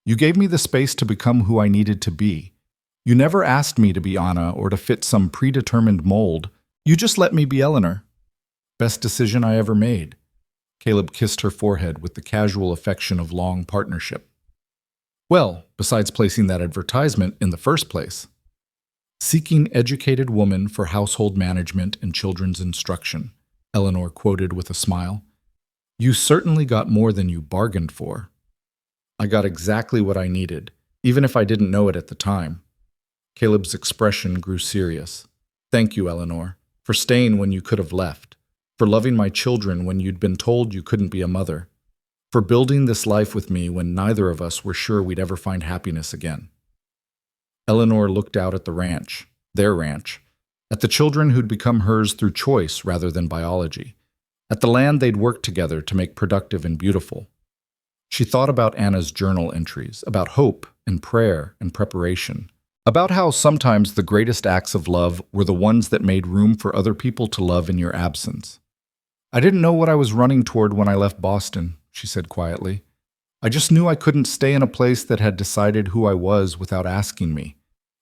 You gave me the space to become who I needed to be. You never asked me to be Anna or to fit some predetermined mold. You just let me be Eleanor. Best decision I ever made. Caleb kissed her forehead with the casual affection of long partnership. Well, besides placing that advertisement in the first place. Seeking educated woman for household management and children's instruction, Eleanor quoted with a smile. You certainly got more than you bargained for. I got exactly what I needed, even if I didn't know it at the time. Caleb's expression grew serious. Thank you, Eleanor, for staying when you could have left, for loving my children when you'd been told you couldn't be a mother, for building this life with me when neither of us were sure we'd ever find happiness again. Eleanor looked out at the ranch, their ranch, at the children who'd become hers through choice rather than biology, at the land they'd worked together to make productive and beautiful. She thought about Anna's journal entries, about hope and prayer and preparation, about how sometimes the greatest acts of love were the ones that made room for other people to love in your absence. I didn't know what I was running toward when I left Boston, she said quietly. I just knew I couldn't stay in a place that had decided who I was without asking me.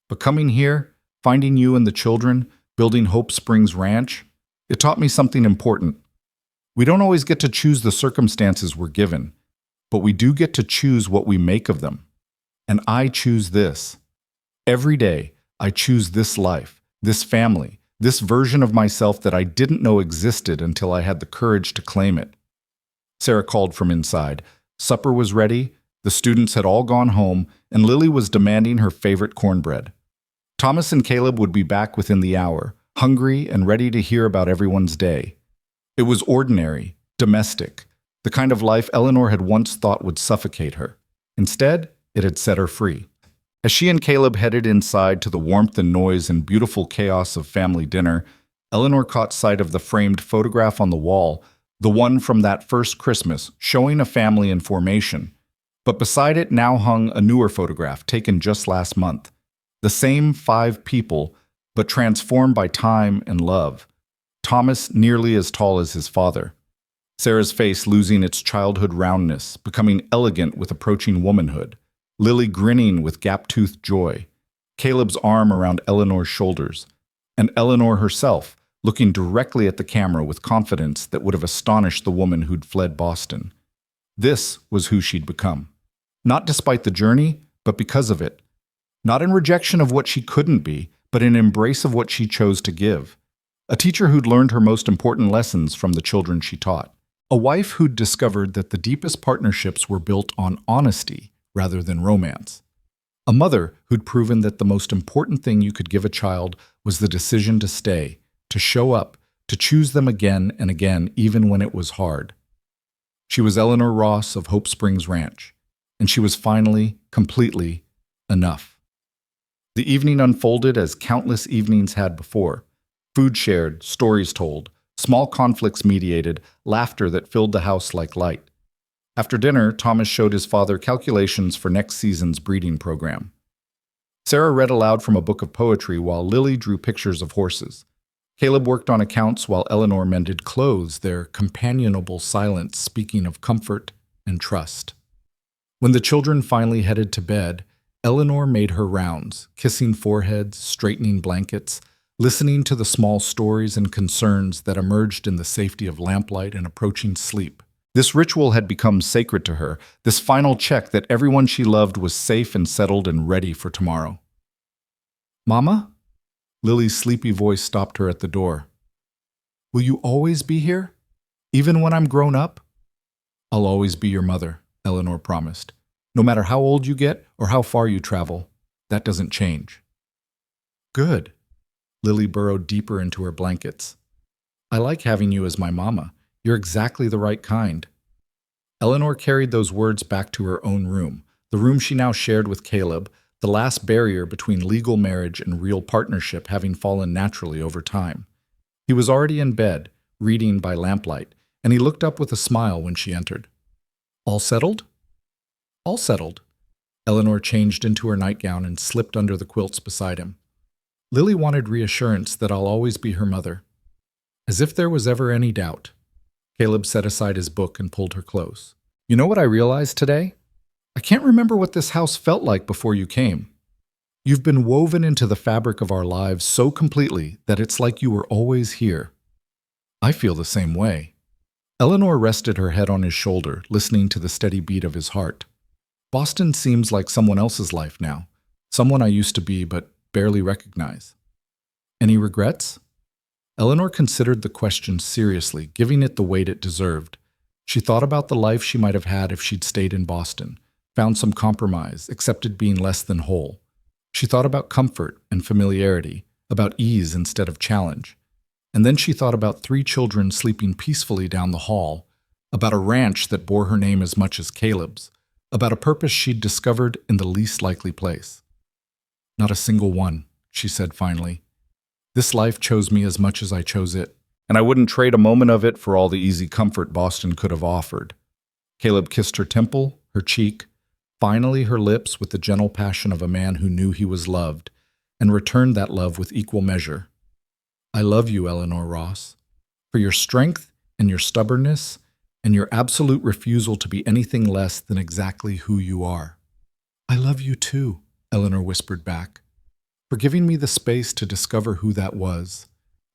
But coming here, finding you and the children, building Hope Springs Ranch, it taught me something important. We don't always get to choose the circumstances we're given, but we do get to choose what we make of them. And I choose this. Every day, I choose this life, this family, this version of myself that I didn't know existed until I had the courage to claim it. Sarah called from inside. Supper was ready, the students had all gone home, and Lily was demanding her favorite cornbread. Thomas and Caleb would be back within the hour, hungry and ready to hear about everyone's day. It was ordinary, domestic, the kind of life Eleanor had once thought would suffocate her. Instead, it had set her free. As she and Caleb headed inside to the warmth and noise and beautiful chaos of family dinner, Eleanor caught sight of the framed photograph on the wall, the one from that first Christmas, showing a family in formation. But beside it now hung a newer photograph taken just last month. The same 5 people, but transformed by time and love. Thomas nearly as tall as his father. Sarah's face losing its childhood roundness, becoming elegant with approaching womanhood. Lily grinning with gap-toothed joy. Caleb's arm around Eleanor's shoulders. And Eleanor herself, looking directly at the camera with confidence that would have astonished the woman who'd fled Boston. This was who she'd become. Not despite the journey, but because of it. Not in rejection of what she couldn't be, but in embrace of what she chose to give. A teacher who'd learned her most important lessons from the children she taught. A wife who'd discovered that the deepest partnerships were built on honesty rather than romance. A mother who'd proven that the most important thing you could give a child was the decision to stay, to show up, to choose them again and again, even when it was hard. She was Eleanor Ross of Hope Springs Ranch, and she was finally, completely Enough. The evening unfolded as countless evenings had before. Food shared, stories told, small conflicts mediated, laughter that filled the house like light. After dinner, Thomas showed his father calculations for next season's breeding program. Sarah read aloud from a book of poetry while Lily drew pictures of horses. Caleb worked on accounts while Eleanor mended clothes, their companionable silence speaking of comfort and trust. When the children finally headed to bed, Eleanor made her rounds, kissing foreheads, straightening blankets, listening to the small stories and concerns that emerged in the safety of lamplight and approaching sleep. This ritual had become sacred to her, this final check that everyone she loved was safe and settled and ready for tomorrow. "Mama?" Lily's sleepy voice stopped her at the door. "Will you always be here? Even when I'm grown up?" "I'll always be your mother," Eleanor promised. "No matter how old you get or how far you travel, that doesn't change." "Good." Lily burrowed deeper into her blankets. "I like having you as my mama. You're exactly the right kind." Eleanor carried those words back to her own room, the room she now shared with Caleb, the last barrier between legal marriage and real partnership having fallen naturally over time. He was already in bed, reading by lamplight, and he looked up with a smile when she entered. "All settled?" "All settled." Eleanor changed into her nightgown and slipped under the quilts beside him. Lily wanted reassurance that I'll always be her mother. As if there was ever any doubt. Caleb set aside his book and pulled her close. "You know what I realized today? I can't remember what this house felt like before you came. You've been woven into the fabric of our lives so completely that it's like you were always here." "I feel the same way." Eleanor rested her head on his shoulder, listening to the steady beat of his heart. "Boston seems like someone else's life now, someone I used to be but barely recognize." "Any regrets?" Eleanor considered the question seriously, giving it the weight it deserved. She thought about the life she might have had if she'd stayed in Boston, found some compromise, accepted being less than whole. She thought about comfort and familiarity, about ease instead of challenge. And then she thought about 3 children sleeping peacefully down the hall, about a ranch that bore her name as much as Caleb's, about a purpose she'd discovered in the least likely place. "Not a single one," she said finally. "This life chose me as much as I chose it, and I wouldn't trade a moment of it for all the easy comfort Boston could have offered." Caleb kissed her temple, her cheek, finally her lips with the gentle passion of a man who knew he was loved, and returned that love with equal measure. "I love you, Eleanor Ross, for your strength and your stubbornness and your absolute refusal to be anything less than exactly who you are." "I love you too," Eleanor whispered back, "for giving me the space to discover who that was,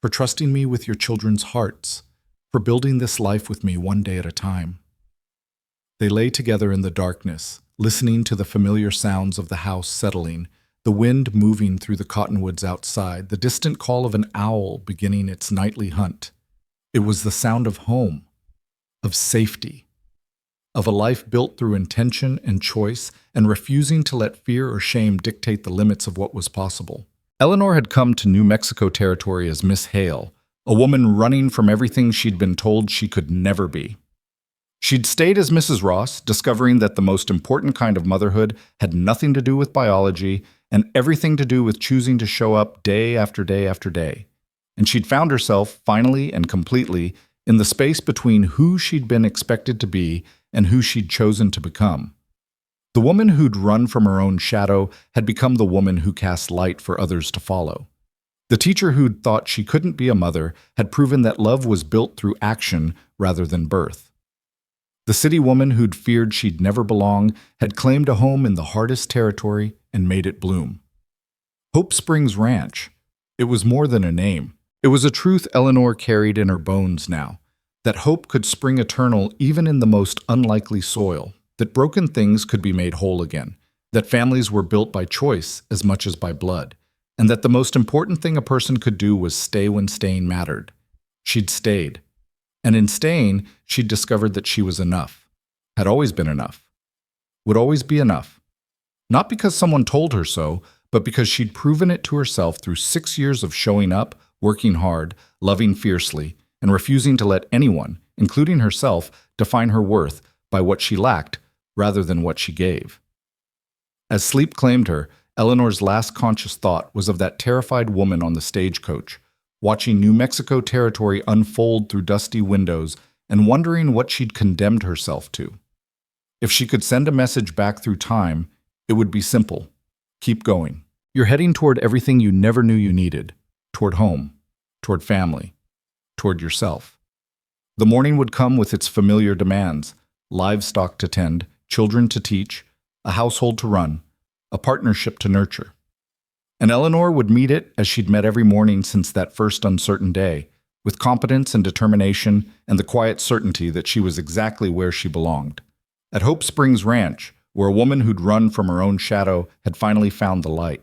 for trusting me with your children's hearts, for building this life with me one day at a time." They lay together in the darkness, listening to the familiar sounds of the house settling, the wind moving through the cottonwoods outside, the distant call of an owl beginning its nightly hunt. It was the sound of home, of safety, of a life built through intention and choice and refusing to let fear or shame dictate the limits of what was possible. Eleanor had come to New Mexico territory as Miss Hale, a woman running from everything she'd been told she could never be. She'd stayed as Mrs. Ross, discovering that the most important kind of motherhood had nothing to do with biology and everything to do with choosing to show up day after day after day. And she'd found herself, finally and completely, in the space between who she'd been expected to be and who she'd chosen to become. The woman who'd run from her own shadow had become the woman who cast light for others to follow. The teacher who'd thought she couldn't be a mother had proven that love was built through action rather than birth. The city woman who'd feared she'd never belong had claimed a home in the hardest territory and made it bloom. Hope Springs Ranch. It was more than a name. It was a truth Eleanor carried in her bones now, that hope could spring eternal even in the most unlikely soil, that broken things could be made whole again, that families were built by choice as much as by blood, and that the most important thing a person could do was stay when staying mattered. She'd stayed. And in staying, she'd discovered that she was enough, had always been enough, would always be enough. Not because someone told her so, but because she'd proven it to herself through 6 years of showing up, working hard, loving fiercely, and refusing to let anyone, including herself, define her worth by what she lacked rather than what she gave. As sleep claimed her, Eleanor's last conscious thought was of that terrified woman on the stagecoach, watching New Mexico territory unfold through dusty windows and wondering what she'd condemned herself to. If she could send a message back through time, it would be simple. Keep going. You're heading toward everything you never knew you needed. Toward home. Toward family. Toward yourself. The morning would come with its familiar demands: livestock to tend, children to teach, a household to run, a partnership to nurture. And Eleanor would meet it as she'd met every morning since that first uncertain day, with competence and determination and the quiet certainty that she was exactly where she belonged. At Hope Springs Ranch, where a woman who'd run from her own shadow had finally found the light.